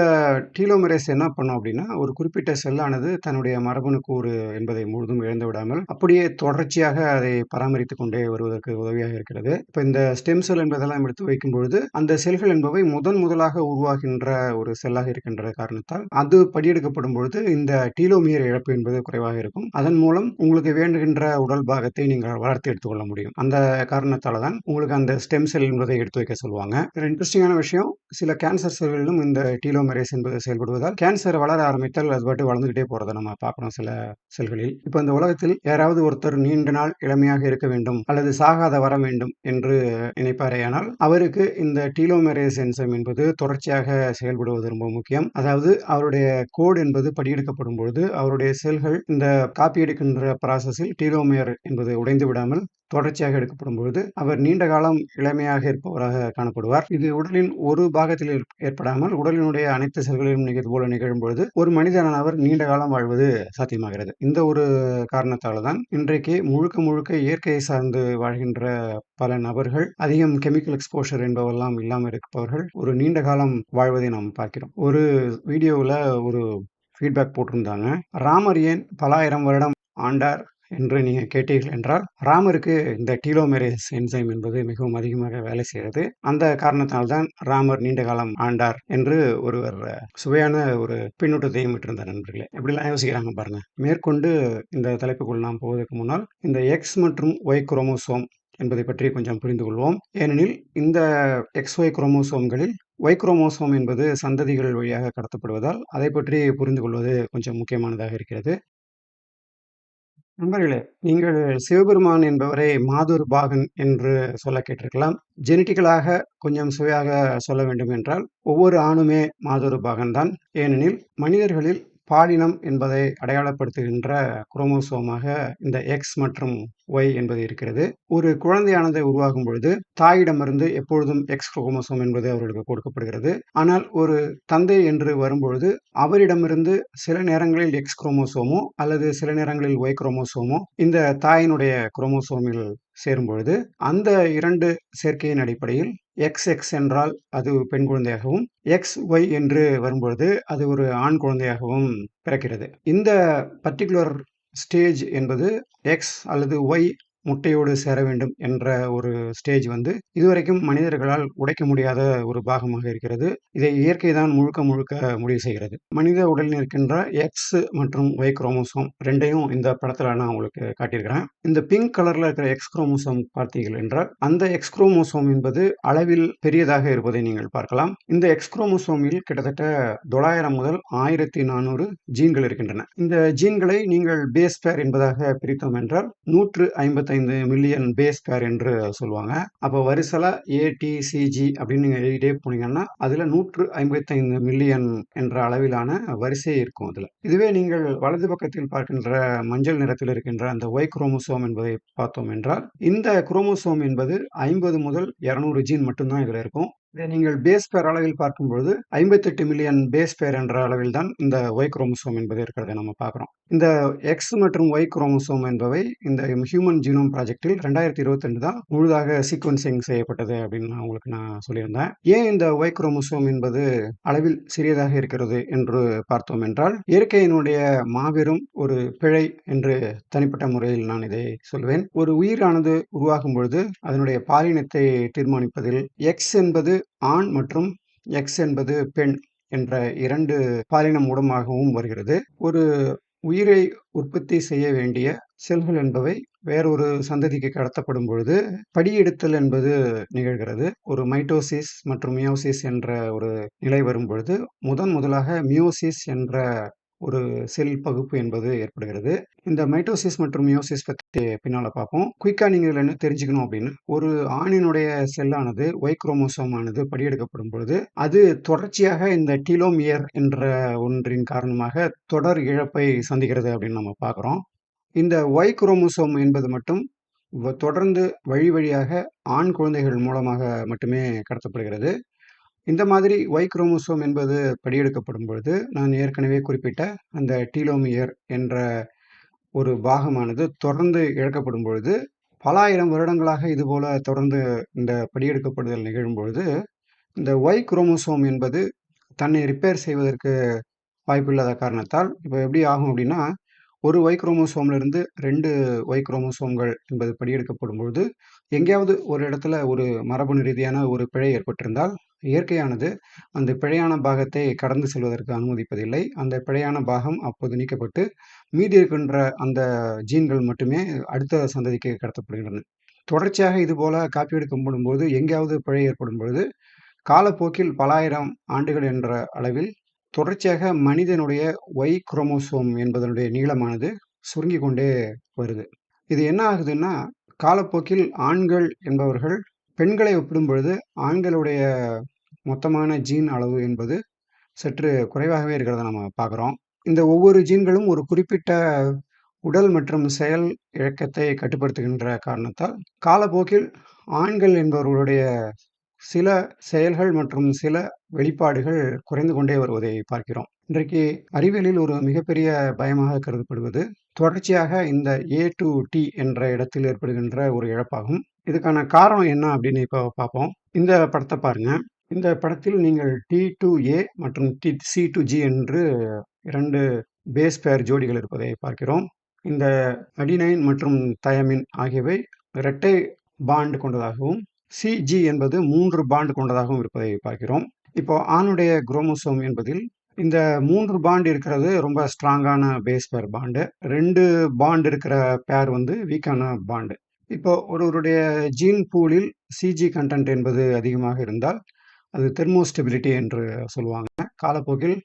Speaker 1: டீலோமெரேஸ் என்ன பண்ணும் அப்படின்னா, ஒரு குறிப்பிட்ட செல்லானது தன்னுடைய மரபணு கூறு என்பதை முழுதும் இழந்து விடாமல் அப்படியே தொடர்ச்சியாக அதை பராமரித்துக் கொண்டே வருவதற்கு உதவியாக இருக்கிறது. இப்ப இந்த ஸ்டெம் செல் என்பதெல்லாம் எடுத்து வைக்கும் பொழுது அந்த செல்கள் என்பவை முதலாக உருவாகின்ற ஒரு செல்லாக இருக்கின்ற காரணத்தால் அது படியெடுக்கப்படும் பொழுது இந்த டீலோமியர் இழப்பு என்பது குறைவாக இருக்கும். அதன் மூலம் உங்களுக்கு வேண்டுகின்ற உடல் பாகத்தை நீங்கள் வளர்த்து எடுத்துக்கொள்ள முடியும். அந்த காரணத்தால தான் உங்களுக்கு அந்த ஸ்டெம் செல் என்பதை எடுத்து வைக்க சொல்லுவாங்க. ஒரு இன்ட்ரெஸ்டிங்கான விஷயம், சில கேன்சர் செல்களிலும் இந்த டீலோமெரேஸ் என்பது செயல்படுவதால் கேன்சர் வளர ஆரம்பித்தால் அது பாட்டு வளர்ந்துகிட்டே போறதை நம்ம பார்க்கிறோம் சில செல்களில். இப்ப இந்த உலகத்தில் யாராவது ஒருத்தர் நீண்ட நாள் இளமையாக இருக்க வேண்டும் அல்லது சாகாத வர வேண்டும் என்று நினைப்பாரேயானால் அவருக்கு இந்த டீலோமெரேஸ் என்சைம் என்பது தொடர்ச்சியாக செயல்படுவது ரொம்ப முக்கியம். அதாவது அவருடைய கோடு என்பது படியெடுக்கப்படும் பொழுது அவருடைய செல்கள் இந்த காப்பி எடுக்கின்ற ப்ராசஸில் டீலோமியர் என்பது உடைந்து விடாமல் தொடர்ச்சியாக எடுக்கப்படும் பொழுது அவர் நீண்ட காலம் இளமையாக இருப்பவராக காணப்படுவார். இது உடலின் ஒரு பாகத்தில் ஏற்படாமல் உடலினுடைய அனைத்து செல்களிலும் இது போல நிகழும் பொழுது ஒரு மனிதனானவர் நீண்ட காலம் வாழ்வது சாத்தியமாகிறது. இந்த ஒரு காரணத்தால் தான் இன்றைக்கு முழுக்க இயற்கையை சார்ந்து வாழ்கின்ற பல நபர்கள் அதிகம் கெமிக்கல் எக்ஸ்போஷர் என்பவெல்லாம் இல்லாமல் இருப்பவர்கள் ஒரு நீண்ட காலம் வாழ்வதை நாம் பார்க்கிறோம். ஒரு வீடியோவில் ஒரு ஃபீட்பேக் போட்டிருந்தாங்க. ராமர் ஏன் பல ஆயிரம் வருடம் ஆண்டார் என்று நீங்க கேட்டீர்கள் என்றால், ராமருக்கு இந்த டீலோமெரேஸ் என்சைம் என்பது மிகவும் அதிகமாக வேலை செய்கிறது. அந்த காரணத்தினால்தான் ராமர் நீண்ட காலம் ஆண்டார் என்று ஒருவர் சுவையான ஒரு பின்னூட்டத்தையும் விட்டிருந்தார் நண்பர்களே. எப்படிலாம் யோசிக்கிறாங்க பாருங்க. மேற்கொண்டு இந்த தலைப்புக்குள் நாம் போவதற்கு முன்னால் இந்த எக்ஸ் மற்றும் ஒய் குரோமோசோம் என்பதை பற்றி கொஞ்சம் புரிந்து கொள்வோம். ஏனெனில் இந்த XY குரோமோசோம்களில் ஒய் குரோமோசோம் என்பது சந்ததிகள் வழியாக கடத்தப்படுவதால் அதை பற்றி புரிந்து கொள்வது கொஞ்சம் முக்கியமானதாக இருக்கிறது. நண்பர்களே, நீங்கள் சிவபெருமான் என்பவரை மாதுர் பாகன் என்று சொல்ல கேட்டிருக்கலாம். ஜெனட்டிக்கலாக கொஞ்சம் சுவையாக சொல்ல வேண்டும் என்றால் ஒவ்வொரு ஆணுமே மாதுர் பாகன் தான். ஏனெனில் மனிதர்களில் பாலினம் என்பதை அடையாளப்படுத்துகின்ற குரோமோசோமாக இந்த எக்ஸ் மற்றும் ஒய் என்பது இருக்கிறது. ஒரு குழந்தையானது உருவாகும் பொழுது தாயிடமிருந்து எப்பொழுதும் எக்ஸ் குரோமோசோம் என்பது அவர்களுக்கு கொடுக்கப்படுகிறது. ஆனால் ஒரு தந்தை என்று வரும்பொழுது அவரிடமிருந்து சில நேரங்களில் எக்ஸ் குரோமோசோமோ அல்லது சில நேரங்களில் ஒய் குரோமோசோமோ இந்த தாயினுடைய குரோமோசோமில் சேரும் பொழுது அந்த இரண்டு சேர்க்கையின் அடிப்படையில் XX என்றால் அது பெண் குழந்தையாகவும், XY என்று வரும்பொழுது அது ஒரு ஆண் குழந்தையாகவும் பிறக்கிறது. இந்த பர்ட்டிகுலர் ஸ்டேஜ் என்பது எக்ஸ் அல்லது ஒய் முட்டையோடு சேர வேண்டும் என்ற ஒரு ஸ்டேஜ் இதுவரைக்கும் மனிதர்களால் உடைக்க முடியாத ஒரு பாகமாக இருக்கிறது. இதை இயற்கை தான் முழுக்க முடிவு செய்கிறது. மனித உடலில் இருக்கின்ற எக்ஸ் மற்றும் ஒய் குரோமோசோம் ரெண்டையும் இந்த படத்துல நான் உங்களுக்கு காட்டியிருக்கிறேன். இந்த பிங்க் கலர்ல இருக்கிற எக்ஸ் குரோமோசோம் பார்த்தீர்கள் என்றால் அந்த எக்ஸ் குரோமோசோம் என்பது அளவில் பெரியதாக இருப்பதை நீங்கள் பார்க்கலாம். இந்த எக்ஸ் குரோமோசோமில் கிட்டத்தட்ட 900 முதல் 1400 ஜீன்கள் இருக்கின்றன. இந்த ஜீன்களை நீங்கள் பேஸ் பேர் என்பதாக பிரித்தோம் என்றால் 155 மில்லியன் பேஸ் பேர் என்று சொல்லுவாங்க. அப்போ வரிசலா ATCG அப்படின்னு நீங்க எழுதிட்டே போனீங்கன்னா அதுல 155 மில்லியன் என்ற அளவிலான வரிசை இருக்கும். அதுல இதுவே நீங்கள் வலது பக்கத்தில் பார்க்கின்ற மஞ்சள் நிறத்தில் இருக்கின்ற அந்த ஒய் குரோமோசோம் என்பதை பார்த்தோம் என்றால் இந்த குரோமோசோம் என்பது 50 முதல் 200 ஜீன் மட்டும்தான் இதுல இருக்கும். இதை நீங்கள் பேஸ் பேர் அளவில் பார்க்கும்பொழுது 58 மில்லியன் பேஸ் பேர் என்ற அளவில் தான் இந்த ஒய் குரோமோசோம் என்பது இருக்கிறதை நம்ம பார்க்குறோம். இந்த எக்ஸ் மற்றும் ஒய் குரோமோசோம் என்பவை இந்த ஹியூமன் ஜீனோம் ப்ராஜெக்டில் 2022 தான் முழுதாக சீக்வன்சிங் செய்யப்பட்டது அப்படின்னு நான் சொல்லியிருந்தேன். ஏன் இந்த ஒய் குரோமோசோம் என்பது அளவில் சிறியதாக இருக்கிறது என்று பார்த்தோம் என்றால் இயற்கையினுடைய மாபெரும் ஒரு பிழை என்று தனிப்பட்ட முறையில் நான் இதை சொல்வேன். ஒரு உயிரானது உருவாகும் பொழுது அதனுடைய பாலினத்தை தீர்மானிப்பதில் எக்ஸ் என்பது ஆண் மற்றும் எக்ஸ் என்பது பெண் என்ற 2 பாலினம் மூலமாகவும் வருகிறது. ஒரு உயிரை உற்பத்தி செய்ய வேண்டிய செல்கள் என்பவை வேறொரு சந்ததிக்கு கடத்தப்படும் பொழுது படியெடுத்தல் என்பது நிகழ்கிறது. ஒரு மைட்டோசிஸ் மற்றும் மியோசிஸ் என்ற ஒரு நிலை வரும் பொழுது முதலாக மியோசிஸ் என்ற ஒரு செல் பகுப்பு என்பது ஏற்படுகிறது. இந்த மைட்டோசிஸ் மற்றும் மியோசிஸ் பற்றி பின்னால பார்ப்போம். குயிக்கா நீங்க இதுல என்ன தெரிஞ்சுக்கணும் அப்படின்னு, ஒரு ஆணினுடைய செல்லானது ஒய் குரோமோசோம் ஆனது படியெடுக்கப்படும் பொழுது அது தொடர்ச்சியாக இந்த டீலோமியர் என்ற ஒன்றின் காரணமாக தொடர் இழப்பை சந்திக்கிறது அப்படின்னு நம்ம பார்க்கிறோம். இந்த ஒய் குரோமோசோம் என்பது மட்டும் தொடர்ந்து வழியாக ஆண் குழந்தைகள் மூலமாக மட்டுமே கடத்தப்படுகிறது. இந்த மாதிரி ஒய் குரோமோசோம் என்பது படியெடுக்கப்படும் பொழுது நான் ஏற்கனவே குறிப்பிட்ட அந்த டீலோமியர் என்ற ஒரு பாகமானது தொடர்ந்து இழக்கப்படும் பொழுது, பல ஆயிரம் வருடங்களாக இதுபோல தொடர்ந்து இந்த படியெடுக்கப்படுதல் நிகழும் பொழுது, இந்த ஒய் குரோமோசோம் என்பது தன்னை ரிப்பேர் செய்வதற்கு வாய்ப்பில்லாத காரணத்தால், இப்ப எப்படி ஆகும் அப்படின்னா, ஒரு ஒய் குரோமோசோம்ல இருந்து 2 ஒய் குரோமோசோம்கள் என்பது படியெடுக்கப்படும் பொழுது, எங்கேயாவது ஒரு இடத்துல ஒரு மரபணு ரீதியான ஒரு பிழை ஏற்பட்டிருந்தால், இயற்கையானது அந்த பிழையான பாகத்தை கடந்து செல்வதற்கு அனுமதிப்பதில்லை. அந்த பிழையான பாகம் அப்போது நீக்கப்பட்டு, மீதி இருக்கின்ற அந்த ஜீன்கள் மட்டுமே அடுத்த சந்ததிக்கு கடத்தப்படுகின்றன. தொடர்ச்சியாக இதுபோல காப்பி எடுக்கப்படும்போது, எங்கேயாவது பிழை ஏற்படும் பொழுது, காலப்போக்கில் பல ஆயிரம் ஆண்டுகள் என்ற அளவில் தொடர்ச்சியாக மனிதனுடைய ஒய் குரோமோசோம் என்பதனுடைய நீளமானது சுருங்கிக் கொண்டே வருது. இது என்ன ஆகுதுன்னா, காலப்போக்கில் ஆண்கள் என்பவர்கள் பெண்களை ஒப்பிடும் பொழுது, ஆண்களுடைய மொத்தமான ஜீன் அளவு என்பது சற்று குறைவாகவே இருக்கிறத நம்ம பார்க்குறோம். இந்த ஒவ்வொரு ஜீன்களும் ஒரு குறிப்பிட்ட உடல் மற்றும் செயல் இயக்கத்தை கட்டுப்படுத்துகின்ற காரணத்தால், காலப்போக்கில் ஆண்கள் என்பவர்களுடைய சில செயல்கள் மற்றும் சில வெளிப்பாடுகள் குறைந்து கொண்டே வருவதை பார்க்கிறோம். இன்றைக்கு அறிவியலில் ஒரு மிகப்பெரிய பயமாக கருதப்படுவது, தொடர்ச்சியாக இந்த ஏ டு டி என்ற இடத்தில் ஏற்படுகின்ற ஒரு இழப்பாகும். இதுக்கான காரணம் என்ன அப்படின்னு இப்போ பார்ப்போம். இந்த படத்தை பாருங்க. இந்த படத்தில் நீங்கள் டி டு ஏ மற்றும் சி டு ஜி என்று 2 பேஸ் பேர் ஜோடிகள் இருப்பதை பார்க்கிறோம். இந்த அடினைன் மற்றும் தயமின் ஆகியவை இரட்டை பாண்ட் கொண்டதாகவும், சிஜி என்பது 3 பாண்ட் கொண்டதாகவும் இருப்பதை பார்க்கிறோம். இப்போ ஆணுடைய குரோமோசோம் என்பதில் இந்த 3 பாண்ட் இருக்கிறது ரொம்ப ஸ்ட்ராங்கான பேஸ் பேர் பாண்டு. 2 பாண்ட் இருக்கிற பேர் வந்து வீக்கான பாண்டு. இப்போ ஒருவருடைய ஜீன் பூலில் சிஜி கண்டென்ட் என்பது அதிகமாக இருந்தால், அது தெர்மோஸ்டெபிலிட்டி என்று சொல்லுவாங்க. காலப்போக்கில்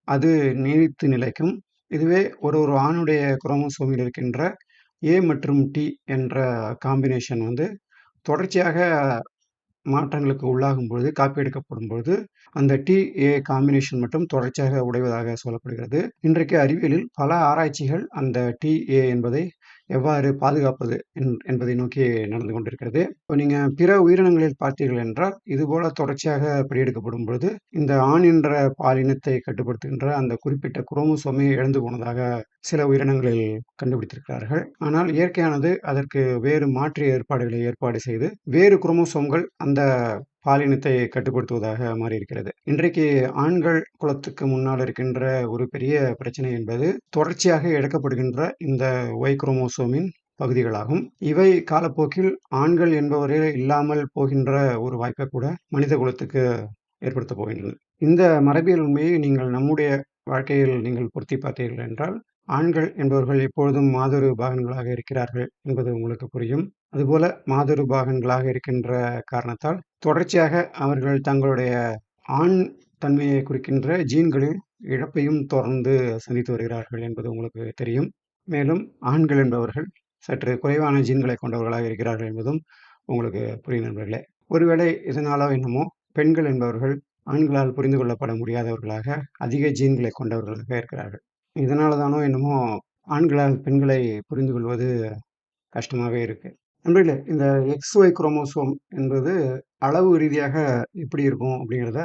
Speaker 1: அது நீடித்து நிலைக்கும். இதுவே ஒரு ஆணுடைய குரோமோசோமில் இருக்கின்ற ஏ மற்றும் டி என்ற காம்பினேஷன் வந்து தொடர்ச்சியாக மாற்றங்களுக்கு உள்ளாகும் பொழுது, காப்பி எடுக்கப்படும் பொழுது, அந்த டி ஏ காம்பினேஷன் மட்டும் தொடர்ச்சியாக உடைவதாக சொல்லப்படுகிறது. இன்றைக்கு அறிவியலில் பல ஆராய்ச்சிகள் அந்த டி ஏ என்பதை எவ்வாறு பாதுகாப்பது என்பதை நோக்கி நடந்து கொண்டிருக்கிறது. இப்போ நீங்க பிற உயிரினங்களில் பார்த்தீர்கள் என்றால், இதுபோல தொடர்ச்சியாக படியெடுக்கப்படும் பொழுது, இந்த ஆண் என்ற பாலினத்தை கட்டுப்படுத்துகின்ற அந்த குறிப்பிட்ட குரோமோசோமை இழந்து போனதாக சில உயிரினங்களில் கண்டுபிடித்திருக்கிறார்கள். ஆனால் இயற்கையானது அதற்கு வேறு மாற்று ஏற்பாடுகளை ஏற்பாடு செய்து, வேறு குரோமோசோம்கள் அந்த பாலினத்தை கட்டுப்படுத்துவதாக மாறியிருக்கிறது. இன்றைக்கு ஆண்கள் குலத்துக்கு முன்னால் இருக்கின்ற ஒரு பெரிய பிரச்சனை என்பது, தொடர்ச்சியாக இழக்கப்படுகின்ற இந்த ஒய் குரோமோசோமின் பகுதிகளாகும். இவை காலப்போக்கில் ஆண்கள் என்பவரே இல்லாமல் போகின்ற ஒரு வாய்ப்பை கூட மனித குலத்துக்கு ஏற்படுத்தப் போகின்றன. இந்த மரபியல் உண்மையை நீங்கள் நம்முடைய வாழ்க்கையில் நீங்கள் பொருத்தி பார்த்தீர்கள் என்றால், ஆண்கள் என்பவர்கள் எப்பொழுதும் மாதொரு பாகன்களாக இருக்கிறார்கள் என்பது உங்களுக்கு புரியும். அதுபோல மாதொரு பாகன்களாக இருக்கின்ற காரணத்தால், தொடர்ச்சியாக அவர்கள் தங்களுடைய ஆண் தன்மையை குறிக்கின்ற ஜீன்களில் இழப்பையும் தொடர்ந்து சந்தித்து வருகிறார்கள் என்பது உங்களுக்கு தெரியும். மேலும் ஆண்கள் என்பவர்கள் சற்று குறைவான ஜீன்களை கொண்டவர்களாக இருக்கிறார்கள் என்பதும் உங்களுக்கு புரியும் நண்பர்களே. ஒருவேளை இதனாலோ என்னமோ பெண்கள் என்பவர்கள் ஆண்களால் புரிந்து கொள்ளப்பட முடியாதவர்களாக அதிக ஜீன்களை கொண்டவர்களாக இருக்கிறார்கள். இதனால தானோ என்னமோ ஆண்களால் பெண்களை புரிந்து கொள்வது கஷ்டமாகவே இருக்கு. நண்பர்களே, இந்த XY குரோமோசோம் என்பது அளவு ரீதியாக எப்படி இருக்கும் அப்படிங்கிறத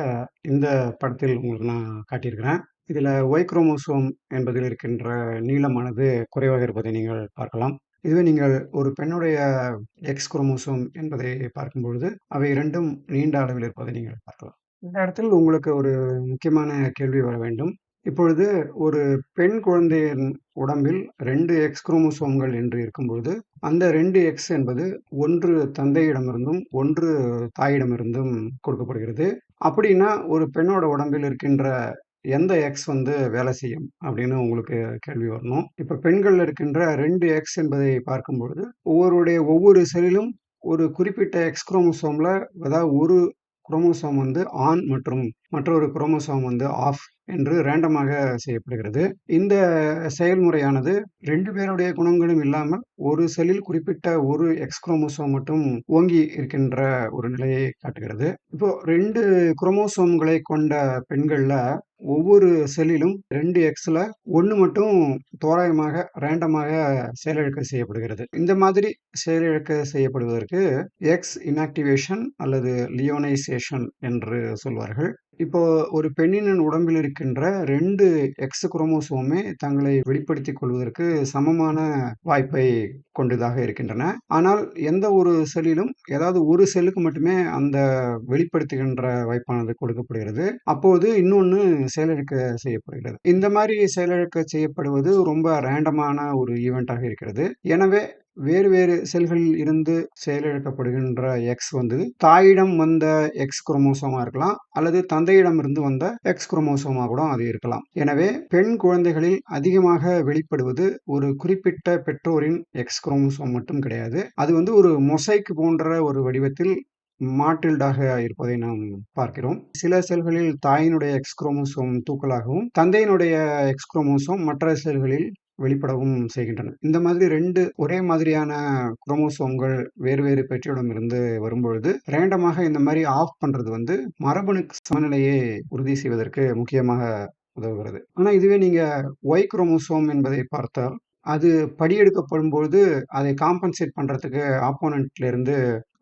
Speaker 1: இந்த படத்தில் உங்களுக்கு நான் காட்டியிருக்கிறேன். இதில் ஒய் குரோமோசோம் என்பதில் இருக்கின்ற நீளமானது குறைவாக இருப்பதை நீங்கள் பார்க்கலாம். இதுவே நீங்கள் ஒரு பெண்ணுடைய எக்ஸ் குரோமோசோம் என்பதை பார்க்கும் பொழுது அவை இரண்டும் நீண்ட அளவில் இருப்பதை நீங்கள் பார்க்கலாம். இந்த இடத்தில் உங்களுக்கு ஒரு முக்கியமான கேள்வி வர வேண்டும். இப்பொழுது ஒரு பெண் குழந்தையின் உடம்பில் 2 எக்ஸ் குரோமோசோம்கள் என்று இருக்கும்பொழுது, அந்த 2 எக்ஸ் என்பது ஒன்று தந்தையிடமிருந்தும், ஒன்று தாயிடமிருந்தும் கொடுக்கப்படுகிறது. அப்படின்னா ஒரு பெண்ணோட உடம்பில் இருக்கின்ற எந்த எக்ஸ் வந்து வேலை செய்யும் அப்படின்னு உங்களுக்கு கேள்வி வரணும். இப்ப பெண்கள்ல இருக்கின்ற 2 எக்ஸ் என்பதை பார்க்கும் பொழுது, ஒவ்வொரு செல்லிலும் ஒரு குறிப்பிட்ட எக்ஸ் குரோமோசோம்ல அதாவது ஒரு குரோமோசோம் வந்து ஆன் மற்றும் மற்றொரு குரோமோசோம் வந்து ஆஃப் என்று ரேண்டமாக செய்யப்படுகிறது. இந்த செயல்முறையானது 2 பேருடைய குணங்களும் இல்லாமல் ஒரு செல்லில் குறிப்பிட்ட ஒரு எக்ஸ் குரோமோசோம் மட்டும் ஓங்கி இருக்கின்ற ஒரு நிலையை காட்டுகிறது. இப்போ 2 குரோமோசோம்களை கொண்ட பெண்கள்ல ஒவ்வொரு செல்லிலும் 2 எக்ஸ்ல 1 மட்டும் தோராயமாக ரேண்டமாக செயலிழக்க செய்யப்படுகிறது. இந்த மாதிரி செயலிழக்க செய்யப்படுவதற்கு எக்ஸ் இன்ஆக்டிவேஷன் அல்லது லியோனைசேஷன் என்று சொல்வார்கள். இப்போ ஒரு பெண்ணின் உடம்பில் இருக்கின்ற 2 எக்ஸ் குரோமோசோமுமே தங்களை வெளிப்படுத்திக் கொள்வதற்கு சமமான வாய்ப்பை கொண்டதாக இருக்கின்றன. ஆனால் எந்த ஒரு செல்லிலும் ஏதாவது ஒரு செல்லுக்கு மட்டுமே அந்த வெளிப்படுத்துகின்ற வாய்ப்பானது கொடுக்கப்படுகிறது. அப்போது இன்னொன்னு செயலிழக்க செய்யப்படுகிறது. இந்த மாரி செயலிழக்க செய்யப்படுவது ரொம்ப ரேண்டமான ஒரு ஈவென்ட்டாக இருக்கிறது. எனவே வேறு வேறு செல்களில் இருந்து செயலிழக்கப்படுகின்ற எக்ஸ் வந்து தாயிடம் வந்த எக்ஸ் குரோமோசோமா இருக்கலாம், அல்லது தந்தையிடமிருந்து வந்த எக்ஸ் குரோமோசோமா கூட அது இருக்கலாம். எனவே பெண் குழந்தைகளில் அதிகமாக வெளிப்படுவது ஒரு குறிப்பிட்ட பெற்றோரின் எக்ஸ் குரோமோசோம் மட்டும் கிடையாது. அது வந்து ஒரு மொசைக் போன்ற ஒரு வடிவத்தில் மாட்டில்டாக இருப்பதை நாம் பார்க்கிறோம். சில செல்களில் தாயினுடைய எக்ஸ் குரோமோசோம் தூக்கலாகவும், தந்தையினுடைய எக்ஸ் குரோமோசோம் மற்ற செல்களில் வெளிப்படவும் செய்கின்றன. இந்த மாதிரி 2 ஒரே மாதிரியான குரோமோசோம்கள் வேறு வேறு பெற்றோரிடமிருந்து வரும்பொழுது, ரேண்டமாக இந்த மாரி ஆஃப் பண்றது வந்து மரபணு சமநிலையை உறுதி செய்வதற்கு முக்கியமாக உதவுகிறது. ஆனா இதுவே நீங்க ஒய் குரோமோசோம் என்பதை பார்த்தால், அது படியெடுக்கப்படும்பொழுது அதை காம்பன்சேட் பண்றதுக்கு ஆப்போனன்ட்ல இருந்து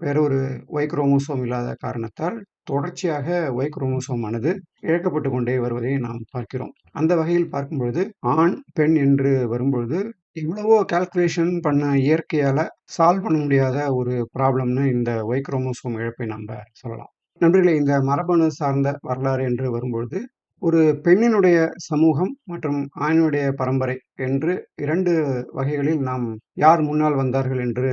Speaker 1: வேற ஒரு ஒய் குரோமோசோம் இல்லாத காரணத்தால், தொடர்ச்சியாக ஒய் குரோமோசோம் ஆனது இழக்கப்பட்டு கொண்டே வருவதை நாம் பார்க்கிறோம். அந்த வகையில் பார்க்கும்பொழுது, ஆண், பெண் என்று வரும்பொழுது, எவ்வளவோ கால்குலேஷன் பண்ண இயற்கையால சால்வ் பண்ண முடியாத ஒரு ப்ராப்ளம்னு இந்த ஒய் குரோமோசோம் இழப்பை நம்ப சொல்லலாம். நண்பர்களே, இந்த மரபணு சார்ந்த வரலாறு என்று வரும்பொழுது, ஒரு பெண்ணினுடைய சமூகம் மற்றும் ஆணினுடைய பரம்பரை என்று 2 வகைகளில் நாம் யார் முன்னால் வந்தார்கள் என்று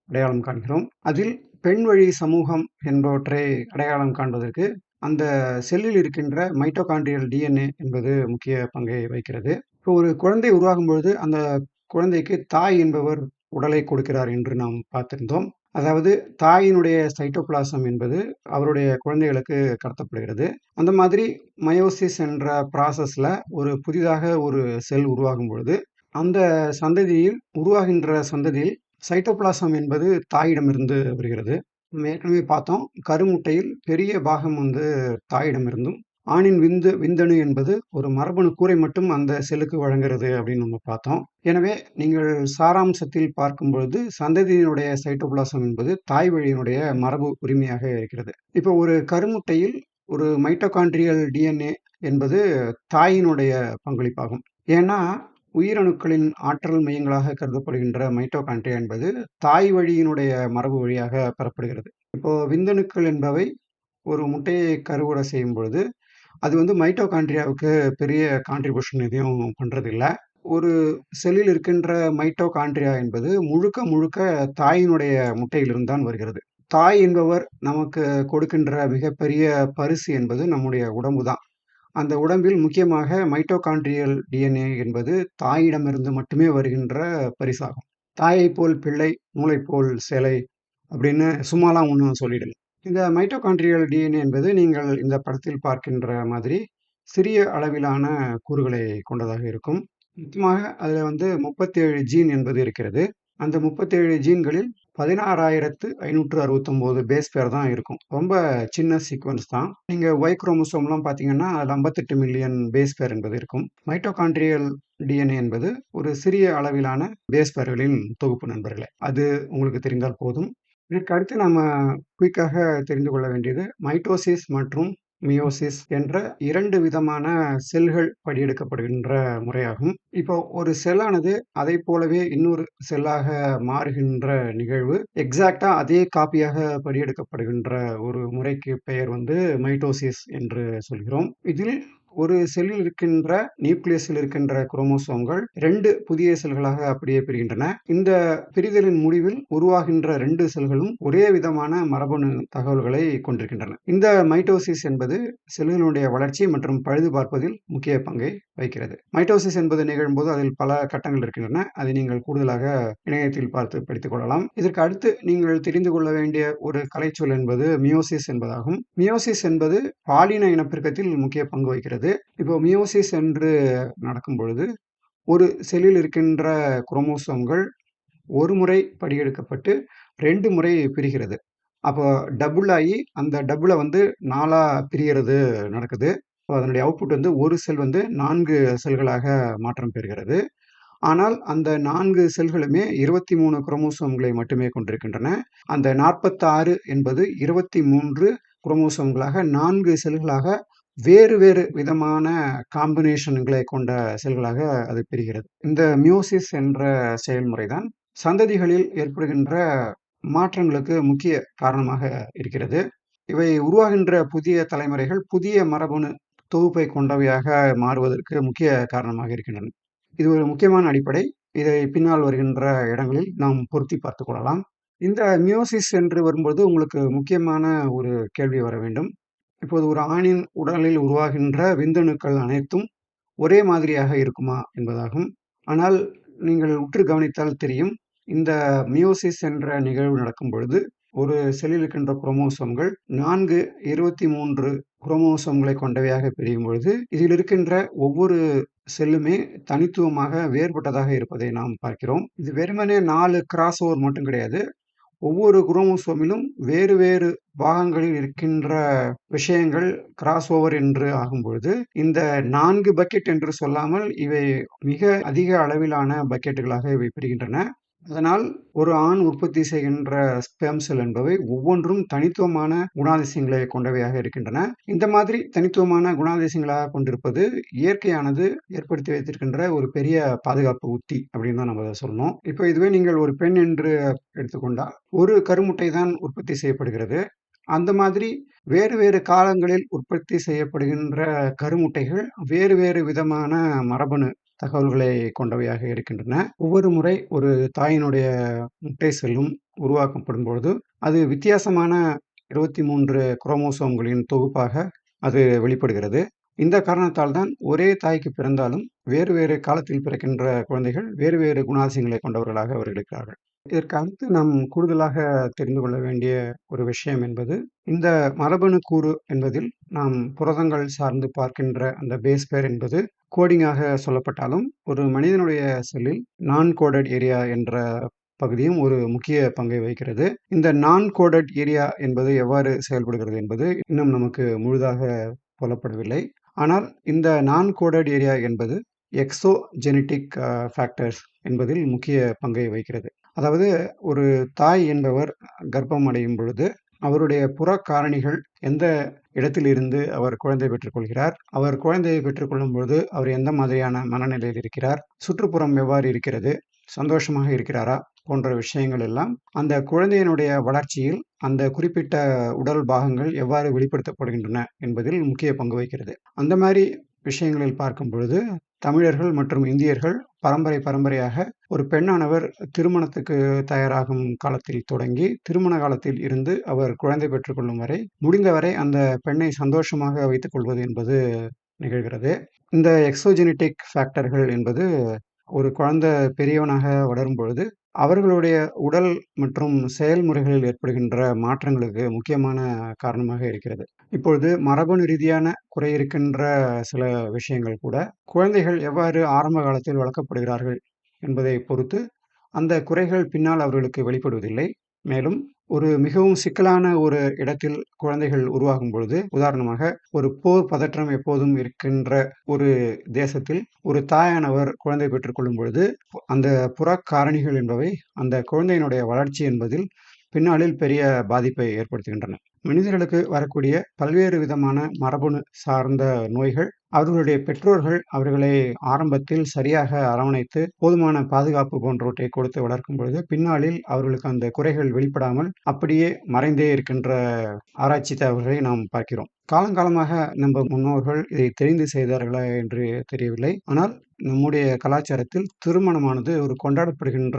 Speaker 1: அடையாளம் காண்கிறோம். அதில் பெண் வழி சமூகம் என்பவற்றை அடையாளம் காண்பதற்கு அந்த செல்லில் இருக்கின்ற மைட்டோகாண்ட்ரியல் டிஎன்ஏ என்பது முக்கிய பங்கை வகிக்கிறது. இப்போ ஒரு குழந்தை உருவாகும் பொழுது அந்த குழந்தைக்கு தாய் என்பவர் உடலை கொடுக்கிறார் என்று நாம் பார்த்திருந்தோம். அதாவது தாயினுடைய சைட்டோபிளாசம் என்பது அவருடைய குழந்தைகளுக்கு கடத்தப்படுகிறது. அந்த மாதிரி மயோசிஸ் என்ற ப்ராசஸ்ல ஒரு புதிதாக ஒரு செல் உருவாகும் பொழுது, அந்த உருவாகின்ற சந்ததியில் சைட்டோபிளாசம் என்பது தாயிடமிருந்து வருகிறது. நம்ம ஏற்கனவே பார்த்தோம். கருமுட்டையில் பெரிய பாகம் வந்து தாயிடமிருந்தும், ஆணின் விந்தணு என்பது ஒரு மரபணு கூறை மட்டும் அந்த செல்லுக்கு வழங்குகிறது அப்படின்னு நம்ம பார்த்தோம். எனவே நீங்கள் சாராம்சத்தில் பார்க்கும் பொழுது சந்ததியினுடைய சைட்டோபிளாசம் என்பது தாய் வழியினுடைய மரபு உரிமையாக இருக்கிறது. இப்போ ஒரு கருமுட்டையில் ஒரு மைட்டோகாண்ட்ரியல் டிஎன்ஏ என்பது தாயினுடைய பங்களிப்பாகும். ஏன்னா உயிரணுக்களின் ஆற்றல் மையங்களாக கருதப்படுகின்ற மைட்டோகாண்ட்ரியா என்பது தாய் வழியினுடைய மரபு வழியாக பெறப்படுகிறது. இப்போ விந்தணுக்கள் என்பவை ஒரு முட்டையை கருவுற செய்யும் பொழுது அது வந்து மைட்டோகாண்ட்ரியாவுக்கு பெரிய கான்ட்ரிபியூஷன் எதையும் பண்றதில்ல. ஒரு செல்லில் இருக்கின்ற மைட்டோகாண்ட்ரியா என்பது முழுக்க முழுக்க தாயினுடைய முட்டையிலிருந்து தான் வருகிறது. தாய் என்பவர் நமக்கு கொடுக்கின்ற மிகப்பெரிய பரிசு என்பது நம்முடைய உடம்பு தான். அந்த உடம்பில் முக்கியமாக மைட்டோகாண்ட்ரியல் டிஎன்ஏ என்பது தாயிடமிருந்து மட்டுமே வருகின்ற பரிசாகும். தாயைப் போல் பிள்ளை, நூலைப் போல் சேலை அப்படின்னு சும்மாலாம் ஒண்ணும் சொல்லிடல. இந்த மைட்டோகாண்ட்ரியல் டிஎன்ஏ என்பது நீங்கள் இந்த படத்தில் பார்க்கின்ற மாதிரி சிறிய அளவிலான கூறுகளை கொண்டதாக இருக்கும். முக்கியமாக அதில் வந்து 37 ஜீன் என்பது இருக்கிறது. அந்த 37 ஜீன்களில் 16,569 பேஸ் பேர் தான் இருக்கும். ரொம்ப சின்ன சீக்வென்ஸ் தான். நீங்க ஒய் குரோமோசோம்லாம் பார்த்தீங்கன்னா, அதில் 58 மில்லியன் பேஸ் பேர் என்பது இருக்கும். மைட்டோகாண்ட்ரியல் டிஎன்ஏ என்பது ஒரு சிறிய அளவிலான பேஸ் பேர்களின் தொகுப்பு நண்பர்களே. அது உங்களுக்கு தெரிந்தால் போதும். இதற்கு அடுத்து நம்ம குயிக்காக தெரிந்து கொள்ள வேண்டியது மைட்டோசிஸ் மற்றும் மியோசிஸ் என்ற 2 விதமான செல்கள் படியெடுக்கப்படுகின்ற முறையாகும். இப்போ ஒரு செல்லானது அதைப் போலவே இன்னொரு செல்லாக மாறுகின்ற நிகழ்வு எக்ஸாக்ட்டா அதே காப்பியாக படியெடுக்கப்படுகின்ற ஒரு முறைக்கு பெயர் வந்து மைட்டோசிஸ் என்று சொல்கிறோம். இதில் ஒரு செல்லில் இருக்கின்ற நியூக்ளியஸில் இருக்கின்ற குரோமோசோம்கள் 2 புதிய செல்களாக அப்படியே பிரிகின்றன. இந்த பிரிதலின் முடிவில் உருவாகின்ற 2 செல்களும் ஒரே விதமான மரபணு தகவல்களை கொண்டிருக்கின்றன. இந்த மைட்டோசிஸ் என்பது செல்களுடைய வளர்ச்சி மற்றும் பழுது பார்ப்பதில் முக்கிய பங்கை வகிக்கிறது. மைட்டோசிஸ் என்பது நிகழும்போது அதில் பல கட்டங்கள் இருக்கின்றன. அதை நீங்கள் கூடுதலாக இணையத்தில் பார்த்து படித்துக் கொள்ளலாம். இதற்கு அடுத்து நீங்கள் தெரிந்து கொள்ள வேண்டிய ஒரு கலைச்சொல் என்பது மியோசிஸ் என்பதாகும். மியோசிஸ் என்பது பாலின இனப்பெருக்கத்தில் முக்கிய பங்கு வகிக்கிறது. இப்போ மியோசிஸ் என்று நடக்கும் பொழுது ஒரு செல்லில் இருக்கின்ற குரோமோசோம்கள் ஒரு முறை படியெடுக்கப்பட்டு 2 முறை பிரிகிறது. அப்போ டபுள் ஆகி அந்த டபுளை வந்து 4ஆ பிரியறது நடக்குது. இப்போ அதனுடைய அவுட்புட் வந்து ஒரு செல் வந்து 4 செல்களாக மாற்றம் பெறுகிறது. ஆனால் அந்த 4 செல்களுமே 23 குரோமோசோம்களை மட்டுமே கொண்டிருக்கின்றன. அந்த 46 என்பது 23 குரோமோசோம்களாக 4 செல்களாக வேறு வேறு விதமான காம்பினேஷன்களை கொண்ட செல்களாக அது பிரிகிறது. இந்த மியோசிஸ் என்ற செயல்முறை தான் சந்ததிகளில் ஏற்படுகின்ற மாற்றங்களுக்கு முக்கிய காரணமாக இருக்கிறது. இவை உருவாகின்ற புதிய தலைமுறைகள் புதிய மரபணு தொகுப்பை கொண்டவையாக மாறுவதற்கு முக்கிய காரணமாக இருக்கின்றன. இது ஒரு முக்கியமான அடிப்படை. இதை பின்னால் வருகின்ற இடங்களில் நாம் பொருத்தி பார்த்துக் கொள்ளலாம். இந்த மியோசிஸ் என்று வரும்போது உங்களுக்கு முக்கியமான ஒரு கேள்வி வர வேண்டும். இப்போது ஒரு ஆணின் உடலில் உருவாகின்ற விந்தணுக்கள் அனைத்தும் ஒரே மாதிரியாக இருக்குமா என்பதாகும். ஆனால் நீங்கள் உற்று கவனித்தால் தெரியும், இந்த மியோசிஸ் என்ற நிகழ்வு நடக்கும் பொழுது ஒரு செல்லில் இருக்கின்ற குரோமோசோம்கள் 4 23 குரோமோசோம்களை கொண்டவையாக பிரியும் பொழுது இதில் இருக்கின்ற ஒவ்வொரு செல்லுமே தனித்துவமாக வேறுபட்டதாக இருப்பதை நாம் பார்க்கிறோம். இது வெறுமனே 4 கிராஸ் ஓவர் மட்டும் கிடையாது. ஒவ்வொரு குரோமோசோமிலும் வேறு வேறு பாகங்களில் இருக்கின்ற விஷயங்கள் கிராஸ் ஓவர் என்று ஆகும்பொழுது இந்த 4 பக்கெட் என்று சொல்லாமல் இவை மிக அதிக அளவிலான பக்கெட்டுகளாக இவை பிரிகின்றன. அதனால் ஒரு ஆண் உற்பத்தி செய்கின்ற ஸ்பெர்ம் செல் என்பவை ஒவ்வொன்றும் தனித்துவமான குணாதிசயங்களை கொண்டவையாக இருக்கின்றன. இந்த மாதிரி தனித்துவமான குணாதிசயங்களாக கொண்டிருப்பது இயற்கையானது ஏற்படுத்தி வைத்திருக்கின்ற ஒரு பெரிய பாதுகாப்பு உத்தி அப்படின்னு தான் நம்ம அதை சொல்லணும். இப்போ இதுவே நீங்கள் ஒரு பெண் என்று எடுத்துக்கொண்டால் ஒரு கருமுட்டை தான் உற்பத்தி செய்யப்படுகிறது. அந்த மாதிரி வேறு வேறு காலங்களில் உற்பத்தி செய்யப்படுகின்ற கருமுட்டைகள் வேறு வேறு விதமான மரபணு தகவல்களை கொண்டவையாக இருக்கின்றன. ஒவ்வொரு முறை ஒரு தாயினுடைய முட்டை செல்லும் உருவாக்கப்படும் பொழுது அது வித்தியாசமான 23 குரோமோசோம்களின் தொகுப்பாக அது வெளிப்படுகிறது. இந்த காரணத்தால் தான் ஒரே தாய்க்கு பிறந்தாலும் வேறு வேறு காலத்தில் பிறக்கின்ற குழந்தைகள் வேறு வேறு குணாதிசயங்களை கொண்டவர்களாக அவர்கள் இருக்கிறார்கள். இதற்கு அடுத்து நாம் கூடுதலாக தெரிந்து கொள்ள வேண்டிய ஒரு விஷயம் என்பது இந்த மரபணு கூறு என்பதில் நாம் புரதங்கள் சார்ந்து பார்க்கின்ற அந்த பேஸ் பேர் என்பது கோடிங்காக சொல்லப்பட்டாலும் ஒரு மனிதனுடைய செல்லில் நான் கோடட் ஏரியா என்ற பகுதியும் ஒரு முக்கிய பங்கை வகிக்கிறது. இந்த நான் கோடட் ஏரியா என்பது எவ்வாறு செயல்படுகிறது என்பது இன்னும் நமக்கு முழுதாக புலப்படவில்லை. ஆனால் இந்த நான் கோடட் ஏரியா என்பது எக்ஸோஜெனடிக் ஃபேக்டர்ஸ் என்பதில் முக்கிய பங்கை வகிக்கிறது. அதாவது ஒரு தாய் என்பவர் கர்ப்பம் அடையும் பொழுது அவருடைய புற காரணிகள் எந்த இடத்திலிருந்து அவர் குழந்தை பெற்றுக்கொள்கிறார், அவர் குழந்தையை பெற்றுக்கொள்ளும் பொழுது அவர் எந்த மாதிரியான மனநிலையில் இருக்கிறார், சுற்றுப்புறம் எவ்வாறு இருக்கிறது, சந்தோஷமாக இருக்கிறாரா போன்ற விஷயங்கள் எல்லாம் அந்த குழந்தையினுடைய வளர்ச்சியில் அந்த குறிப்பிட்ட உடல் பாகங்கள் எவ்வாறு வெளிப்படுத்தப்படுகின்றன என்பதில் முக்கிய பங்கு வகிக்கிறது. அந்த மாதிரி விஷயங்களில் பார்க்கும் பொழுது தமிழர்கள் மற்றும் இந்தியர்கள் பரம்பரையாக ஒரு பெண்ணானவர் திருமணத்துக்கு தயாராகும் காலத்தில் தொடங்கி திருமண காலத்தில் இருந்து அவர் குழந்தை பெற்றுக்கொள்ளும் வரை முடிந்தவரை அந்த பெண்ணை சந்தோஷமாக வைத்துக் கொள்வது என்பது நிகழ்கிறது. இந்த எக்ஸோஜெனடிக் ஃபேக்டர்கள் என்பது ஒரு குழந்தை பெரியவனாக வளரும் பொழுது அவர்களுடைய உடல் மற்றும் செயல்முறைகளில் ஏற்படுகின்ற மாற்றங்களுக்கு முக்கியமான காரணமாக இருக்கிறது. இப்பொழுது மரபணு ரீதியான குறை இருக்கின்ற சில விஷயங்கள் கூட குழந்தைகள் எவ்வாறு ஆரம்ப காலத்தில் வளர்க்கப்படுகிறார்கள் என்பதை பொறுத்து அந்த குறைகள் பின்னால் அவர்களுக்கு வெளிப்படுவதில்லை. மேலும் ஒரு மிகவும் சிக்கலான ஒரு இடத்தில் குழந்தைகள் உருவாகும் பொழுது உதாரணமாக ஒரு போர் பதற்றம் எப்போதும் இருக்கின்ற ஒரு தேசத்தில் ஒரு தாயானவர் குழந்தை பெற்றுக்கொள்ளும் பொழுது அந்த புற காரணிகள் என்பவை அந்த குழந்தையினுடைய வளர்ச்சி என்பதில் பின்னாளில் பெரிய பாதிப்பை ஏற்படுத்துகின்றன. மனிதர்களுக்கு வரக்கூடிய பல்வேறு விதமான மரபணு சார்ந்த நோய்கள் அவர்களுடைய பெற்றோர்கள் அவர்களை ஆரம்பத்தில் சரியாக அரவணைத்து போதுமான பாதுகாப்பு போன்றவற்றை கொடுத்து வளர்க்கும் பொழுது பின்னாளில் அவர்களுக்கு அந்த குறைகள் வெளிப்படாமல் அப்படியே மறைந்தே இருக்கின்ற ஆராய்ச்சி தகவல்களை நாம் பார்க்கிறோம். காலங்காலமாக நம்ம முன்னோர்கள் இதை தெரிந்து செய்தார்களா என்று தெரியவில்லை. ஆனால் நம்முடைய கலாச்சாரத்தில் திருமணமானது ஒரு கொண்டாடப்படுகின்ற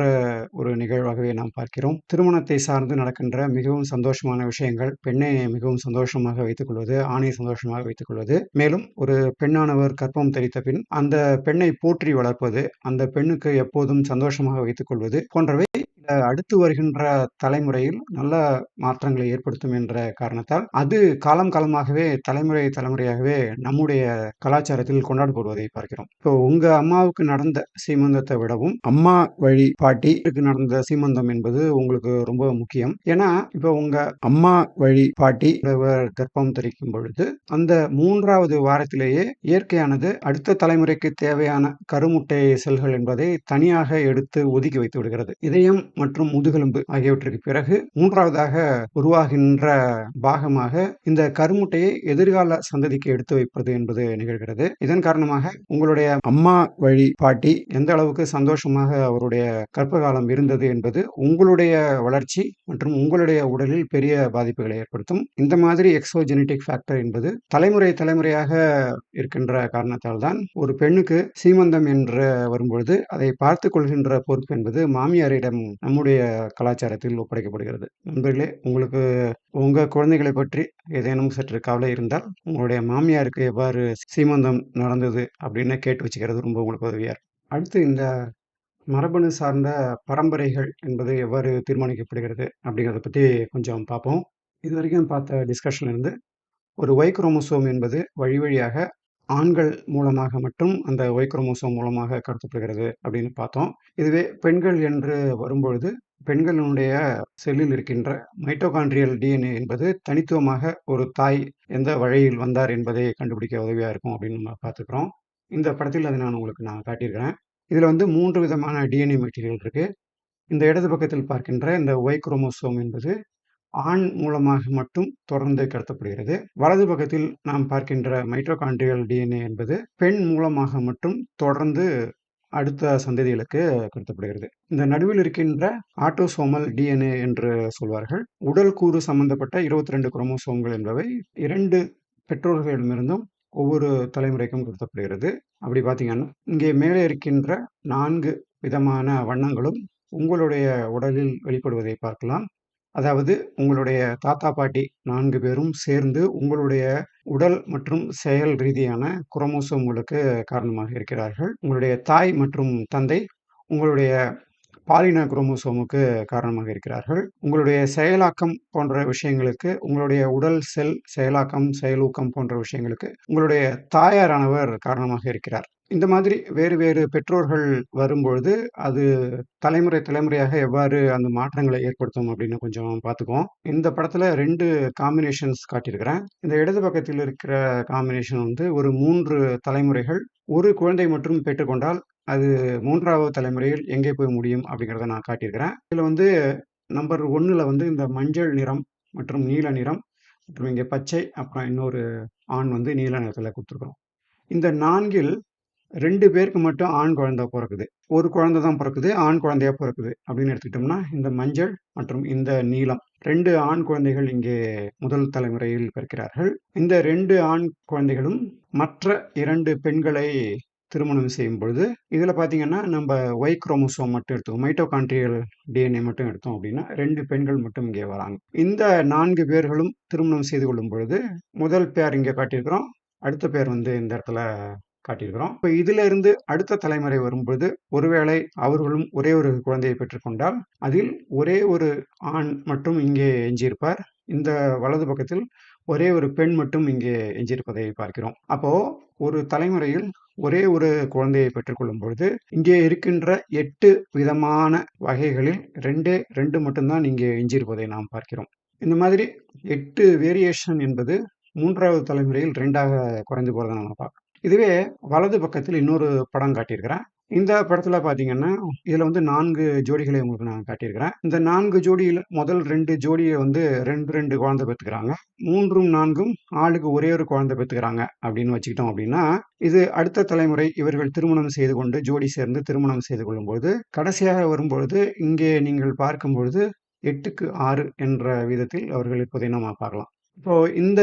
Speaker 1: ஒரு நிகழ்வாகவே நாம் பார்க்கிறோம். திருமணத்தை சார்ந்து நடக்கின்ற மிகவும் சந்தோஷமான விஷயங்கள் பெண்ணை மிகவும் சந்தோஷமாக வைத்துக் கொள்வது, ஆணை சந்தோஷமாக வைத்துக் கொள்வது, மேலும் ஒரு பெண்ணானவர் கர்ப்பம் தரித்த பின் அந்த பெண்ணை போற்றி வளர்ப்பது, அந்த பெண்ணுக்கு எப்போதும் சந்தோஷமாக வைத்துக் கொள்வது போன்றவை அடுத்து வருகின்ற தலைமுறையில் நல்ல மாற்றங்களை ஏற்படுத்தும் என்ற காரணத்தால் அது காலமாகவே தலைமுறையாகவே நம்முடைய கலாச்சாரத்தில் கொண்டாடப்படுவதை பார்க்கிறோம். இப்போ உங்க அம்மாவுக்கு நடந்த சீமந்தத்தை விடவும் அம்மா வழி பாட்டிக்கு நடந்த சீமந்தம் என்பது உங்களுக்கு ரொம்ப முக்கியம். ஏன்னா இப்போ உங்க அம்மா வழி பாட்டி கர்ப்பம் தரிக்கும் பொழுது அந்த 3வது வாரத்திலேயே இயற்கையானது அடுத்த தலைமுறைக்கு தேவையான கருமுட்டை செல்கள் என்பதை தனியாக எடுத்து ஒதுக்கி வைத்து விடுகிறது. இதயம் மற்றும் முதுகெலும்பு ஆகியவற்றுக்கு பிறகு 3வதாக உருவாகின்ற பாகமாக இந்த கருமுட்டையை எதிர்கால சந்ததிக்கு எடுத்து வைப்பது என்பது நிகழ்கிறது. இதன் காரணமாக உங்களுடைய அம்மா வழி பாட்டி எந்த அளவுக்கு சந்தோஷமாக அவருடைய கர்ப்ப காலம் இருந்தது என்பது உங்களுடைய வளர்ச்சி மற்றும் உங்களுடைய உடலில் பெரிய பாதிப்புகளை ஏற்படுத்தும். இந்த மாதிரி எக்ஸோஜெனடிக் ஃபேக்டர் என்பது தலைமுறையாக இருக்கின்ற காரணத்தால் தான் ஒரு பெண்ணுக்கு சீமந்தம் என்று வரும்பொழுது அதை பார்த்துக் கொள்கின்ற பொறுப்பு என்பது மாமியாரிடம் நம்முடைய கலாச்சாரத்தில் ஒப்படைக்கப்படுகிறது. நண்பர்களே, உங்களுக்கு உங்க குழந்தைகளை பற்றி ஏதேனும் சற்று கவலை இருந்தால் உங்களுடைய மாமியாருக்கு எவ்வாறு சீமந்தம் நடந்தது அப்படின்னு கேட்டு வச்சுக்கிறது ரொம்ப உங்களுக்கு உதவியா இருக்கும். அடுத்து இந்த மரபணு சார்ந்த பரம்பரைகள் என்பது எவ்வாறு தீர்மானிக்கப்படுகிறது அப்படிங்கிறத பற்றி கொஞ்சம் பார்ப்போம். இது வரைக்கும் பார்த்த டிஸ்கஷன்ல இருந்து ஒரு ஒய் குரோமோசோம் என்பது வழி வழியாக ஆண்கள் மூலமாக மட்டும் அந்த ஒய் குரோமோசோம் மூலமாக கடத்தப்படுகிறது அப்படின்னு பார்த்தோம். இதுவே பெண்கள் என்று வரும்பொழுது பெண்களுடைய செல்லில் இருக்கின்ற மைட்டோகாண்ட்ரியல் டிஎன்ஏ என்பது தனித்துவமாக ஒரு தாய் எந்த வழியில் வந்தார் என்பதை கண்டுபிடிக்க உதவியாக இருக்கும் அப்படின்னு நம்ம பார்த்துக்கிறோம். இந்த படத்தில் அதை நான் காட்டியிருக்கிறேன். இதில் வந்து 3 விதமான டிஎன்ஏ மெட்டீரியல் இருக்கு. இந்த இடது பக்கத்தில் பார்க்கின்ற இந்த ஒய் குரோமோசோம் என்பது ஆண் மூலமாக மட்டும் தொடர்ந்து கடத்தப்படுகிறது. வலது பக்கத்தில் நாம் பார்க்கின்ற மைட்டோகாண்ட்ரியல் டிஎன்ஏ என்பது பெண் மூலமாக மட்டும் தொடர்ந்து அடுத்த சந்ததிகளுக்கு கடத்தப்படுகிறது. இந்த நடுவில் இருக்கின்ற ஆட்டோசோமல் டிஎன்ஏ என்று சொல்வார்கள். உடல் கூறு சம்பந்தப்பட்ட 22 குரோமோசோம்கள் என்பவை 2 பெற்றோர்களிடமிருந்தும் ஒவ்வொரு தலைமுறைக்கும் கடத்தப்படுகிறது. அப்படி பார்த்தீங்கன்னா இங்கே மேலே இருக்கின்ற 4 விதமான வண்ணங்களும் உங்களுடைய உடலில் வெளிப்படுவதை பார்க்கலாம். அதாவது உங்களுடைய தாத்தா பாட்டி 4 பேரும் சேர்ந்து உங்களுடைய உடல் மற்றும் செயல் ரீதியான குரோமோசோம்களுக்கு காரணமாக இருக்கிறார்கள். உங்களுடைய தாய் மற்றும் தந்தை உங்களுடைய பாலின குரோமோசோமுக்கு காரணமாக இருக்கிறார்கள். உங்களுடைய செயலாக்கம் போன்ற விஷயங்களுக்கு, உங்களுடைய உடல் செல் செயலாக்கம், செயலூக்கம் போன்ற விஷயங்களுக்கு உங்களுடைய தாயாரானவர் காரணமாக இருக்கிறார். இந்த மாதிரி வேறு வேறு பெற்றோர்கள் வரும்பொழுது அது தலைமுறையாக எவ்வாறு அந்த மாற்றங்களை ஏற்படுத்தும் அப்படின்னு கொஞ்சம் பார்த்துக்குவோம். இந்த படத்துல 2 காம்பினேஷன்ஸ் காட்டியிருக்கிறேன். இந்த இடது பக்கத்தில் இருக்கிற காம்பினேஷன் வந்து ஒரு 3 தலைமுறைகள் ஒரு குழந்தை மட்டும் பெற்றுக்கொண்டால் அது 3வது தலைமுறையில் எங்கே போய் முடியும் அப்படிங்கிறத நான் காட்டியிருக்கிறேன். இதில் வந்து நம்பர் 1ல் வந்து இந்த மஞ்சள் நிறம் மற்றும் நீல நிறம் மற்றும் இங்கே பச்சை, அப்புறம் இன்னொரு ஆண் வந்து நீல நிறத்தில் கொடுத்துருக்குறோம். இந்த 4ல் 2 பேருக்கு மட்டும் ஆண் குழந்தை பிறக்குது. ஒரு குழந்தை தான் பிறக்குது, ஆண் குழந்தையா பிறக்குது அப்படின்னு எடுத்துக்கிட்டோம்னா இந்த மஞ்சள் மற்றும் இந்த நீலம் 2 ஆண் குழந்தைகள் இங்கே முதல் தலைமுறையில் பிறக்கிறார்கள். இந்த 2 ஆண் குழந்தைகளும் மற்ற 2 பெண்களை திருமணம் செய்யும் பொழுது இதில் பார்த்தீங்கன்னா நம்ம ஒய் குரோமோசோம் மட்டும் எடுத்தோம், மைட்டோகாண்ட்ரியல் டிஎன்ஏ மட்டும் எடுத்தோம் அப்படின்னா 2 பெண்கள் மட்டும் இங்கே வராங்க. இந்த 4 பேர்களும் திருமணம் செய்து கொள்ளும் பொழுது முதல் பேர் இங்கே காட்டியிருக்கிறோம், அடுத்த பேர் வந்து இந்த இடத்துல காட்டியிருக்கிறோம். இப்போ இதுல இருந்து அடுத்த தலைமுறை வரும்பொழுது ஒருவேளை அவர்களும் ஒரே ஒரு குழந்தையை பெற்றுக்கொண்டால் அதில் ஒரே ஒரு ஆண் மட்டும் இங்கே எஞ்சியிருப்பார். இந்த வலது பக்கத்தில் ஒரே ஒரு பெண் மட்டும் இங்கே எஞ்சியிருப்பதை பார்க்கிறோம். அப்போ ஒரு தலைமுறையில் ஒரே ஒரு குழந்தையை பெற்றுக்கொள்ளும் பொழுது இங்கே இருக்கின்ற 8 விதமான வகைகளில் 2 மட்டும்தான் இங்கே எஞ்சியிருப்பதை நாம் பார்க்கிறோம். இந்த மாதிரி 8 வேரியேஷன் என்பது 3வது தலைமுறையில் 2ஆக குறைந்து போறதை நம்ம பார்க்கிறோம். இதுவே வலது பக்கத்தில் இன்னொரு படம் காட்டியிருக்கிறேன். இந்த படத்துல பாத்தீங்கன்னா இதுல வந்து 4 ஜோடிகளை உங்களுக்கு நான் காட்டியிருக்கிறேன். இந்த 4 ஜோடியில் முதல் 2 ஜோடியை வந்து 2 குழந்தை பெற்றுக்கிறாங்க. 3ம் 4ம் ஆளுக்கு ஒரே ஒரு குழந்தை பெற்றுக்கிறாங்க அப்படின்னு வச்சுக்கிட்டோம் அப்படின்னா இது அடுத்த தலைமுறை இவர்கள் திருமணம் செய்து கொண்டு ஜோடி சேர்ந்து திருமணம் செய்து கொள்ளும் பொழுது கடைசியாக வரும்பொழுது இங்கே நீங்கள் பார்க்கும் பொழுது 8க்கு 6 என்ற விதத்தில் அவர்கள் இருப்பதை நம்ம பார்க்கலாம். இப்போ இந்த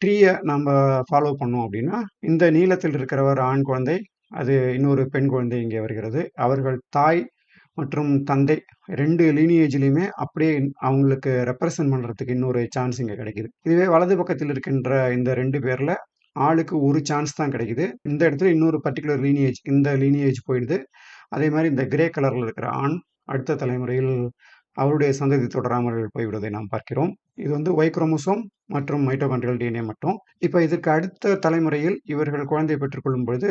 Speaker 1: ட்ரீயை நம்ம ஃபாலோ பண்ணோம் அப்படின்னா இந்த நீளத்தில் இருக்கிறவர் ஆண் குழந்தை, அது இன்னொரு பெண் குழந்தை இங்கே வருகிறது. அவர்கள் தாய் மற்றும் தந்தை 2 லீனியேஜ்லையுமே அப்படியே அவங்களுக்கு ரெப்ரசன்ட் பண்றதுக்கு இன்னொரு சான்ஸ் இங்கே கிடைக்குது. இதுவே வலது பக்கத்தில் இருக்கின்ற இந்த 2 பேர்ல ஆளுக்கு ஒரு சான்ஸ் தான் கிடைக்குது. இந்த இடத்துல இன்னொரு பர்டிகுலர் லீனியேஜ், இந்த லீனியேஜ் போயிடுது. அதே மாதிரி இந்த கிரே கலர்ல இருக்கிற ஆண் அடுத்த தலைமுறையில் அவருடைய சந்ததி தொடராமல் போய்விடுவதை நாம் பார்க்கிறோம். இது வந்து ஒய் குரோமோசோம் மற்றும் மைட்டோகாண்ட்ரியல் டிஎன்ஏ மட்டும். இப்போ இதற்கு அடுத்த தலைமுறையில் இவர்கள் குழந்தை பெற்றுக்கொள்ளும் பொழுது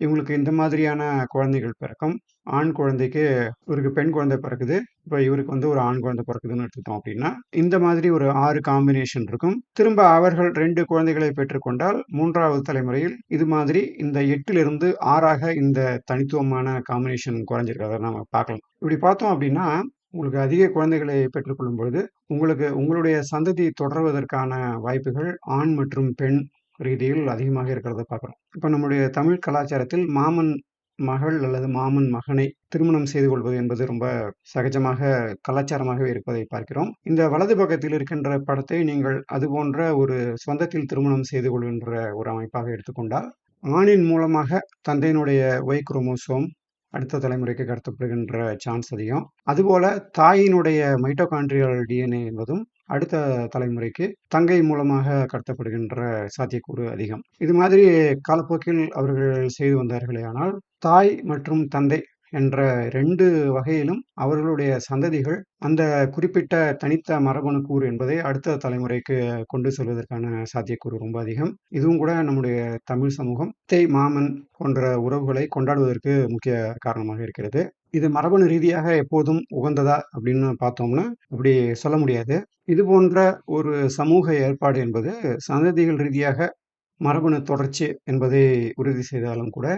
Speaker 1: இவங்களுக்கு இந்த மாதிரியான குழந்தைகள் பிறக்கும். ஆண் குழந்தைக்கு இவருக்கு பெண் குழந்தை பிறக்குது, இப்போ இவருக்கு வந்து ஒரு ஆண் குழந்தை பிறக்குதுன்னு எடுத்துட்டோம் அப்படின்னா இந்த மாதிரி ஒரு 6 காம்பினேஷன் இருக்கும். திரும்ப அவர்கள் 2 குழந்தைகளை பெற்றுக்கொண்டால் 3வது தலைமுறையில் இது மாதிரி இந்த 8லிருந்து 6ஆக இந்த தனித்துவமான காம்பினேஷன் குறைஞ்சிருக்கிறத நம்ம பார்க்கலாம். இப்படி பார்த்தோம் அப்படின்னா உங்களுக்கு அதிக குழந்தைகளை பெற்றுக்கொள்ளும் பொழுது, உங்களுக்கு உங்களுடைய சந்ததி தொடர்வதற்கான வாய்ப்புகள் ஆண் மற்றும் பெண் ரீதியில் அதிகமாக இருக்கிறத பார்க்குறோம். இப்ப நம்முடைய தமிழ் கலாச்சாரத்தில் மாமன் மகள் அல்லது மாமன் மகனை திருமணம் செய்து கொள்வது என்பது ரொம்ப சகஜமாக, கலாச்சாரமாகவே இருப்பதை பார்க்கிறோம். இந்த வலது பக்கத்தில் இருக்கின்ற படத்தை நீங்கள் அதுபோன்ற ஒரு சொந்தத்தில் திருமணம் செய்து கொள்கின்ற ஒரு அமைப்பாக எடுத்துக்கொண்டால், ஆணின் மூலமாக தந்தையினுடைய ஒய் குரோமோசோம் அடுத்த தலைமுறைக்கு கடத்தப்படுகின்ற சான்ஸ் அதிகம். அதுபோல தாயினுடைய மைட்டோகாண்ட்ரியல் டிஎன்ஏ என்பதும் அடுத்த தலைமுறைக்கு தங்கை மூலமாக கடத்தப்படுகின்ற சாத்தியக்கூறு அதிகம். இது மாதிரி காலப்போக்கில் அவர்கள் செய்து வந்தார்களேயானால், தாய் மற்றும் தந்தை என்ற 2 வகையிலும் அவர்களுடைய சந்ததிகள் அந்த குறிப்பிட்ட தனித்த மரபணு கூறு என்பதை அடுத்த தலைமுறைக்கு கொண்டு செல்வதற்கான சாத்தியக்கூறு ரொம்ப அதிகம். இதுவும் கூட நம்முடைய தமிழ் சமூகம் அத்தை, மாமன் போன்ற உறவுகளை கொண்டாடுவதற்கு முக்கிய காரணமாக இருக்கிறது. இது மரபணு ரீதியாக எப்போதும் உகந்ததா அப்படின்னு பார்த்தோம்னா, அப்படி சொல்ல முடியாது. இது போன்ற ஒரு சமூக ஏற்பாடு என்பது சந்ததிகள் ரீதியாக மரபணு தொடர்ச்சி என்பதை உறுதி செய்தாலும் கூட,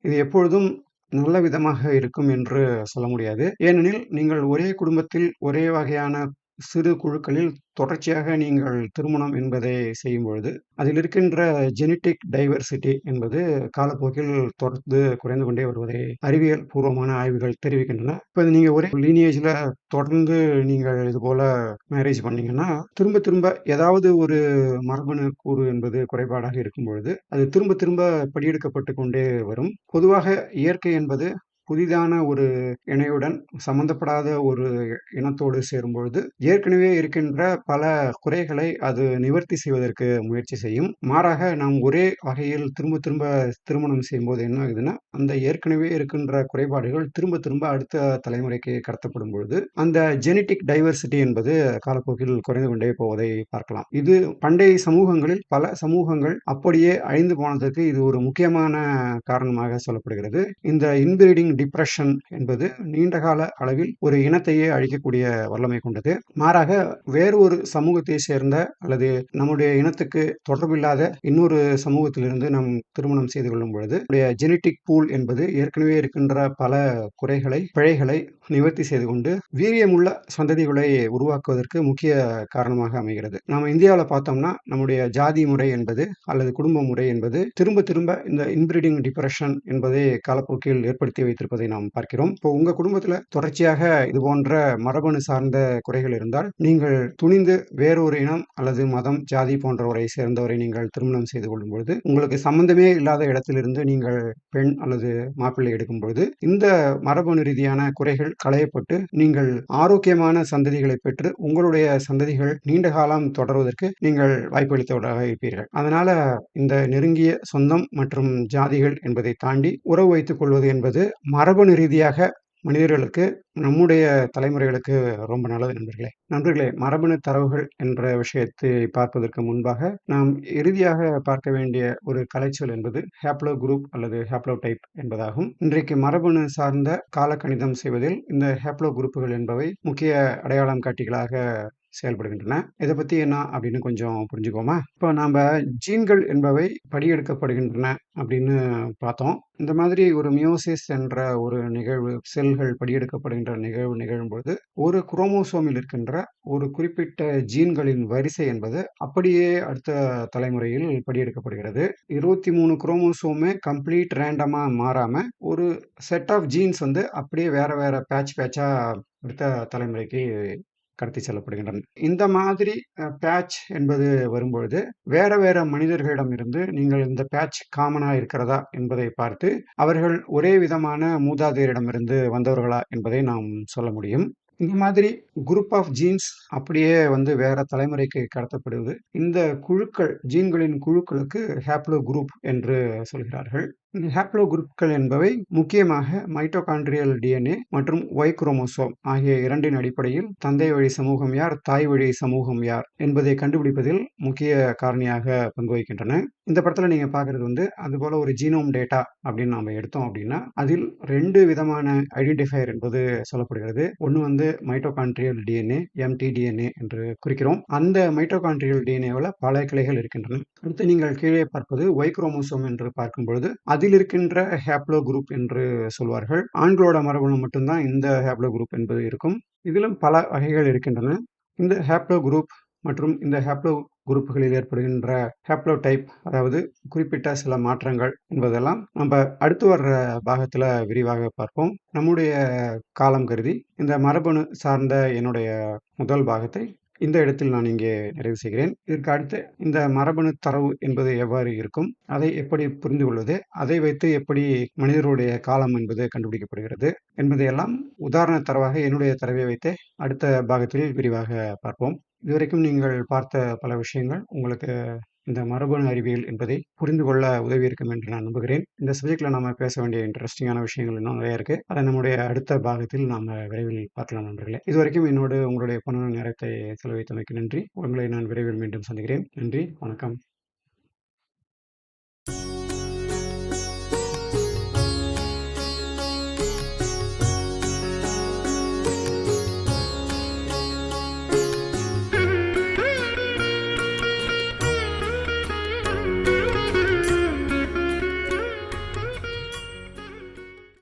Speaker 1: இது எப்பொழுதும் நல்ல விதமாக இருக்கும் என்று சொல்ல முடியாது. ஏனெனில், நீங்கள் ஒரே குடும்பத்தில் ஒரே வகையான சிறு குழுக்களில் தொடர்ச்சியாக நீங்கள் திருமணம் என்பதை செய்யும் பொழுது, அதில் இருக்கின்ற ஜெனடிக் டைவர்சிட்டி என்பது காலப்போக்கில் தொடர்ந்து குறைந்து கொண்டே வருவதை அறிவியல் பூர்வமான ஆய்வுகள் தெரிவிக்கின்றன. இப்ப நீங்க ஒரே லீனியேஜ்ல தொடர்ந்து நீங்கள் இது போல மேரேஜ் பண்ணீங்கன்னா, திரும்ப திரும்ப ஏதாவது ஒரு மரபணு கூறு என்பது குறைபாடாக இருக்கும் பொழுது, அது திரும்ப திரும்ப படியெடுக்கப்பட்டு கொண்டே வரும். பொதுவாக இயற்கை என்பது புதிதான ஒரு இணையுடன் சம்பந்தப்படாத ஒரு இனத்தோடு சேரும்பொழுது, ஏற்கனவே இருக்கின்ற பல குறைகளை அது நிவர்த்தி செய்வதற்கு முயற்சி செய்யும். மாறாக நாம் ஒரே வகையில் திரும்ப திரும்ப திருமணம் செய்யும்போது என்ன ஆகுதுன்னா, அந்த ஏற்கனவே இருக்கின்ற குறைபாடுகள் திரும்ப திரும்ப அடுத்த தலைமுறைக்கு கடத்தப்படும் பொழுது, அந்த ஜெனடிக் டைவர்சிட்டி என்பது காலப்போக்கில் குறைந்து கொண்டே போவதை பார்க்கலாம். இது பண்டைய சமூகங்களில் பல சமூகங்கள் அப்படியே அழிந்து போனதற்கு இது ஒரு முக்கியமான காரணமாக சொல்லப்படுகிறது. இந்த இன்பிரீடிங் டிப்ரெஷன் என்பது நீண்டகால அளவில் ஒரு இனத்தையே அழிக்கக்கூடிய வல்லமை கொண்டது. மாறாக வேறு ஒரு சமூகத்தை சேர்ந்த அல்லது நம்முடைய இனத்துக்கு தொடர்பில்லாத இன்னொரு சமூகத்திலிருந்து நாம் திருமணம் செய்து கொள்ளும் பொழுது ஜெனடிக் பூல் என்பது ஏற்கனவே இருக்கின்ற பல குறைகளை, பிழைகளை நிவர்த்தி செய்து கொண்டு வீரியமுள்ள சந்ததிகளை உருவாக்குவதற்கு முக்கிய காரணமாக அமைகிறது. நாம இந்தியாவில் பார்த்தோம்னா, நம்முடைய ஜாதி முறை என்பது அல்லது குடும்ப முறை என்பது திரும்ப திரும்ப இந்த இன்பிரீடிங் டிப்ரெஷன் என்பதை காலப்போக்கில் ஏற்படுத்தி வைத்திருப்பதை நாம் பார்க்கிறோம். இப்போ உங்க குடும்பத்துல தொடர்ச்சியாக இது போன்ற மரபணு சார்ந்த குறைகள் இருந்தால், நீங்கள் துணிந்து வேறொரு இனம் அல்லது மதம், ஜாதி போன்றவரை சேர்ந்தவரை நீங்கள் திருமணம் செய்து கொள்ளும் பொழுது, உங்களுக்கு சம்பந்தமே இல்லாத இடத்திலிருந்து நீங்கள் பெண் அல்லது மாப்பிள்ளை எடுக்கும் பொழுது, இந்த மரபணு ரீதியான குறைகள் களையப்பட்டு நீங்கள் ஆரோக்கியமான சந்ததிகளை பெற்று உங்களுடைய சந்ததிகள் நீண்ட காலம் தொடர்வதற்கு நீங்கள் வாய்ப்பளித்தவராக இருப்பீர்கள். அதனால இந்த நெருங்கிய சொந்தம் மற்றும் ஜாதிகள் என்பதை தாண்டி உறவு வைத்துக் கொள்வது என்பது மரபணு ரீதியாக மனிதர்களுக்கு, நம்முடைய தலைமுறைகளுக்கு ரொம்ப நல்லது நண்பர்களே. நண்பர்களே, மரபணு தரவுகள் என்ற விஷயத்தை பார்ப்பதற்கு முன்பாக நாம் இறுதியாக பார்க்க வேண்டிய ஒரு கலைச்சொல் என்பது ஹேப்லோ குரூப் அல்லது ஹேப்லோ டைப் என்பதாகும். இன்றைக்கு மரபணு சார்ந்த காலக்கணிதம் செய்வதில் இந்த ஹேப்லோ குரூப்புகள் என்பவை முக்கிய அடையாளம் காட்டிகளாக செயல்படுகின்றன. இதை பத்தி என்ன அப்படின்னு கொஞ்சம் புரிஞ்சுக்கோமா? இப்போ நாம ஜீன்கள் என்பவை படியெடுக்கப்படுகின்றன அப்படின்னு பார்த்தோம். இந்த மாதிரி ஒரு மியோசிஸ் என்ற ஒரு நிகழ்வு, செல்கள் படியெடுக்கப்படுகின்ற நிகழ்வு நிகழும்போது, ஒரு குரோமோசோமில் இருக்கின்ற ஒரு குறிப்பிட்ட ஜீன்களின் வரிசை என்பது அப்படியே அடுத்த தலைமுறையில் படியெடுக்கப்படுகிறது. 23 குரோமோசோமே கம்ப்ளீட் ரேண்டமா மாறாம ஒரு செட் ஆஃப் ஜீன்ஸ் வந்து அப்படியே வேற வேற பேட்சா அடுத்த தலைமுறைக்கு கடத்தி செல்லப்படுகின்றன. இந்த மாதிரி பேட்ச் என்பது வரும்பொழுது, வேற வேற மனிதர்களிடம் இருந்து நீங்கள் இந்த பேட்ச் காமனா இருக்கிறதா என்பதை பார்த்து, அவர்கள் ஒரே விதமான மூதாதையரிடமிருந்து வந்தவர்களா என்பதை நாம் சொல்ல முடியும். இந்த மாதிரி குரூப் ஆஃப் ஜீன்ஸ் அப்படியே வந்து வேற தலைமுறைக்கு கடத்தப்படுவது, இந்த குழுக்கள், ஜீன்களின் குழுக்களுக்கு ஹேப்லோ குரூப் என்று சொல்கிறார்கள். இந்த ஹேப்லோ குரூப்கள் என்பவை முக்கியமாக மைட்டோகாண்ட்ரியல் டிஎன்ஏ மற்றும் ஒய் குரோமோசோம் ஆகிய இரண்டின் அடிப்படையில் தந்தை வழி சமூகம் யார், தாய் வழி சமூகம் யார் என்பதை கண்டுபிடிப்பதில் முக்கிய காரணியாக பங்கு வகிக்கின்றன. இந்த படத்துல நீங்க பார்க்கறது வந்து அதுபோல ஒரு ஜீனோம் டேட்டா அப்படின்னு நாம எடுத்தோம் அப்படின்னா, அதில் 2 விதமான ஐடென்டிஃபையர் என்பது சொல்லப்படுகிறது. ஒன்று வந்து மைட்டோகாண்ட்ரியல் டிஎன்ஏ, எம்டிடிஎன்ஏ என்று குறிக்கிறோம். அந்த மைட்டோகாண்ட்ரியல் டிஎன்ஏவில் பல கிளைகள் இருக்கின்றன. அடுத்து நீங்கள் கீழே பார்ப்பது ஒய் குரோமோசோம் என்று பார்க்கும் பொழுது, அதில் இருக்கின்ற ஹேப்லோ குரூப் என்று சொல்வார்கள். ஆண்களோட மரபணு மட்டும்தான் இந்த ஹேப்லோ குரூப் என்பது இருக்கும். இதிலும் பல வகைகள் இருக்கின்றன. இந்த ஹேப்லோ குரூப் மற்றும் இந்த ஹேப்லோ குரூப்புகளில் ஏற்படுகின்ற ஹேப்லோடைப், அதாவது குறிப்பிட்ட சில மாற்றங்கள் என்பதெல்லாம் நம்ம அடுத்து வர்ற பாகத்தில் விரிவாக பார்ப்போம். நம்முடைய காலம் கருதி இந்த மரபணு சார்ந்த என்னுடைய முதல் பாகத்தை இந்த இடத்தில் நான் இங்கே நிறைவு செய்கிறேன். இதற்கு அடுத்து இந்த மரபணு தரவு என்பது எவ்வாறு இருக்கும், அதை எப்படி புரிந்து கொள்வது, அதை வைத்து எப்படி மனிதர்களுடைய காலம் என்பது கண்டுபிடிக்கப்படுகிறது என்பதையெல்லாம் உதாரண தரவாக என்னுடைய தரவை வைத்து அடுத்த பாகத்தில் விரிவாக பார்ப்போம். இதுவரைக்கும் நீங்கள் பார்த்த பல விஷயங்கள் உங்களுக்கு இந்த மரபணு அறிவியல் என்பதை புரிந்து கொள்ள உதவி இருக்கும் என்று நான் நம்புகிறேன். இந்த சப்ஜெக்டில் நம்ம பேச வேண்டிய இன்ட்ரெஸ்டிங்கான விஷயங்கள் இன்னும் நிறைய இருக்குது. அதை நம்முடைய அடுத்த பாகத்தில் நாம் விரைவில் பார்க்கலாம் நண்பர்களே. இதுவரைக்கும் என்னோடு உங்களுடைய பொன்னான நேரத்தை செலவழித்தமைக்கு நன்றி. உங்களை நான் விரைவில் மீண்டும் சந்திக்கிறேன். நன்றி, வணக்கம்.